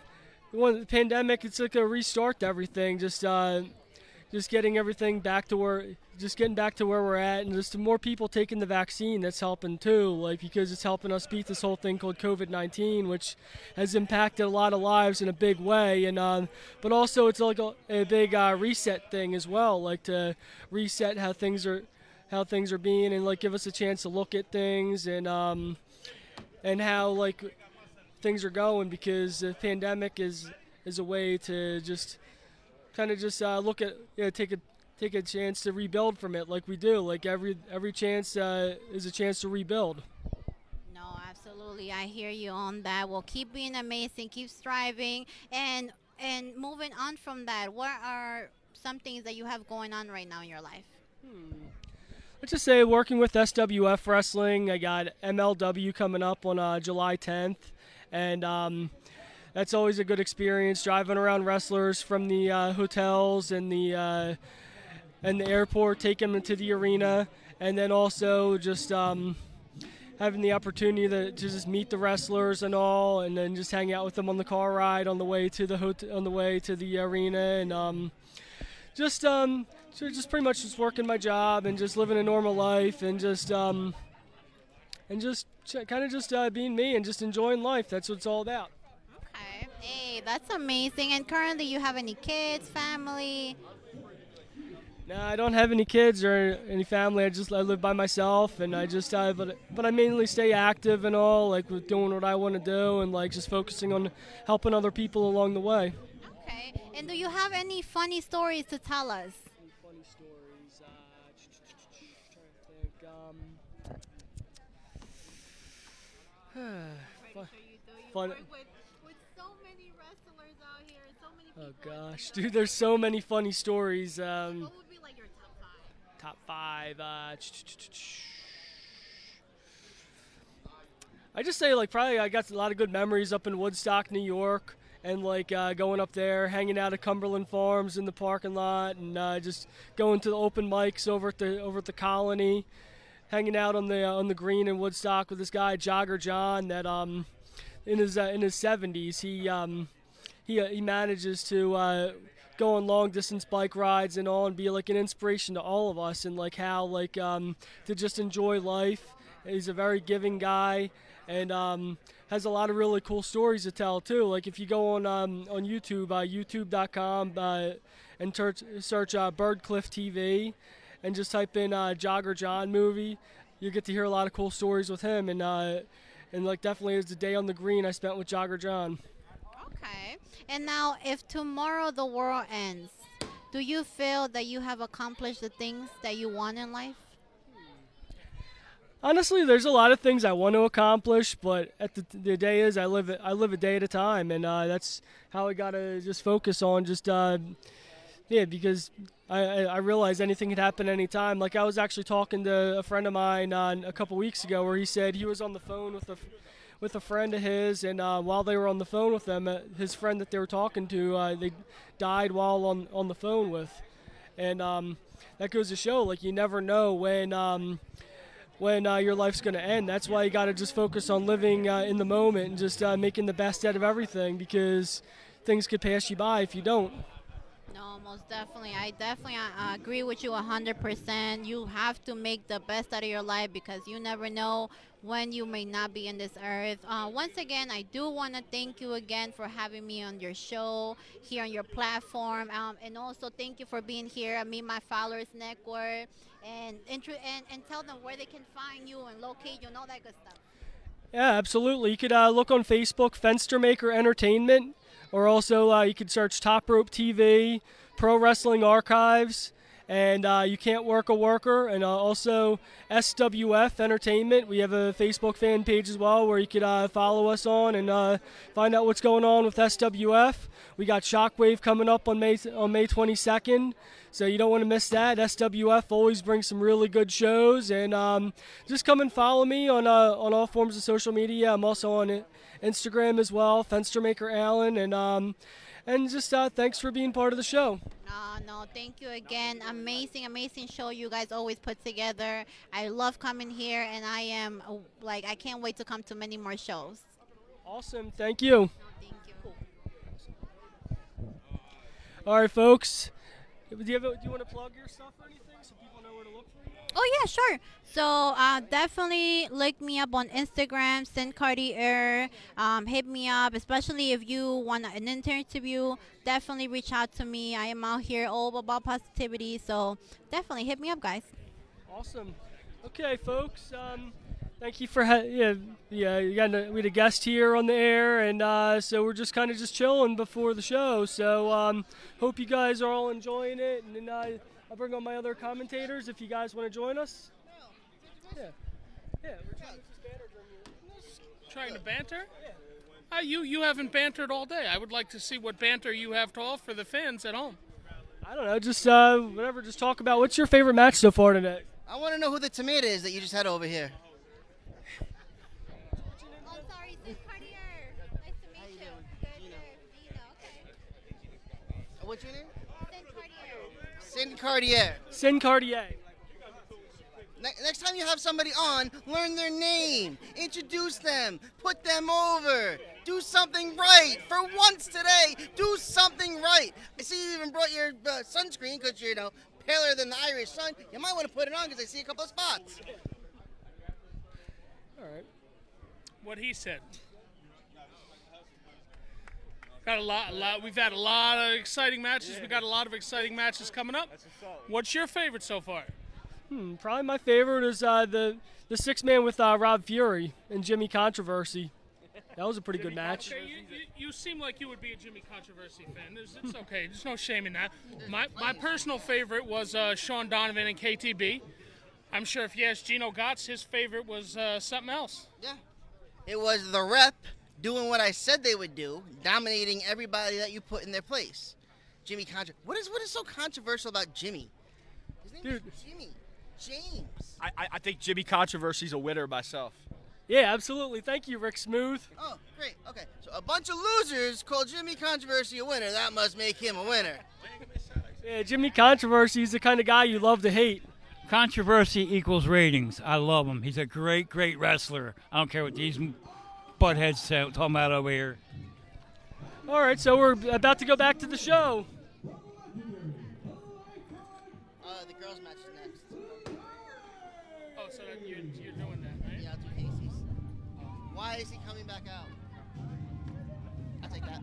pandemic, it's like a restart to everything. Just getting everything back to where, just getting back to where we're at, and just more people taking the vaccine, that's helping too, like, because it's helping us beat this whole thing called COVID-19, which has impacted a lot of lives in a big way, and but also it's like a big reset thing as well, like to reset how things are being, and like give us a chance to look at things, and how like things are going, because the pandemic is a way to just kind of just look at, take a chance to rebuild from it, like we do. Like every chance is a chance to rebuild. No, absolutely. I hear you on that. Well, keep being amazing, keep striving, and moving on from that, what are some things that you have going on right now in your life? Let's just say working with SWF Wrestling. I got MLW coming up on July 10th, and that's always a good experience, driving around wrestlers from the hotels and the airport, taking them to the arena, and then also just having the opportunity to just meet the wrestlers and all, and then just hang out with them on the car ride on the way to the arena, and so just pretty much just working my job and just living a normal life, and just kind of just being me and just enjoying life. That's what it's all about. Okay. Hey, that's amazing. And currently, you have any kids, family? No, I don't have any kids or any family. I live by myself, and I just but I mainly stay active and all, like with doing what I want to do, and like just focusing on helping other people along the way. Okay. And do you have any funny stories to tell us? Any funny stories? Trying to think. Fun. With so many wrestlers out here, and so many Oh people. gosh, dude, there's so many funny stories. What would be like your top five? Top five. I just say like probably I got a lot of good memories up in Woodstock, New York, and like going up there, hanging out at Cumberland Farms in the parking lot, and just going to the open mics over at the Colony, hanging out on the green in Woodstock with this guy Jogger John that in his 70s he manages to go on long distance bike rides and all, and be like an inspiration to all of us, and like how like to just enjoy life. He's a very giving guy, and has a lot of really cool stories to tell too. Like if you go on YouTube, youtube.com, and search Birdcliff TV, and just type in Jogger John movie, you get to hear a lot of cool stories with him, and like definitely it's the day on the green I spent with Jogger John. Okay. And now, if tomorrow the world ends, do you feel that you have accomplished the things that you want in life? Honestly, there's a lot of things I want to accomplish, but at the day is I live a day at a time, and that's how I gotta just focus on because I realize anything could happen anytime. Like I was actually talking to a friend of mine a couple weeks ago, where he said he was on the phone with a friend of his, and while they were on the phone with them, his friend that they were talking to, they died while on the phone with, and that goes to show like you never know when your life's going to end. That's why you got to just focus on living in the moment, and just making the best out of everything, because things could pass you by if you don't. No, most definitely. I definitely agree with you 100%. You have to make the best out of your life, because you never know when you may not be in this earth. Once again, I do want to thank you again for having me on your show, here on your platform, and also thank you for being here at Meet My Followers Network, and tell them where they can find you and locate you and all that good stuff. Yeah, absolutely. You could look on Facebook, Fenstermaker Entertainment, or also you could search Top Rope TV, Pro Wrestling Archives, and You Can't Work a Worker, and also SWF Entertainment. We have a Facebook fan page as well, where you could follow us on and find out what's going on with SWF. We got Shockwave coming up on May 22nd, So you don't want to miss that. SWF always brings some really good shows, and just come and follow me on all forms of social media. I'm also on Instagram as well, Fenstermaker Allen, and just thanks for being part of the show. No, thank you again. Amazing show you guys always put together. I love coming here, and I am I can't wait to come to many more shows. Awesome, thank you. Thank you. All right, folks. Do you want to plug your stuff or anything so people know where to look for you? Oh yeah, sure. So definitely look me up on Instagram, Sin Cartier. Hit me up, especially if you want an interview. Definitely reach out to me. I am out here all about positivity, so definitely hit me up, guys. Awesome. Okay, folks. Thank you for we had a guest here on the air, and so we're just kind of just chilling before the show. So hope you guys are all enjoying it, and then I'll bring on my other commentators if you guys want to join us. Yeah, we're trying to just banter during your. Trying to banter? You haven't bantered all day. I would like to see what banter you have to offer the fans at home. I don't know, just whatever. Just talk about what's your favorite match so far today. I want to know who the tomato is that you just had over here. Oh, sorry, Sin Cartier. Nice to meet you. Good. Okay. What's your name? Sin Cartier. Sin Cartier. Sin Cartier. Next time you have somebody on, learn their name, introduce them, put them over, do something right. For once today, do something right. I see you even brought your sunscreen because you're, paler than the Irish sun. You might want to put it on because I see a couple of spots. All right. What he said. Got a lot. We've had a lot of exciting matches. We got a lot of exciting matches coming up. What's your favorite so far? Probably my favorite is the 6-man with Rob Fury and Jimmy Controversy. That was a pretty good match. Okay, you seem like you would be a Jimmy Controversy fan. It's okay. There's no shame in that. My personal favorite was Sean Donovan and KTB. I'm sure if you ask Gino Gotts, his favorite was something else. Yeah. It was the rep doing what I said they would do, dominating everybody that you put in their place. Jimmy What is so controversial about Jimmy? His name is Jimmy. James. I think Jimmy Controversy's a winner myself. Yeah, absolutely. Thank you, Rick Smooth. Oh, great. Okay. So a bunch of losers called Jimmy Controversy a winner. That must make him a winner. Yeah, Jimmy Controversy is the kind of guy you love to hate. Controversy equals ratings. I love him. He's a great wrestler. I don't care what these buttheads say, talking about over here. All right, so we're about to go back to the show. The girls' match is next. Oh, so you're doing that, right? Yeah, I'll do Casey's. Why is he coming back out? I'll take that.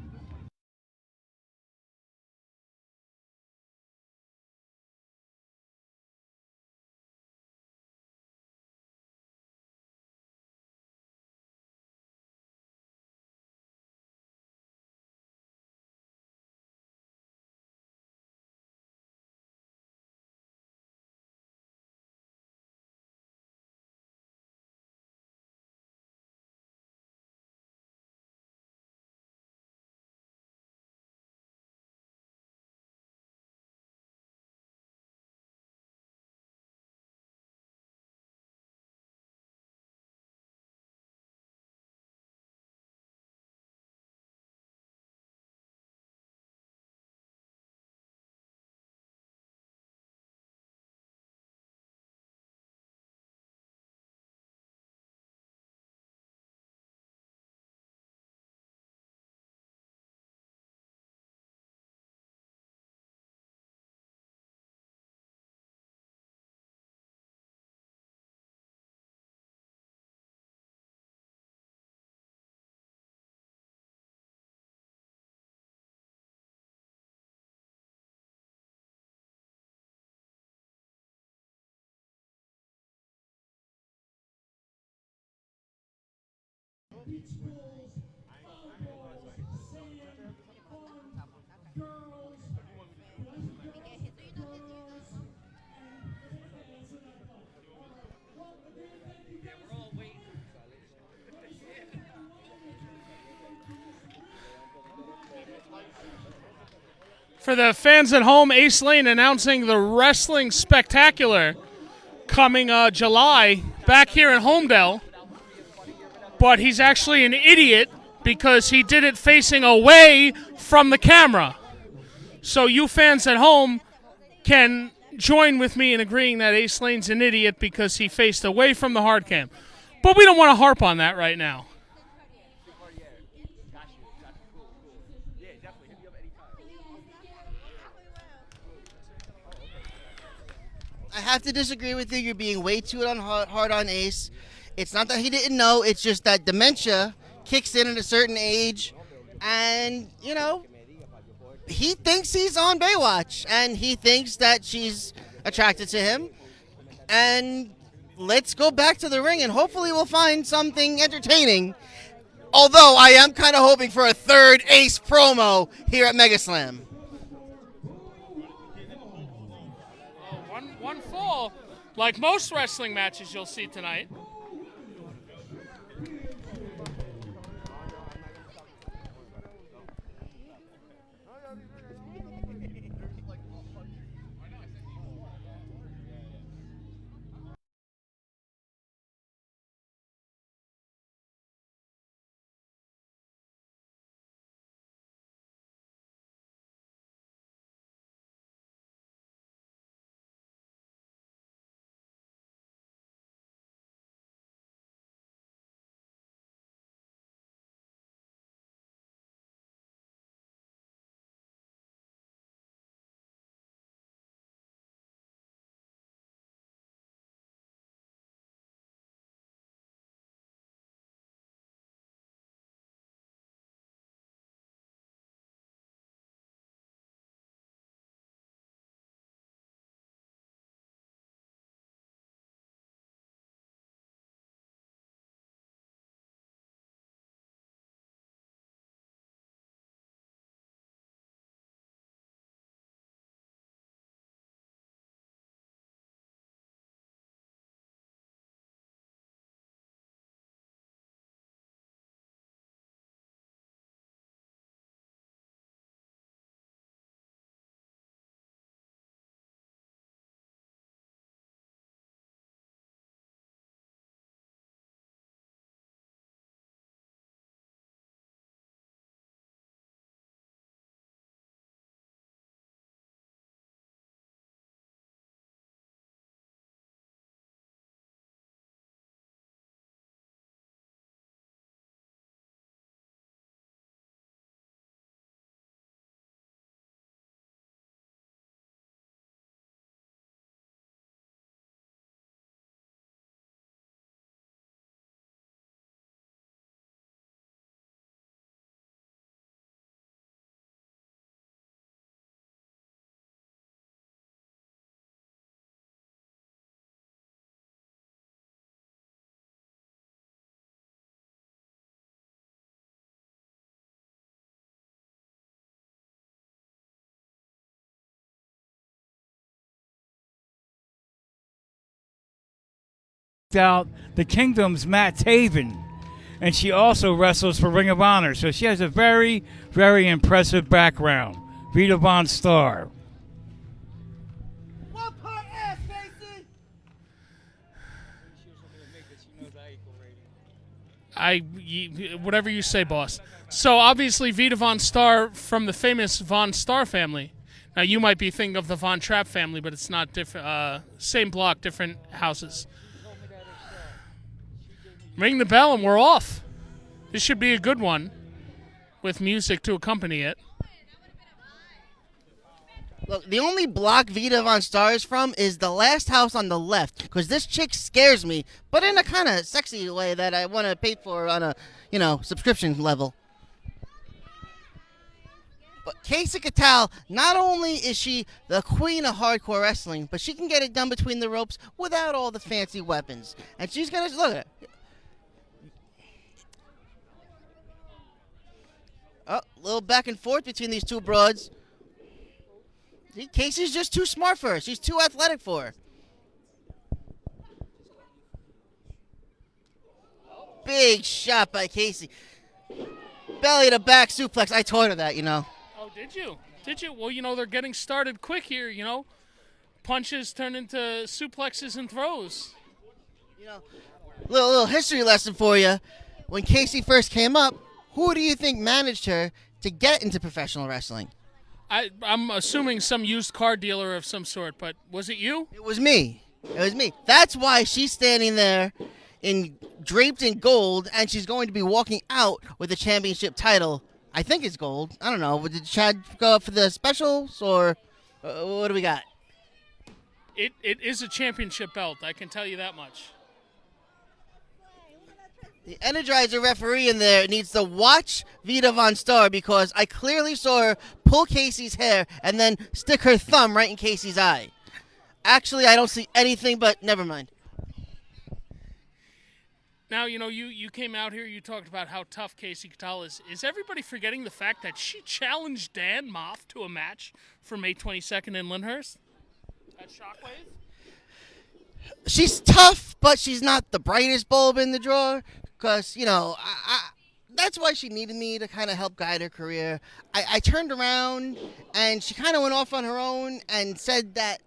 Beach balls, eyeballs, sand, fun, girls, girls, For the fans at home, Ace Lane announcing the Wrestling Spectacular coming July back here in Homedale. But he's actually an idiot because he did it facing away from the camera. So you fans at home can join with me in agreeing that Ace Lane's an idiot because he faced away from the hard cam. But we don't want to harp on that right now. I have to disagree with you. You're being way too hard on Ace. It's not that he didn't know. It's just that dementia kicks in at a certain age. And, you know, he thinks he's on Baywatch. And he thinks that she's attracted to him. And let's go back to the ring and hopefully we'll find something entertaining. Although I am kind of hoping for a third Ace promo here at Mega Slam. One fall, like most wrestling matches you'll see tonight. Out the Kingdom's Matt Taven, and she also wrestles for Ring of Honor, so she has a very, very impressive background. Vita Von Star. Whatever you say, boss. So obviously Vita Von Star from the famous Von Star family. Now you might be thinking of the Von Trapp family, but it's not different. Same block, different houses. Ring the bell and we're off. This should be a good one with music to accompany it. Look, the only block Vita Von Star is from is the last house on the left, because this chick scares me, but in a kind of sexy way that I want to pay for on a, subscription level. But Casey Catal, not only is she the queen of hardcore wrestling, but she can get it done between the ropes without all the fancy weapons. And she's going to, look at her. Oh, a little back and forth between these two broads. See, Casey's just too smart for her. She's too athletic for her. Big shot by Casey. Belly to back suplex. I taught her that, Oh, did you? Did you? Well, they're getting started quick here, Punches turn into suplexes and throws. Little history lesson for you. When Casey first came up, who do you think managed her to get into professional wrestling? I'm assuming some used car dealer of some sort, but was it you? It was me. That's why she's standing there draped in gold, and she's going to be walking out with the championship title. I think it's gold. I don't know. Did Chad go up for the specials, or what do we got? It is a championship belt, I can tell you that much. The Energizer referee in there needs to watch Vita Von Star, because I clearly saw her pull Casey's hair and then stick her thumb right in Casey's eye. Actually, I don't see anything, but never mind. Now, you came out here, you talked about how tough Casey Catal is. Is everybody forgetting the fact that she challenged Dan Moff to a match for May 22nd in Lyndhurst at Shockwave? She's tough, but she's not the brightest bulb in the drawer, because, that's why she needed me to kind of help guide her career. I turned around, and she kind of went off on her own and said that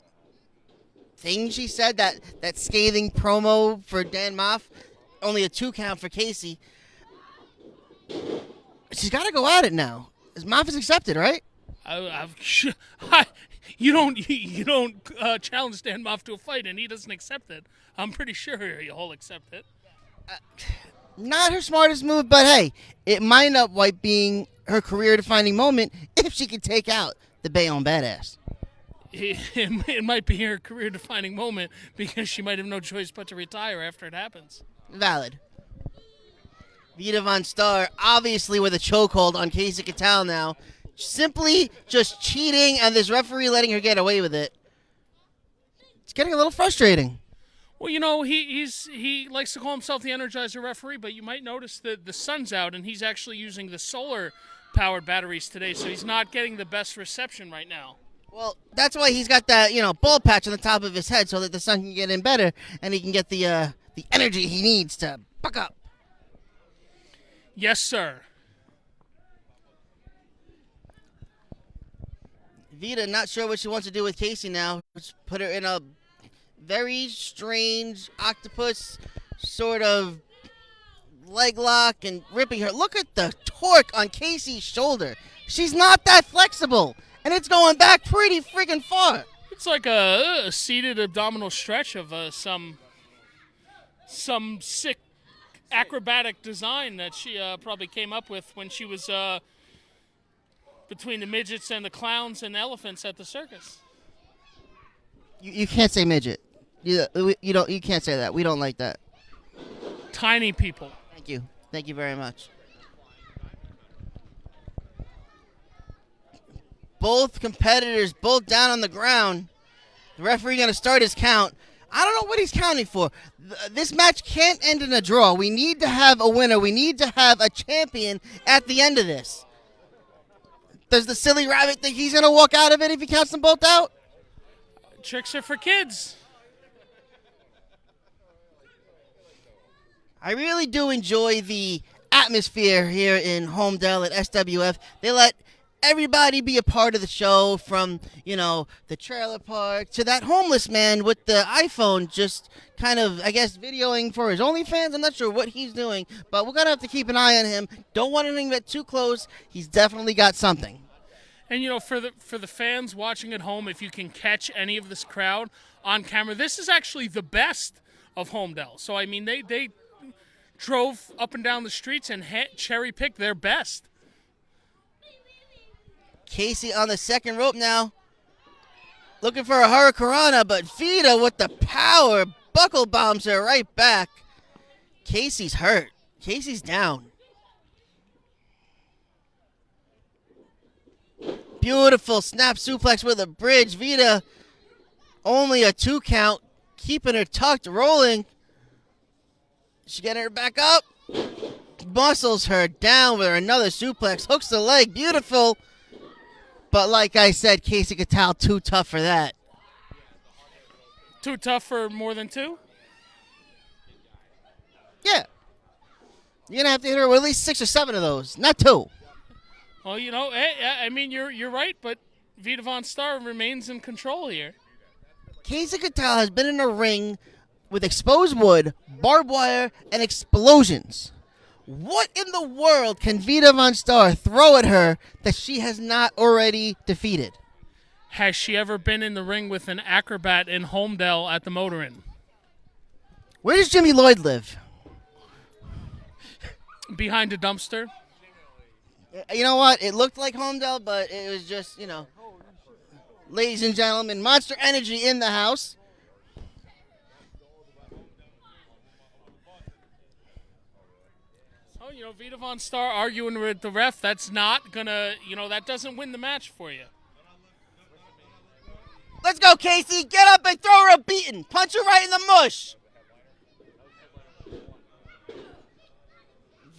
thing she said, that scathing promo for Dan Moff. Only a 2 count for Casey. She's got to go at it now. Moff is accepted, right? You don't challenge Dan Moff to a fight and he doesn't accept it. I'm pretty sure he'll accept it. Not her smartest move, but hey, it might end up being her career-defining moment if she can take out the Bayonne Badass. It might be her career-defining moment because she might have no choice but to retire after it happens. Valid. Vita Von Star, obviously with a chokehold on Casey Catal now. Simply just cheating, and this referee letting her get away with it. It's getting a little frustrating. Well, he likes to call himself the Energizer referee, but you might notice that the sun's out, and he's actually using the solar-powered batteries today, so he's not getting the best reception right now. Well, that's why he's got that, bald patch on the top of his head so that the sun can get in better, and he can get the energy he needs to buck up. Yes, sir. Vita not sure what she wants to do with Casey now. Just put her in a very strange octopus sort of leg lock and ripping her. Look at the torque on Casey's shoulder. She's not that flexible, and it's going back pretty freaking far. It's like a seated abdominal stretch of some sick acrobatic design that she probably came up with when she was between the midgets and the clowns and elephants at the circus. You can't say midget. You can't say that. We don't like that. Tiny people. Thank you very much. Both competitors both down on the ground. The referee going to start his count. I don't know what he's counting for. This match can't end in a draw. We need to have a winner. We need to have a champion at the end of this. Does the silly rabbit think he's going to walk out of it if he counts them both out? Tricks are for kids. I really do enjoy the atmosphere here in Homedale at SWF. They let everybody be a part of the show, from, the trailer park to that homeless man with the iPhone just kind of, I guess, videoing for his OnlyFans. I'm not sure what he's doing, but we're going to have to keep an eye on him. Don't want anything to get too close. He's definitely got something. And, for the fans watching at home, if you can catch any of this crowd on camera, this is actually the best of Homedale. So, I mean, they drove up and down the streets and cherry-picked their best. Casey on the second rope now. Looking for a Hurricanrana, but Vita with the power buckle bombs her right back. Casey's hurt. Casey's down. Beautiful snap suplex with a bridge. Vita only a 2 count, keeping her tucked, rolling. She getting her back up. Muscles her down with another suplex. Hooks the leg. Beautiful. But like I said, Casey Catal too tough for that. Too tough for more than 2? Yeah. You're going to have to hit her with at least 6 or 7 of those, not 2. Well, hey, I mean, you're right, but Vita Von Star remains in control here. Casey Catal has been in a ring with exposed wood, barbed wire, and explosions. What in the world can Vita Von Star throw at her that she has not already defeated? Has she ever been in the ring with an acrobat in Homedale at the Motor Inn? Where does Jimmy Lloyd live? Behind a dumpster? You know what? It looked like Homedale, but it was just, ladies and gentlemen, Monster Energy in the house. Oh, Vita Von Star arguing with the ref, that's not gonna, that doesn't win the match for you. Let's go, Casey. Get up and throw her a beating. Punch her right in the mush.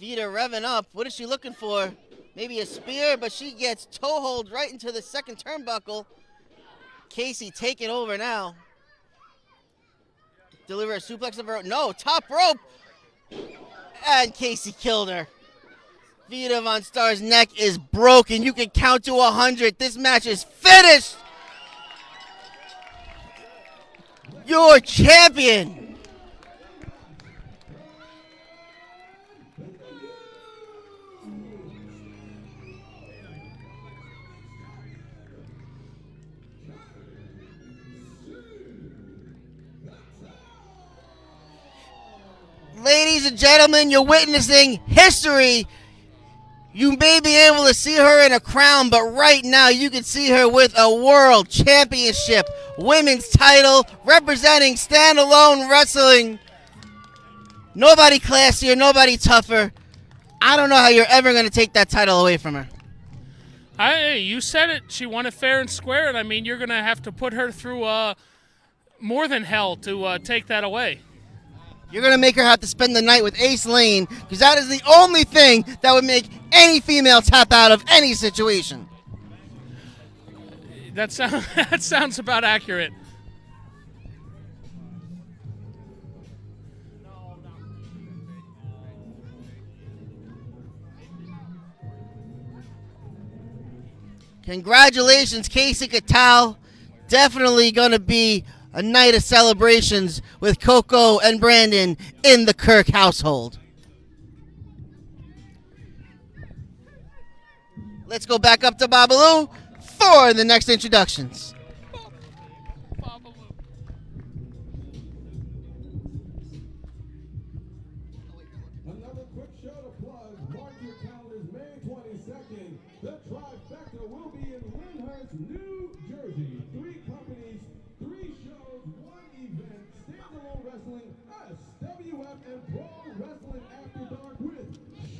Vita revving up. What is she looking for? Maybe a spear, but she gets toe-hold right into the second turnbuckle. Casey taking over now. Deliver a suplex of her. No, top rope. And Casey killed her. Vita Von Star's neck is broken. You can count to 100. This match is finished. Your champion. Ladies and gentlemen, you're witnessing history. You may be able to see her in a crown, but right now you can see her with a world championship women's title representing standalone wrestling. Nobody classier, nobody tougher. I don't know how you're ever going to take that title away from her. Hey, you said it. She won it fair and square, and I mean, you're going to have to put her through more than hell to take that away. You're going to make her have to spend the night with Ace Lane, because that is the only thing that would make any female tap out of any situation. That sounds about accurate. Congratulations, Casey Catal. Definitely going to be a night of celebrations with Coco and Brandon in the Kirk household. Let's go back up to Babalu for the next introductions. Another quick show to plug. Mark your calendars, May 22nd. The trifecta will be in Lyndhurst, New Jersey. 3 companies, 3 shows, 1 event. Standalone wrestling, SWF and Pro Wrestling After Dark with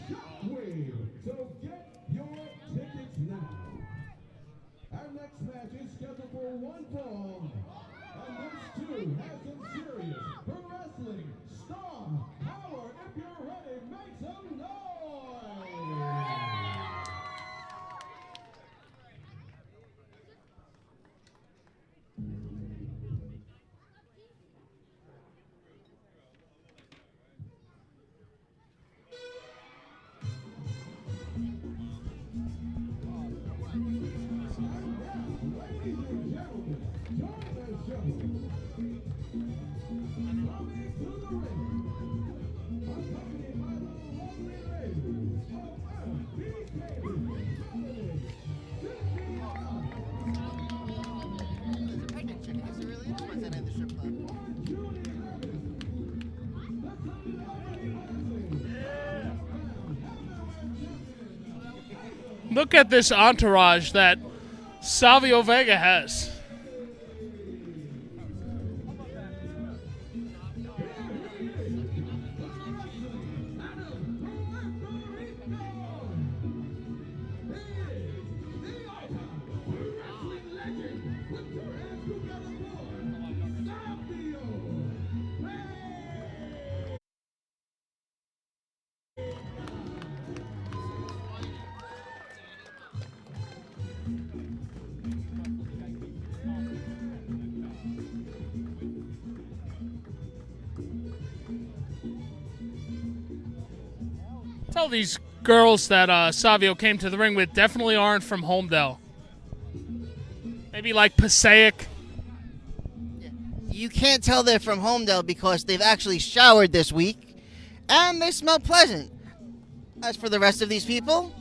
Shockwave. So get your tickets now. Our next match is scheduled for 1 fall. And this too has some serious pro wrestling star power. If you're ready, make some noise. Ladies and gentlemen, join the show. Coming to the ring, accompanied by the lovely ladies of FBK, Look at this entourage that Savio Vega has. Tell these girls that Savio came to the ring with definitely aren't from Homedale. Maybe like Passaic. You can't tell they're from Homedale because they've actually showered this week, and they smell pleasant. As for the rest of these people,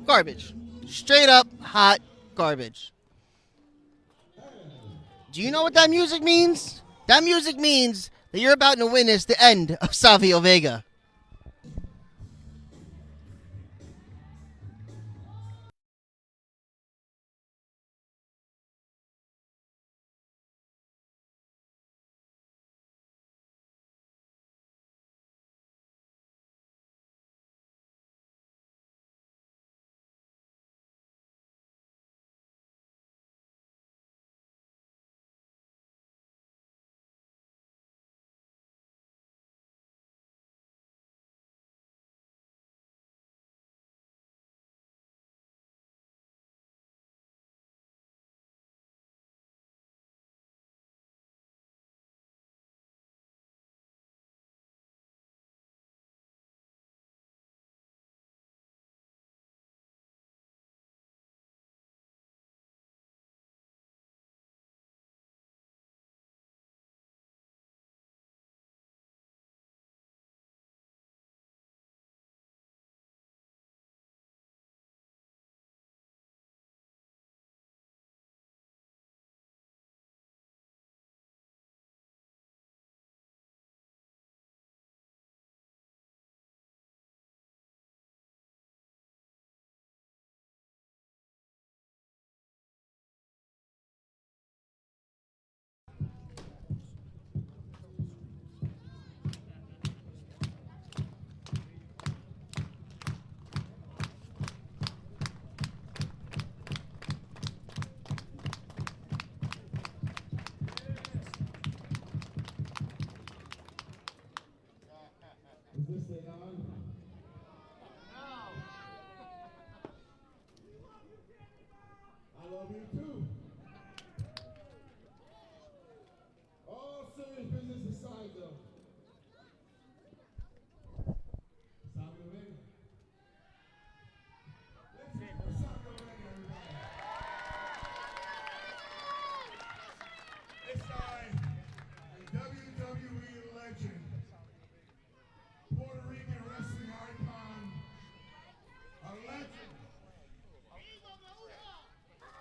garbage. Straight up hot garbage. Do you know what that music means? That music means that you're about to witness the end of Savio Vega. Is this thing on? I love you too. All serious business aside, though. Savio Vega. Let's hear for Savio Vega, everybody. This time, a WWE legend, Puerto Rican wrestling icon, a legend.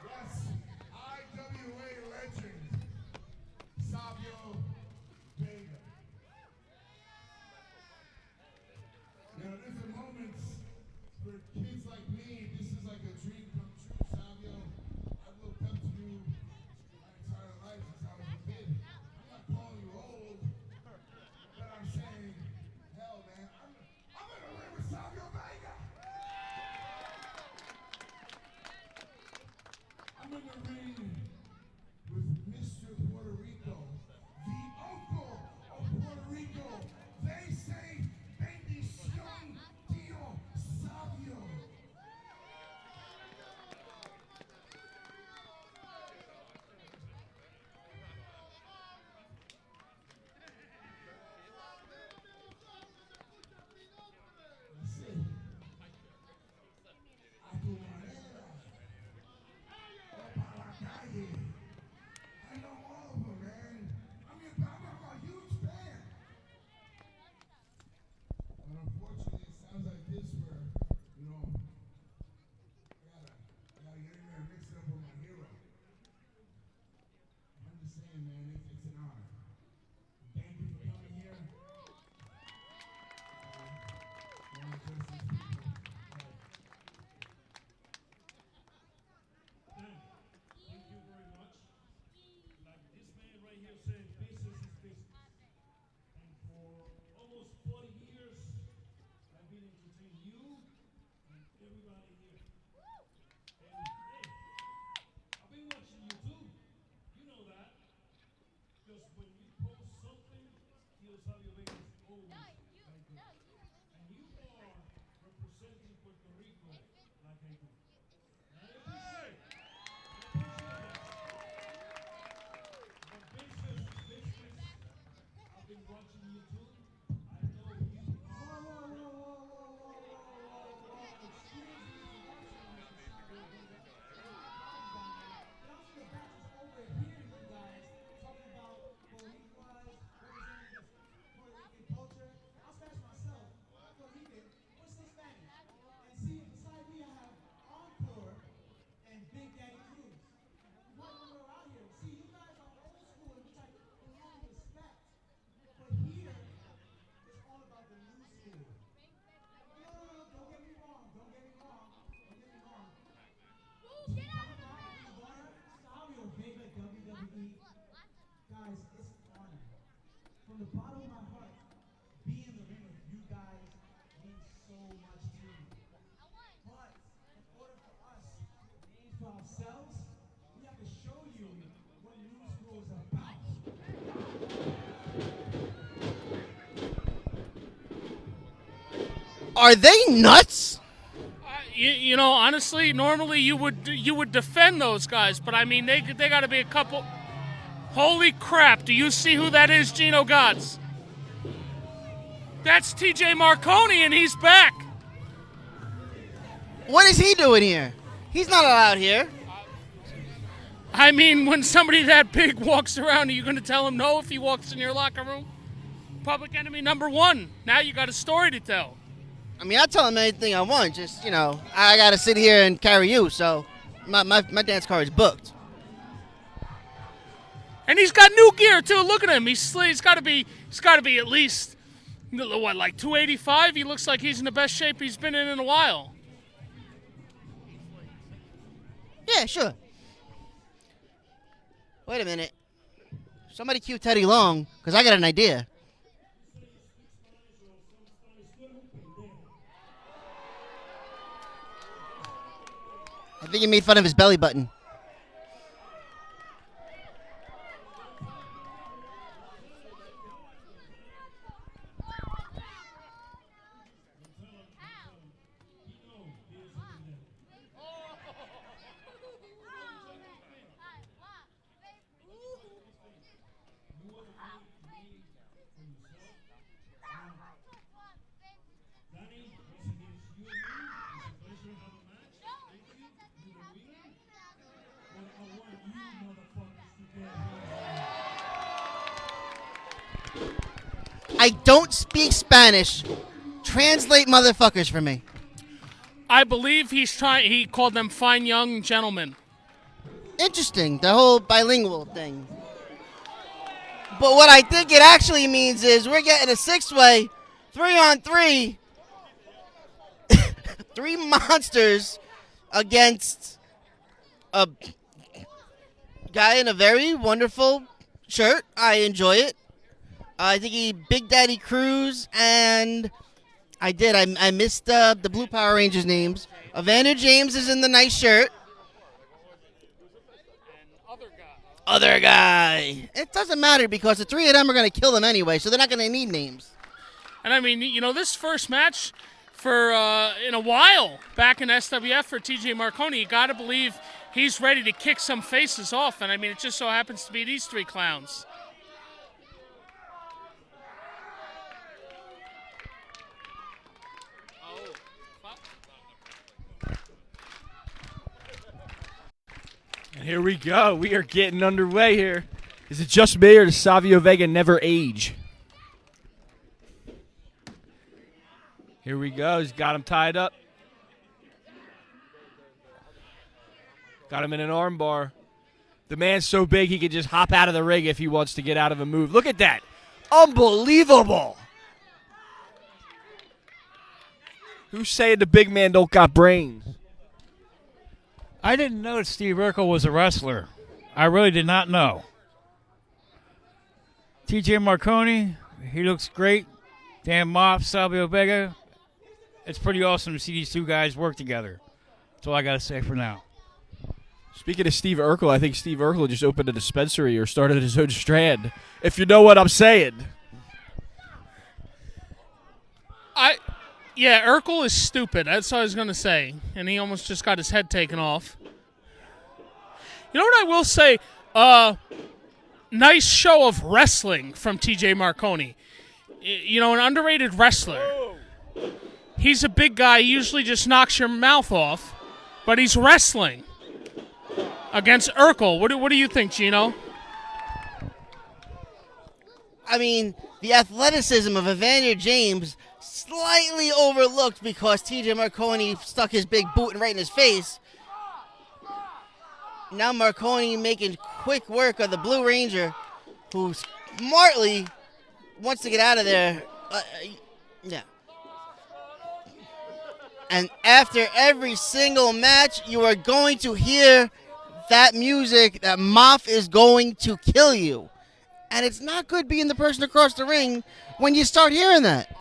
Yes, IWA legend, Savio Vega. You know, there's a moments for kids like me, this is like a dream come true, Savio. I've looked up to you my entire life since I was a kid. I'm not calling you old, but I'm saying, hell, man, I'm in a ring with Savio Vega. I'm in the ring with Mr. Puerto Rico, the uncle of Puerto Rico. They say bendición tío Savio. Sí. A tu manera. O para la calle. I know all of them, man. I'm a huge fan. But unfortunately, it sounds like this where, you know, I gotta get in there and mix it up with my hero. I'm just saying, man, it's an honor. Thank you for coming here. I want to address these people. Thank you very much. Like this man right here said, business is business. And for almost 40 years, I've been entertaining you and everybody here. And hey, I've been watching you too. You know that. Because when you post something, Tio Savio Vega is always like good. And you are representing Puerto Rico like I do. And I appreciate it. But business is business. I've been watching you too. I know you are. Excuse me for watching you. Are they nuts? You know, honestly, normally you would defend those guys, but I mean, they got to be a couple. Holy crap! Do you see who that is, Gino Gods? That's TJ Marconi, and he's back. What is he doing here? He's not allowed here. I mean, when somebody that big walks around, are you going to tell him no if he walks in your locker room? Public enemy number one. Now you got a story to tell. I mean, I'll tell him anything I want. Just, you know, I got to sit here and carry you, so my dance card is booked. And he's got new gear, too. Look at him. He's got to be at least, what, like 285? He looks like he's in the best shape he's been in a while. Yeah, sure. Wait a minute. Somebody cue Teddy Long, because I got an idea. I think he made fun of his belly button. I don't speak Spanish. Translate motherfuckers for me. I believe he called them fine young gentlemen. Interesting, the whole bilingual thing. But what I think it actually means is we're getting a six-way, 3-on-3, three monsters against a guy in a very wonderful shirt. I enjoy it. I think he Big Daddy Cruz, and I missed the Blue Power Rangers names. Evander James is in the nice shirt. Other guy. It doesn't matter because the three of them are going to kill them anyway, so they're not going to need names. And I mean, you know, this first match for in a while back in SWF for TJ Marconi, you got to believe he's ready to kick some faces off. And I mean, it just so happens to be these three clowns. And here we go. We are getting underway here. Is it just me or does Savio Vega never age? Here we go. He's got him tied up. Got him in an arm bar. The man's so big he could just hop out of the ring if he wants to get out of a move. Look at that. Unbelievable. Who's saying the big man don't got brains? I didn't know Steve Urkel was a wrestler. I really did not know. TJ Marconi, he looks great. Dan Moff, Savio Vega. It's pretty awesome to see these two guys work together. That's all I got to say for now. Speaking of Steve Urkel, I think Steve Urkel just opened a dispensary or started his own strand, if you know what I'm saying. Yeah, Urkel is stupid. That's what I was going to say. And he almost just got his head taken off. You know what I will say? Nice show of wrestling from TJ Marconi. You know, an underrated wrestler. He's a big guy. He usually just knocks your mouth off. But he's wrestling against Urkel. What do you think, Gino? I mean, the athleticism of Evander James slightly overlooked because TJ Marconi stuck his big boot right in his face. Now Marconi making quick work of the Blue Ranger, who smartly wants to get out of there. Yeah. And after every single match, you are going to hear that music that Moff is going to kill you. And it's not good being the person across the ring when you start hearing that.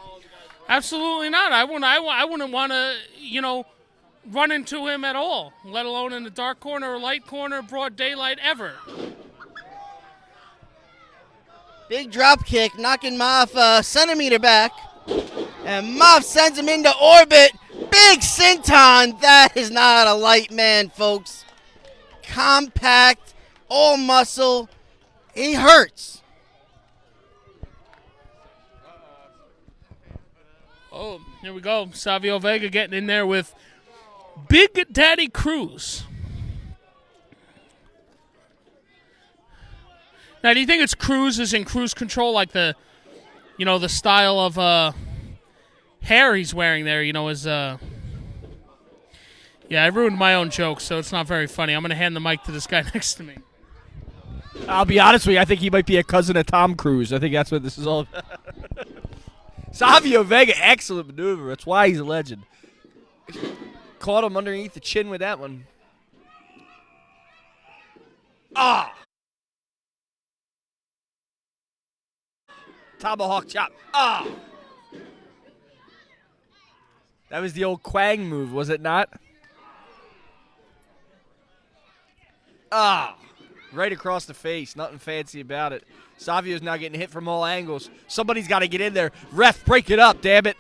Absolutely not. I wouldn't want to, you know, run into him at all, let alone in the dark corner or light corner, broad daylight, ever. Big drop kick, knocking Moff a centimeter back. And Moff sends him into orbit. Big senton. That is not a light man, folks. Compact, all muscle. He hurts. Oh, here we go. Savio Vega getting in there with Big Daddy Cruz. Now, do you think it's Cruz is in cruise control, like the style of hair he's wearing there? Yeah, I ruined my own joke, so it's not very funny. I'm going to hand the mic to this guy next to me. I'll be honest with you. I think he might be a cousin of Tom Cruise. I think that's what this is all about. Savio Vega, excellent maneuver. That's why he's a legend. Caught him underneath the chin with that one. Ah! Tomahawk chop. Ah! That was the old Quang move, was it not? Ah! Right across the face. Nothing fancy about it. Savio's now getting hit from all angles. Somebody's got to get in there. Ref, break it up, damn it.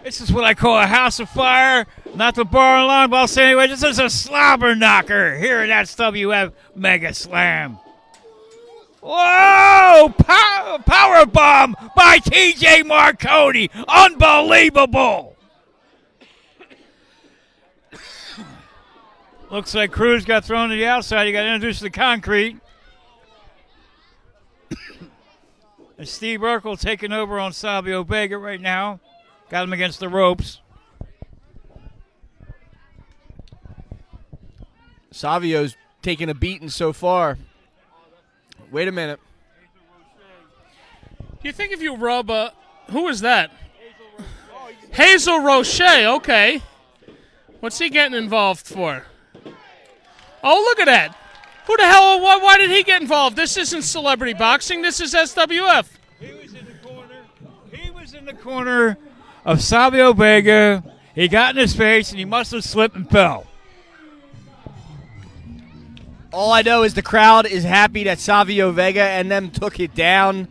This is what I call a house of fire. Not to borrow a line, but I'll say anyway, this is a slobber knocker here at SWF Mega Slam. Whoa! Power bomb by TJ Marconi. Unbelievable. Looks like Cruz got thrown to the outside. He got introduced to the concrete. And Steve Urkel taking over on Savio Vega right now. Got him against the ropes. Savio's taking a beating so far. Wait a minute. Do you think if you rub who is that? Hazel Roche, okay. What's he getting involved for? Oh, look at that. Who the hell, why did he get involved? This isn't celebrity boxing. This is SWF. He was in the corner. He was in the corner of Savio Vega. He got in his face, and he must have slipped and fell. All I know is the crowd is happy that Savio Vega and them took it down.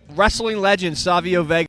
Wrestling legend Savio Vega.